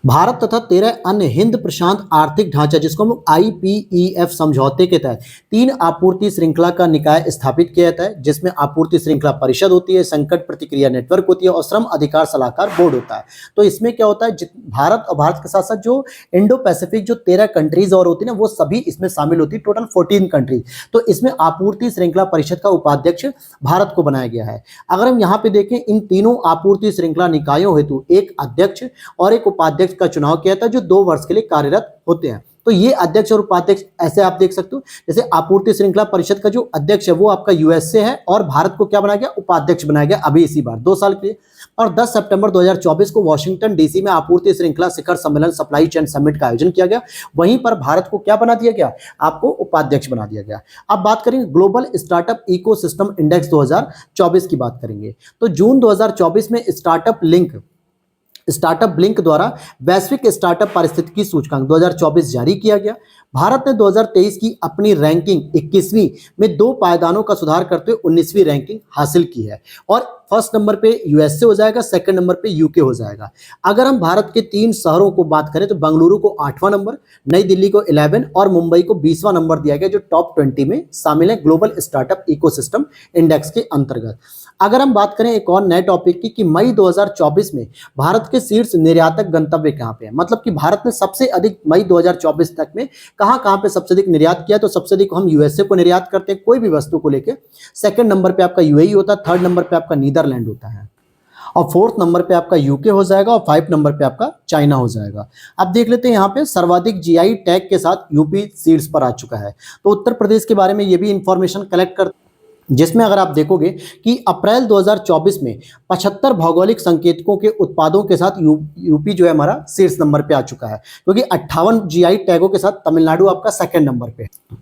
भारत तथा 13 अन्य हिंद प्रशांत आर्थिक ढांचा जिसको हम IPEF समझौते के तहत 3 आपूर्ति श्रृंखला का निकाय स्थापित किया जाता है, जिसमें आपूर्ति श्रृंखला परिषद होती है, संकट प्रतिक्रिया नेटवर्क होती है और श्रम अधिकार सलाहकार बोर्ड होता है। तो इसमें क्या होता है, भारत और भारत के साथ साथ जो इंडो पैसिफिक जो 13 कंट्रीज और होती है ना वो सभी इसमें शामिल होती है, टोटल 14 कंट्रीज। तो इसमें आपूर्ति श्रृंखला परिषद का उपाध्यक्ष भारत को बनाया गया है। अगर हम यहाँ पे देखें इन तीनों आपूर्ति श्रृंखला निकायों हेतु एक अध्यक्ष और एक उपाध्यक्ष का चुनाव किया था जो 2 वर्ष के लिए कार्यरत होते हैं। तो ये अध्यक्ष और उपाध्यक्ष ऐसे आप देख सकते हो, जैसे आपूर्ति श्रृंखला परिषद का जो अध्यक्ष है वो आपका यूएसए है और भारत को क्या बनाया गया, उपाध्यक्ष बनाया गया अभी इसी बार 2 साल के लिए। और 10 सितंबर 2024 को वॉशिंगटन डीसी में आपूर्ति श्रृंखला शिखर सम्मेलन सप्लाई चेन समिट का आयोजन किया गया। वहीं पर भारत को क्या बना दिया गया, आपको उपाध्यक्ष बना दिया गया। अब बात करेंगे ग्लोबल स्टार्टअप इकोसिस्टम इंडेक्स 2024 की बात करेंगे। तो जून 2024 में स्टार्टअप ब्लिंक द्वारा वैश्विक स्टार्टअप पारिस्थितिकी सूचकांक 2024 जारी किया गया। भारत ने 2023 की अपनी रैंकिंग 21वीं में 2 पायदानों का सुधार करते हुए 19वीं रैंकिंग हासिल की है और फर्स्ट नंबर पे यूएसए हो जाएगा, सेकंड नंबर पे यूके हो जाएगा। अगर हम भारत के 3 शहरों को बात करें तो बेंगलुरु को 8वां नंबर, नई दिल्ली को 11 और मुंबई को 20वां नंबर दिया गया जो टॉप 20 में शामिल है ग्लोबल स्टार्टअप इकोसिस्टम इंडेक्स के अंतर्गत। अगर हम बात करें एक और नए टॉपिक की कि मई 2024 में भारत के शीर्ष निर्यातक गंतव्य कहां पे है, मतलब कि भारत ने सबसे अधिक मई 2024 तक में कहाँ कहाँ पे सबसे अधिक निर्यात किया, तो सबसे अधिक हम यूएसए को निर्यात करते हैं कोई भी वस्तु को लेके। सेकंड नंबर पे आपका यूएई होता है, थर्ड नंबर पे आपका नीदरलैंड होता है, और फोर्थ नंबर पे आपका यूके हो जाएगा, और 5 नंबर पे आपका चाइना हो जाएगा। अब देख लेते हैं यहाँ पे सर्वाधिक जीआई टैग के साथ यूपी शीर्ष पर आ चुका है। तो उत्तर प्रदेश के बारे में ये भी इंफॉर्मेशन कलेक्ट कर, जिसमें अगर आप देखोगे कि अप्रैल 2024 में 75 भौगोलिक संकेतकों के उत्पादों के साथ यूपी जो है हमारा शीर्ष नंबर पे आ चुका है, क्योंकि 58 जीआई टैगों के साथ तमिलनाडु आपका सेकंड नंबर पे है।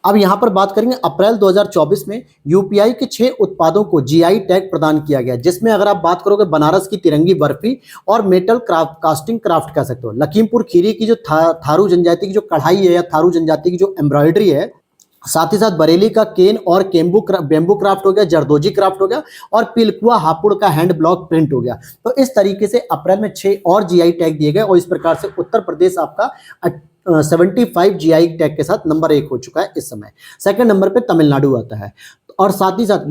अब यहाँ पर बात करेंगे अप्रैल 2024 में यूपीआई के 6 उत्पादों को जीआई टैग प्रदान किया गया, जिसमें अगर आप बात करोगे बनारस की तिरंगी बर्फी और मेटल कास्टिंग क्राफ्ट कह सकते हो, लखीमपुर खीरी की जो थारू जनजाति की जो कढ़ाई है या थारू जनजाति की जो एम्ब्रॉयडरी है, साथ ही साथ बरेली का केन और बेम्बू क्राफ्ट हो गया, जरदोजी क्राफ्ट हो गया, और पिलकुआ हापुड़ का हैंड ब्लॉक प्रिंट हो गया। तो इस तरीके से अप्रैल में 6 और जीआई टैग दिए गए, और इस प्रकार से उत्तर प्रदेश आपका 75 जीआई टैग के साथ नंबर 1 हो चुका है इस समय। सेकंड नंबर पे तमिलनाडु आता है, और साथ ही साथ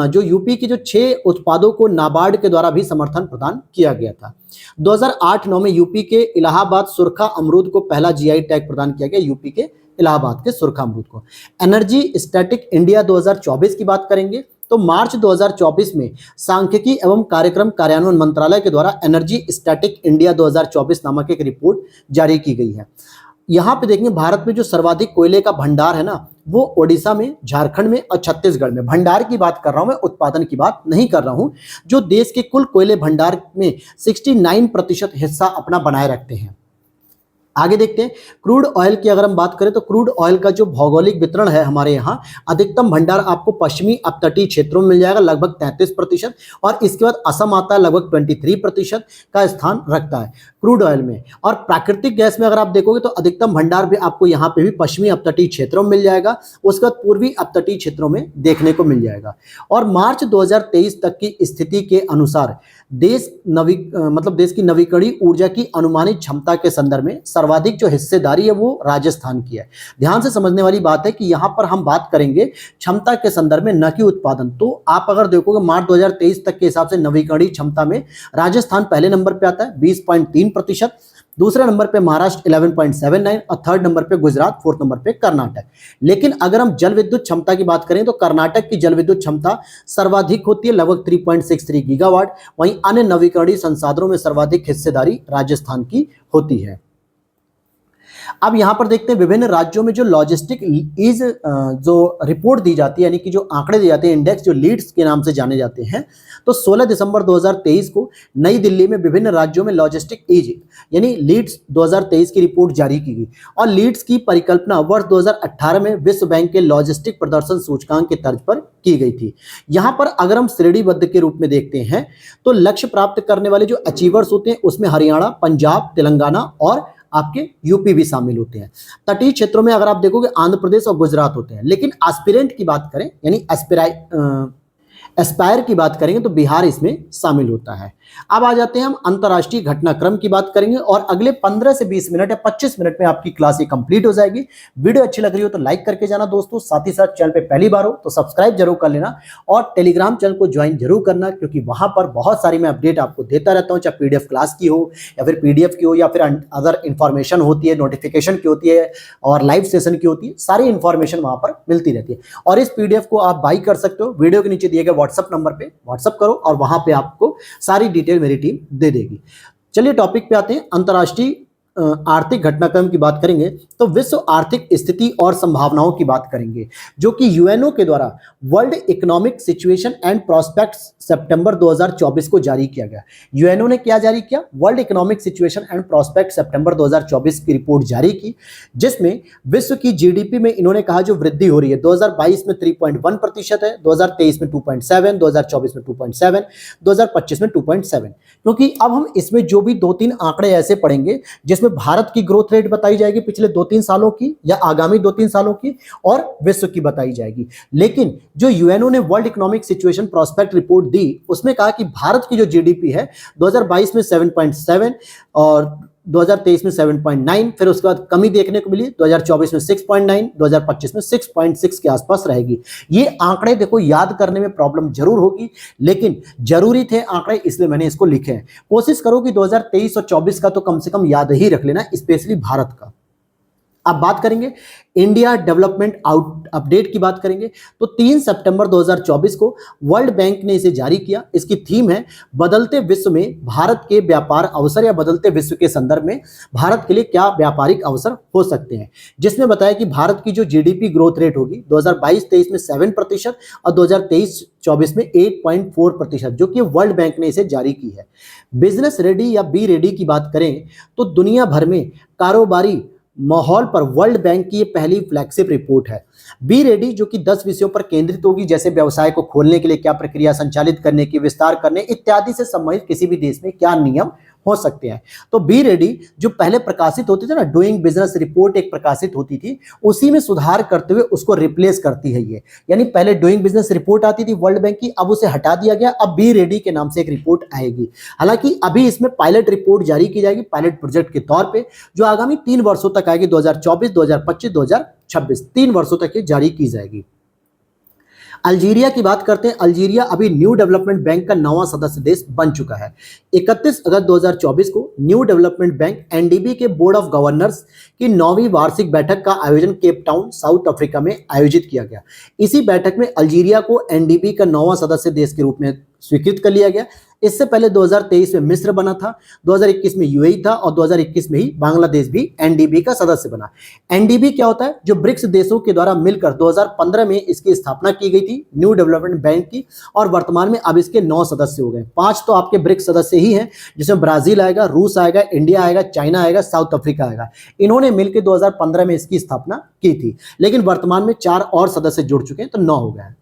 जो यूपी की जो 6 उत्पादों को नाबार्ड के द्वारा भी समर्थन प्रदान किया गया था। 2008-9 में यूपी के इलाहाबाद सुरखा अमरूद को पहला जीआई टैग प्रदान किया गया, यूपी के इलाहाबाद के सुरखा अमरूद को। एनर्जी स्टैटिक इंडिया 2024 की बात करेंगे तो मार्च 2024 में सांख्यिकी एवं कार्यक्रम कार्यान्वयन मंत्रालय के द्वारा एनर्जी स्टैटिक इंडिया 2024 नामक एक रिपोर्ट जारी की गई है। यहाँ पे देखेंगे भारत में जो सर्वाधिक कोयले का भंडार है ना, वो ओडिशा में, झारखंड में और छत्तीसगढ़ में। भंडार की बात कर रहा हूं मैं, उत्पादन की बात नहीं कर रहा हूं। जो देश के कुल कोयले भंडार में 69% हिस्सा अपना बनाए रखते हैं। आगे देखते हैं क्रूड ऑयल की अगर हम बात करें तो क्रूड ऑयल का जो भौगोलिक वितरण है हमारे यहाँ, अधिकतम भंडार आपको पश्चिमी अपतटीय क्षेत्रों में मिल जाएगा लगभग 33%, और इसके बाद असम आता है लगभग 23% का स्थान रखता है क्रूड ऑयल में। और प्राकृतिक गैस में अगर आप देखोगे तो अधिकतम भंडार भी आपको यहाँ पे भी पश्चिमी अपतटीय क्षेत्रों में मिल जाएगा, उसके बाद पूर्वी अपतटीय क्षेत्रों में देखने को मिल जाएगा। और मार्च 2023 तक की स्थिति के अनुसार देश की नवीकरणीय ऊर्जा की अनुमानित क्षमता के संदर्भ में सर्वाधिक जो हिस्सेदारी है वो राजस्थान की है। ध्यान से समझने वाली बात है कि यहाँ पर हम बात करेंगे क्षमता के संदर्भ में, न कि उत्पादन। तो आप अगर देखोगे मार्च 2023 तक के हिसाब से नवीकरणीय क्षमता में राजस्थान पहले नंबर पे आता है 20.3%, दूसरे नंबर पे महाराष्ट्र 11.79, और थर्ड नंबर पे गुजरात, फोर्थ नंबर पे कर्नाटक। लेकिन अगर हम जल विद्युत क्षमता की बात करें तो कर्नाटक की जल विद्युत क्षमता सर्वाधिक होती है लगभग 3.63 गीगावाट। वहीं अन्य नवीकरणीय संसाधनों में सर्वाधिक हिस्सेदारी राजस्थान की होती है। अब यहां पर देखते हैं विभिन्न राज्यों में जो लॉजिस्टिक ईज जो रिपोर्ट दी जाती है, यानी कि जो आंकड़े दिए जाते हैं, इंडेक्स जो लीड्स के नाम से जाने जाते हैं। तो 16 दिसंबर 2023 को नई दिल्ली में विभिन्न राज्यों में लॉजिस्टिक ईज यानी लीड्स 2023 की रिपोर्ट जारी की गई, और लीड्स की परिकल्पना वर्ष 2018 में विश्व बैंक के लॉजिस्टिक प्रदर्शन सूचकांक के तर्ज पर की गई थी। यहां पर अगर हम श्रेणीबद्ध के रूप में देखते हैं तो लक्ष्य प्राप्त करने वाले जो अचीवर्स होते हैं उसमें हरियाणा, पंजाब, तेलंगाना और आपके यूपी भी शामिल होते हैं। तटीय क्षेत्रों में अगर आप देखोगे आंध्र प्रदेश और गुजरात होते हैं। लेकिन एस्पिरेंट की बात करें यानी एस्पायर की बात करेंगे तो बिहार इसमें शामिल होता है। अब आ जाते हैं हम अंतर्राष्ट्रीय घटनाक्रम की बात करेंगे, और अगले 15 से 20 मिनट या 25 मिनट में आपकी क्लास ये कंप्लीट हो जाएगी। वीडियो अच्छी लग रही हो तो लाइक करके जाना दोस्तों, साथ ही साथ चैनल पे पहली बार हो तो सब्सक्राइब जरूर कर लेना, और टेलीग्राम चैनल को ज्वाइन जरूर करना, क्योंकि वहां पर बहुत सारी मैं अपडेट आपको देता रहता हूं, चाहे पीडीएफ क्लास की हो या फिर पीडीएफ की हो या फिर अदर इन्फॉर्मेशन होती है, नोटिफिकेशन की होती है और लाइव सेशन की होती है, सारी इन्फॉर्मेशन वहां पर मिलती रहती है। और इस पीडीएफ को आप बाई कर सकते हो, वीडियो के नीचे दिए गए व्हाट्सएप नंबर पे व्हाट्सएप करो और वहां पे आपको सारी डिटेल मेरी टीम दे देगी। चलिए टॉपिक पे आते हैं। अंतर्राष्ट्रीय आर्थिक घटनाक्रम की बात करेंगे तो विश्व आर्थिक स्थिति और संभावनाओं की बात करेंगे, जो कि यूएनओ के द्वारा world economic situation and prospects सितंबर 2024 को जारी किया गया। यूएनओ ने क्या जारी किया? World economic situation and prospect सितंबर 2024 की रिपोर्ट जारी की, जिसमें विश्व की जीडीपी में इन्होंने कहा जो वृद्धि हो रही है 2022 में 3.1% है, 2023 में 2.7, 2024 में 2.7, 2025 में 2.7। क्योंकि अब हम इसमें जो भी 2-3 आंकड़े ऐसे पढ़ेंगे जिसमें भारत की ग्रोथ रेट बताई जाएगी पिछले 2-3 सालों की या आगामी 2-3 सालों की, और विश्व की बताई जाएगी। लेकिन जो यूएनओ ने world economic situation prospect report दी उसमें कहा कि भारत की जो जीडीपी है 2022 में 7.7 और 2023 में 7.9, फिर उसके बाद कमी देखने को मिली 2024 में 6.9, 2025 में 6.6 के आसपास रहेगी। ये आंकड़े देखो याद करने में प्रॉब्लम जरूर होगी, लेकिन जरूरी थे आंकड़े, इसलिए मैंने इसको लिखे हैं। कोशिश करो कि 2023 और 24 का तो कम से कम याद ही रख लेना, स्पेशली भारत का। अब बात करेंगे इंडिया डेवलपमेंट आउट अपडेट की बात करेंगे तो 3 सितंबर 2024 को वर्ल्ड बैंक ने इसे जारी किया। इसकी थीम है बदलते विश्व में भारत के व्यापार अवसर या बदलते विश्व के संदर्भ में भारत के लिए क्या व्यापारिक अवसर हो सकते हैं, जिसमें बताया कि भारत की जो जीडीपी ग्रोथ रेट होगी 2022-23 में 7% और 2023-24 में 8.4%, जो कि वर्ल्ड बैंक ने इसे जारी की है। बिजनेस रेडी या बी रेडी की बात करें तो दुनिया भर में कारोबारी माहौल पर वर्ल्ड बैंक की ये पहली फ्लैगशिप रिपोर्ट है। बी रेडी जो कि 10 विषयों पर केंद्रित होगी, जैसे व्यवसाय को खोलने के लिए क्या प्रक्रिया संचालित करने की, विस्तार करने इत्यादि से संबंधित किसी भी देश में क्या नियम हो सकते हैं। तो बी रेडी जो पहले प्रकाशित होती थी ना, डूइंग बिजनेस रिपोर्ट एक प्रकाशित होती थी, उसी में सुधार करते हुए उसको रिप्लेस करती है ये। यानी पहले डूइंग बिजनेस रिपोर्ट आती थी वर्ल्ड बैंक की, अब उसे हटा दिया गया, अब बी रेडी के नाम से एक रिपोर्ट आएगी। हालांकि अभी इसमें पायलट रिपोर्ट जारी की जाएगी पायलट प्रोजेक्ट के तौर पर, जो आगामी 3 वर्षों तक आएगी, 2024, 2025, 2026, 3 वर्षों तक ये जारी की जाएगी। अल्जीरिया की बात करते हैं। अल्जीरिया अभी न्यू डेवलपमेंट बैंक का 9वां सदस्य देश बन चुका है। 31 अगस्त 2024 को न्यू डेवलपमेंट बैंक एनडीबी के बोर्ड ऑफ गवर्नर्स की 9वीं वार्षिक बैठक का आयोजन केप टाउन साउथ अफ्रीका में आयोजित किया गया। इसी बैठक में अल्जीरिया को एनडीबी का 9वां सदस्य देश के रूप में स्वीकृत कर लिया गया। इससे पहले 2023 में मिस्र बना था, 2021 में यूएई था और 2021 में ही बांग्लादेश भी एनडीबी का सदस्य बना। एनडीबी क्या होता है? जो ब्रिक्स देशों के द्वारा मिलकर 2015 में इसकी स्थापना की गई थी न्यू डेवलपमेंट बैंक की, और वर्तमान में अब इसके 9 सदस्य हो गए। 5 तो आपके ब्रिक्स सदस्य ही हैं, जिसमें ब्राजील आएगा, रूस आएगा, इंडिया आएगा, चाइना आएगा, साउथ अफ्रीका आएगा। इन्होंने मिलकर 2015 में इसकी स्थापना की थी, लेकिन वर्तमान में 4 और सदस्य जुड़ चुके हैं, तो 9 हो गए हैं।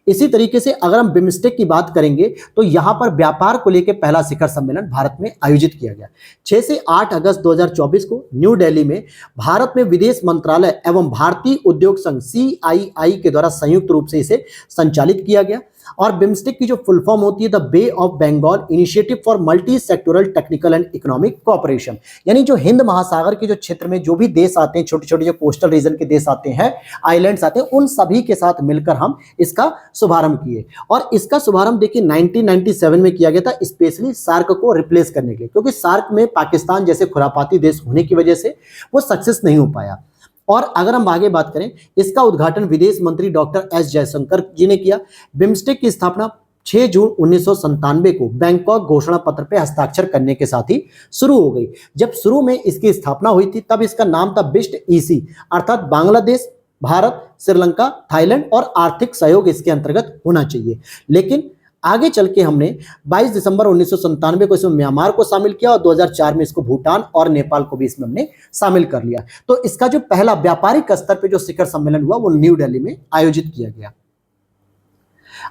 इसी तरीके से अगर हम बिम्स्टेक की बात करेंगे तो यहां पर व्यापार को लेकर पहला शिखर सम्मेलन भारत में आयोजित किया गया। 6 से 8 अगस्त 2024 को न्यू दिल्ली में भारत में विदेश मंत्रालय एवं भारतीय उद्योग संघ CII के द्वारा संयुक्त रूप से इसे संचालित किया गया। और बिम्स्टेक की जो फुल फॉर्म होती है the Bay of Bengal initiative for multi sectoral technical and economic cooperation, यानी जो हिंद महासागर के जो क्षेत्र में जो भी देश आते हैं, छोटे छोटे जो कोस्टल रीजन के देश आते हैं, आइलैंड्स आते हैं, उन सभी के साथ मिलकर हम इसका शुभारंभ किए। और इसका शुभारंभ देखिए 1997 में किया गया था, स्पेशली सार्क को रिप्लेस करने के लिए, क्योंकि सार्क में पाकिस्तान जैसे खुरापाती देश होने की वजह से वो सक्सेस नहीं हो पाया। और अगर हम आगे बात करें, इसका उद्घाटन विदेश मंत्री डॉक्टर एस जयशंकर जी ने किया। बिम्स्टेक की स्थापना 6 जून 1997 को बैंकॉक घोषणा पत्र पर हस्ताक्षर करने के साथ ही शुरू हो गई। जब शुरू में इसकी स्थापना हुई थी तब इसका नाम था बिस्ट EC, अर्थात बांग्लादेश, भारत, श्रीलंका, थाईलैंड और आर्थिक सहयोग इसके अंतर्गत होना चाहिए। लेकिन आगे चल के हमने 22 दिसंबर 1997 को इसमें म्यांमार को शामिल किया और 2004 में इसको भूटान और नेपाल को भी इसमें हमने शामिल कर लिया। तो इसका जो पहला व्यापारिक स्तर पे जो शिखर सम्मेलन हुआ वो न्यू दिल्ली में आयोजित किया गया।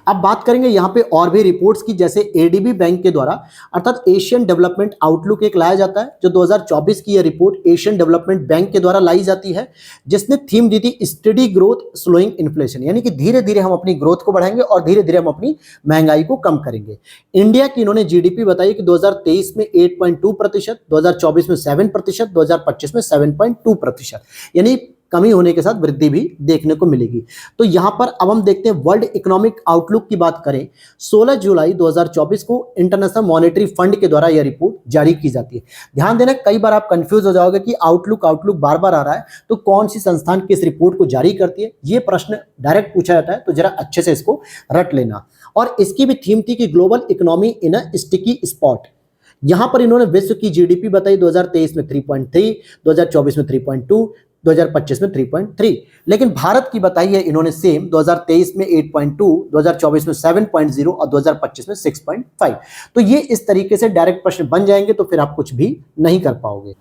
अब बात करेंगे यहाँ पे और भी रिपोर्ट्स की, जैसे ADB बैंक के द्वारा अर्थात एशियन डेवलपमेंट आउटलुक एक लाया जाता है, जो 2024 की यह रिपोर्ट एशियन डेवलपमेंट बैंक के द्वारा लाई जाती है, जिसने थीम दी थी स्टडी ग्रोथ स्लोइंग इन्फ्लेशन, यानी कि धीरे धीरे हम अपनी ग्रोथ को बढ़ाएंगे और धीरे धीरे हम अपनी महंगाई को कम करेंगे। इंडिया की इन्होंने GDP बताई कि 2023 में 8.2%, 2024 में 7%, 2025 में 7.2%, यानी कमी होने के साथ वृद्धि भी देखने को मिलेगी। तो यहां पर अब हम देखते हैं वर्ल्ड इकोनॉमिक आउटलुक की बात करें। 16 जुलाई 2024 को इंटरनेशनल मॉनेटरी फंड के द्वारा यह रिपोर्ट जारी की जाती है। ध्यान देना, कई बार आप कंफ्यूज हो जाओगे कि आउटलुक बार बार आ रहा है, तो कौन सी संस्थान किस रिपोर्ट को जारी करती है, ये प्रश्न डायरेक्ट पूछा जाता है, तो जरा अच्छे से इसको रट लेना। और इसकी भी थीम थी कि global economy in a sticky spot. यहां पर इन्होंने विश्व की GDP बताई 2023 में 3.3, 2024 में 3.2, 2025 में 3.3, लेकिन भारत की बताई है इन्होंने सेम 2023 में 8.2, 2024 में 7.0 और 2025 में 6.5। तो ये इस तरीके से डायरेक्ट प्रश्न बन जाएंगे, तो फिर आप कुछ भी नहीं कर पाओगे।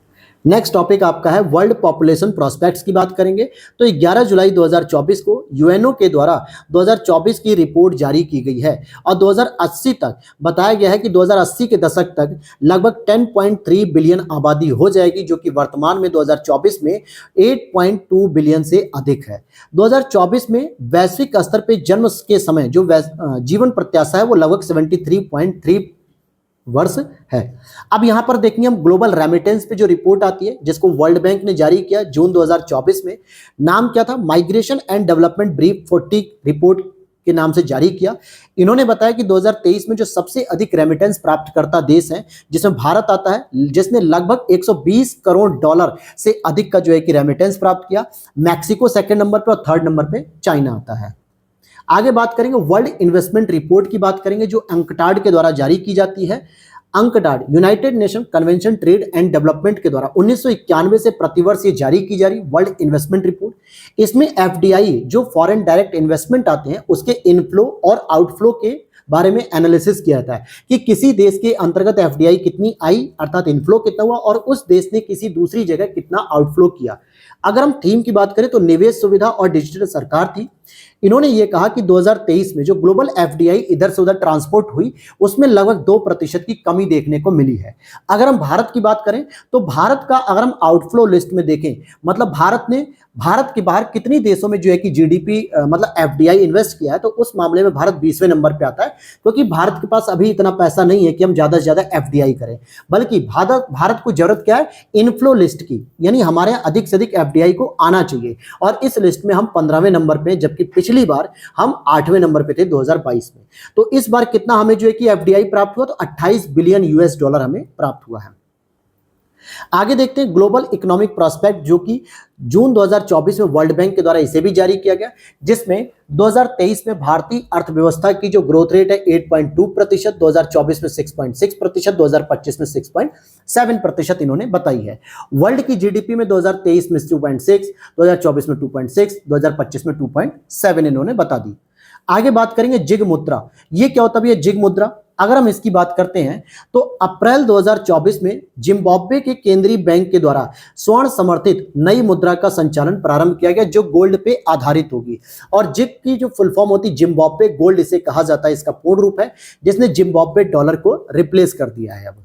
नेक्स्ट टॉपिक आपका है वर्ल्ड पॉपुलेशन प्रोस्पेक्ट्स की बात करेंगे। तो 11 जुलाई 2024 को UNO के द्वारा 2024 की रिपोर्ट जारी की गई है और 2080 तक बताया गया है कि 2080 के दशक तक लगभग 10.3 बिलियन आबादी हो जाएगी, जो कि वर्तमान में 2024 में 8.2 बिलियन से अधिक है। 2024 में वैश्विक स्तर पर जन्म के समय जो जीवन प्रत्याशा है वो लगभग 73.3 वर्ष है। अब यहां पर देखेंगे हम ग्लोबल रेमिटेंस पे जो रिपोर्ट आती है, जिसको वर्ल्ड बैंक ने जारी किया जून 2024 में। नाम क्या था? Migration and development brief 40 report के नाम से जारी किया। इन्होंने बताया कि 2023 में जो सबसे अधिक रेमिटेंस प्राप्त करता देश है जिसमें भारत आता है, जिसने लगभग 120 करोड़ डॉलर से अधिक का जो है कि रेमिटेंस प्राप्त किया। मैक्सिको सेकंड नंबर पे और थर्ड नंबर पे चाइना आता है। आगे बात करेंगे वर्ल्ड इन्वेस्टमेंट रिपोर्ट की बात करेंगे जो अंकटाड के द्वारा जारी की जाती है। UNCTAD United nation convention trade and development के द्वारा 1991 से प्रतिवर्ष ये जारी की जा रही वर्ल्ड इन्वेस्टमेंट रिपोर्ट। इसमें एफडीआई जो फॉरेन डायरेक्ट इन्वेस्टमेंट आते हैं उसके इनफ्लो और आउटफ्लो के बारे में एनालिसिस किया जाता है कि किसी देश के अंतर्गत एफडीआई कितनी आई अर्थात इनफ्लो कितना हुआ और उस देश ने किसी दूसरी जगह कितना आउटफ्लो किया। अगर हम थीम की बात करें तो निवेश सुविधा और डिजिटल सरकार थी। इन्होंने ये कहा कि 2023 में जो ग्लोबल एफडीआई इधर से उधर ट्रांसपोर्ट हुई उसमें लगभग 2% की कमी देखने को मिली है। अगर हम भारत की बात करें तो भारत का अगर हम आउटफ्लो लिस्ट में देखें मतलब भारत के बाहर कितनी देशों में जो है कि जीडीपी मतलब एफडीआई इन्वेस्ट किया है तो उस मामले में भारत 20वें नंबर पे आता है क्योंकि भारत के पास अभी इतना पैसा नहीं है कि हम ज्यादा से ज्यादा एफडीआई करें, बल्कि भारत को जरूरत क्या है इनफ्लो लिस्ट की, यानी हमारे यहाँ अधिक से अधिक एफडीआई को आना चाहिए और इस लिस्ट में हम 15वें नंबर पे जबकि पिछली बार हम 8वें नंबर पे थे 2022 में। तो इस बार कितना हमें जो है कि एफडीआई प्राप्त हुआ तो 28 बिलियन यूएस डॉलर हमें प्राप्त हुआ है। आगे देखते हैं ग्लोबल इकोनॉमिक प्रोस्पेक्ट जो कि जून 2024 में वर्ल्ड बैंक के द्वारा इसे भी जारी किया गया जिसमें 2023 में भारतीय अर्थव्यवस्था की जो ग्रोथ रेट है 8.2%, 2024 में 6.6%, 2025 में 6.7% इन्होंने बताई है। वर्ल्ड की जीडीपी में 2023 में 2.6, 2024 में 2.6, 2025 में 2.7 इन्होंने बता दी। आगे बात करेंगे जिग मुद्रा। ये क्या होता है ये जिग मुद्रा? अगर हम इसकी बात करते हैं तो अप्रैल 2024 में जिम्बाब्वे के केंद्रीय बैंक के द्वारा स्वर्ण समर्थित नई मुद्रा का संचालन प्रारंभ किया गया जो गोल्ड पे आधारित होगी और जिग की जो फुल फॉर्म होती है जिम्बाब्वे गोल्ड इसे कहा जाता है, इसका पूर्ण रूप है जिसने जिम्बाब्वे डॉलर को रिप्लेस कर दिया है। अब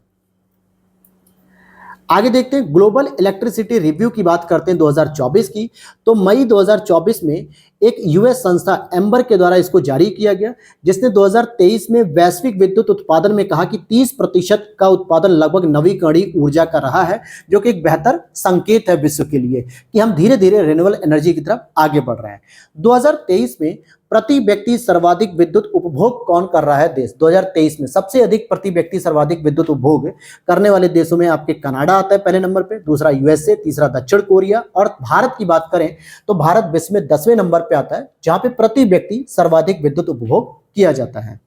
आगे देखते हैं ग्लोबल इलेक्ट्रिसिटी रिव्यू की बात करते हैं 2024 की। तो मई 2024 में एक यूएस संस्था एम्बर के द्वारा इसको जारी किया गया जिसने 2023 में वैश्विक विद्युत उत्पादन में कहा कि 30% का उत्पादन लगभग नवीकरणीय ऊर्जा का रहा है जो कि एक बेहतर संकेत है विश्व के लिए कि हम धीरे धीरे रिन्यूएबल एनर्जी की तरफ आगे बढ़ रहे हैं। 2023 में प्रति व्यक्ति सर्वाधिक विद्युत उपभोग कौन कर रहा है देश? 2023 में सबसे अधिक प्रति व्यक्ति सर्वाधिक विद्युत उपभोग करने वाले देशों में आपके कनाडा आता है पहले नंबर पे, दूसरा यूएसए, तीसरा दक्षिण कोरिया और भारत की बात करें तो भारत विश्व में 10वें नंबर पे आता है जहां पे प्रति व्यक्ति सर्वाधिक विद्युत उपभोग किया जाता है।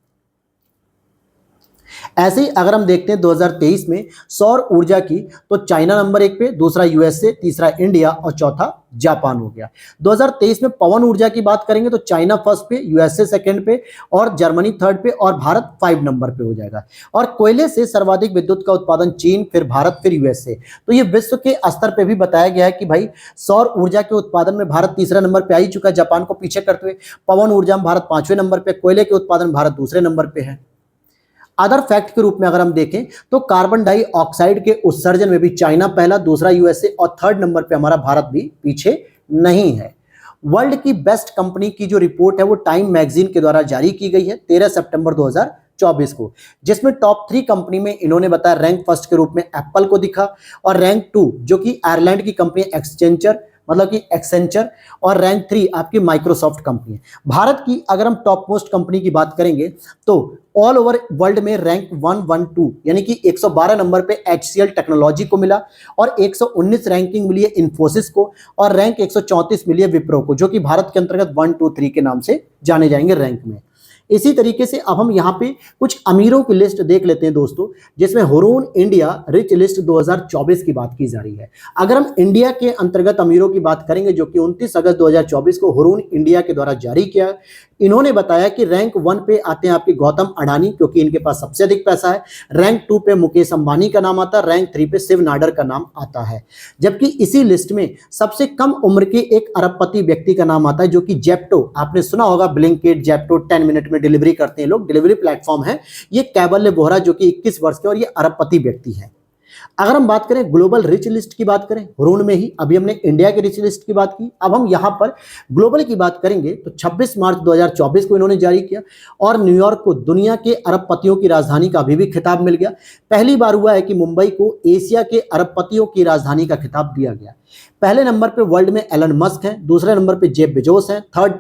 ऐसे ही अगर हम देखते हैं 2023 में सौर ऊर्जा की तो चाइना नंबर 1 पे, दूसरा यूएसए, तीसरा इंडिया और चौथा जापान हो गया। 2023 में पवन ऊर्जा की बात करेंगे तो चाइना फर्स्ट पे, यूएसए सेकंड पे और जर्मनी थर्ड पे और भारत 5 नंबर पे हो जाएगा। और कोयले से सर्वाधिक विद्युत का उत्पादन चीन, फिर भारत, फिर यूएसए। तो ये विश्व के स्तर पे भी बताया गया है कि भाई सौर ऊर्जा के उत्पादन में भारत तीसरा नंबर पे आ ही चुका है जापान को पीछे करते हुए। पवन ऊर्जा में भारत 5वें नंबर पे, कोयले के उत्पादन भारत दूसरे नंबर पे है। अदर फैक्ट के रूप में अगर हम देखें तो कार्बन डाइऑक्साइड के उत्सर्जन में भी चाइना पहला, दूसरा यूएसए और थर्ड नंबर पे हमारा भारत भी पीछे नहीं है। वर्ल्ड की बेस्ट कंपनी की जो रिपोर्ट है वो टाइम मैगजीन के द्वारा जारी की गई है 13 सितंबर 2024 को, जिसमें टॉप 3 कंपनी में इन्होंने बताया रैंक फर्स्ट के रूप में एप्पल को दिखा और रैंक 2 जो कि आयरलैंड की कंपनी एक्सेंचर और रैंक 3 आपकी माइक्रोसॉफ्ट कंपनी है। भारत की अगर हम टॉप मोस्ट कंपनी की बात करेंगे तो ऑल ओवर वर्ल्ड में रैंक 112 यानी कि 112 नंबर पे HCL टेक्नोलॉजी को मिला और 119 रैंकिंग मिली है इन्फोसिस को और रैंक 134 मिली है विप्रो को जो कि भारत के अंतर्गत 1, 2, 3 के नाम से जाने जाएंगे रैंक में। इसी तरीके से अब हम यहाँ पे कुछ अमीरों की लिस्ट देख लेते हैं दोस्तों, जिसमें हुरून इंडिया रिच लिस्ट 2024 की बात की जा रही है। अगर हम इंडिया के अंतर्गत अमीरों की बात करेंगे जो कि 29 अगस्त 2024 को हुरून इंडिया के द्वारा जारी किया, इन्होंने बताया कि रैंक 1 पे आते हैं आपके गौतम अडानी क्योंकि इनके पास सबसे अधिक पैसा है, रैंक 2 पे मुकेश अंबानी का नाम आता है, रैंक 3 पे शिव नाडर का नाम आता है। जबकि इसी लिस्ट में सबसे कम उम्र के एक अरबपति व्यक्ति का नाम आता है जो कि जेप्टो, आपने सुना होगा ब्लिंकिट, जेप्टो 10 मिनट में डिलीवरी करते हैं लोग, डिलीवरी प्लेटफॉर्म है ये। कैबल्य बोहरा जो कि 21 वर्ष के और ये अरबपति व्यक्ति है। अगर हम बात करें ग्लोबल रिच लिस्ट की बात करें हुरून में ही, अभी हमने इंडिया के रिच लिस्ट की बात की, अब हम यहां पर ग्लोबल की बात करेंगे तो 26 मार्च 2024 को इन्होंने जारी किया और न्यूयॉर्क को दुनिया के अरबपतियों की राजधानी का भी खिताब मिल गया। पहली बार हुआ है कि मुंबई को एशिया के अरबपतियों की राजधानी का खिताब दिया गया। पहले नंबर पे वर्ल्ड में एलन मस्क हैं, दूसरे नंबर पे जेफ बेजोस हैं, थर्ड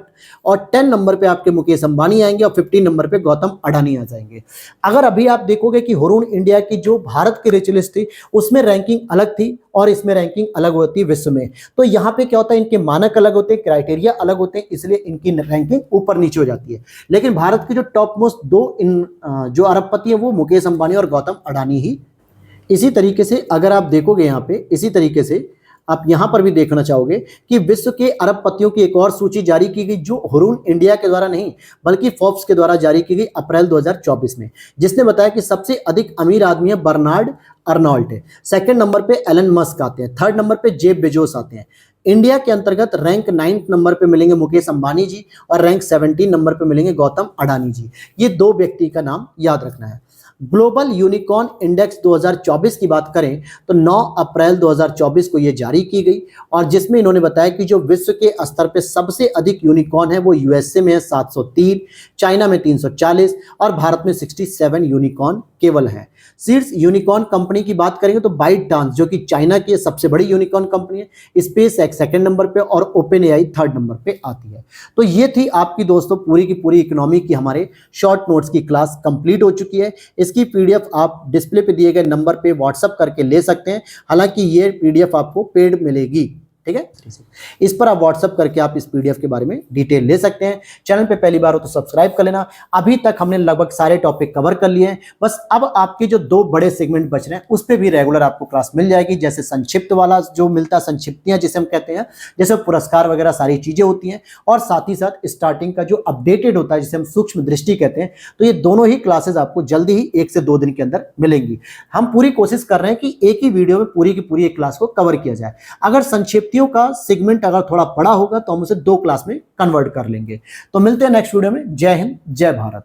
और 10 नंबर पे आपके मुकेश अंबानी आएंगे और 15 नंबर पे गौतम अडानी आ जाएंगे। अगर अभी आप देखोगे कि हुरून इंडिया की जो भारत की रिच लिस्ट थी उसमें रैंकिंग अलग थी और इसमें रैंकिंग अलग होती है विश्व में। तो यहाँ पे क्या होता है, इनके मानक अलग होते हैं, क्राइटेरिया अलग होते हैं, इसलिए इनकी रैंकिंग ऊपर नीचे हो जाती है। लेकिन भारत के जो टॉप मोस्ट दो जो अरबपति है वो मुकेश अंबानी और गौतम अडानी ही। इसी तरीके से अगर आप देखोगे यहाँ पे, इसी तरीके से आप यहां पर भी देखना चाहोगे कि विश्व के अरबपतियों की एक और सूची जारी की गई जो हुरून इंडिया के द्वारा नहीं बल्कि फोर्ब्स के द्वारा जारी की गई अप्रैल 2024 में, जिसने बताया कि सबसे अधिक अमीर आदमी है बर्नार्ड अर्नॉल्ट है, सेकंड नंबर पे एलन मस्क आते हैं, थर्ड नंबर पे जेफ बेजोस आते हैं। इंडिया के अंतर्गत रैंक 9 नंबर पे मिलेंगे मुकेश अंबानी जी और रैंक 17 नंबर पे मिलेंगे गौतम अडानी जी। ये दो व्यक्ति का नाम याद रखना है। ग्लोबल यूनिकॉर्न इंडेक्स 2024 की बात करें तो 9 अप्रैल 2024 को यह जारी की गई और जिसमें इन्होंने बताया कि जो विश्व के स्तर पे सबसे अधिक यूनिकॉर्न है वो यूएसए में है 703, चाइना में 340 और भारत में 67 यूनिकॉर्न केवल है। शीर्ष यूनिकॉर्न कंपनी की बात करेंगे तो बाइट डांस जो कि चाइना की सबसे बड़ी यूनिकॉर्न कंपनी है, स्पेस एक्स सेकंड नंबर पे और ओपन एआई थर्ड नंबर पे आती है। तो ये थी आपकी दोस्तों पूरी की पूरी इकोनॉमी की हमारे शॉर्ट नोट्स की क्लास कंप्लीट हो चुकी है। इसकी पीडीएफ आप डिस्प्ले पे दिए गए नंबर पे व्हाट्सएप करके ले सकते हैं, हालांकि ये पीडीएफ आपको पेड मिलेगी, ठीक है। इस पर आप व्हाट्सएप करके आप इस पीडीएफ के बारे में डिटेल ले सकते हैं। चैनल पे पहली बार हो तो सब्सक्राइब कर लेना। अभी तक हमने लगभग सारे टॉपिक कवर कर लिए हैं, बस अब आपके जो दो बड़े सेगमेंट बच रहे हैं उस पर भी रेगुलर आपको क्लास मिल जाएगी, जैसे संक्षिप्त वाला जो मिलता है, संक्षिप्तियां जिसे हम कहते हैं, जैसे पुरस्कार वगैरह सारी चीजें होती हैं, और साथ ही साथ स्टार्टिंग का जो अपडेटेड होता है जिसे हम सूक्ष्म दृष्टि कहते हैं। तो ये दोनों ही क्लासेस आपको जल्दी ही 1 से 2 दिन के अंदर मिलेंगी। हम पूरी कोशिश कर रहे हैं कि एक ही वीडियो में पूरी की पूरी एक क्लास को कवर किया जाए। अगर संक्षिप्तियों का सेगमेंट अगर थोड़ा बड़ा होगा तो हम उसे 2 क्लास में कन्वर्ट कर लेंगे। तो मिलते हैं नेक्स्ट वीडियो में। जय हिंद, जय भारत।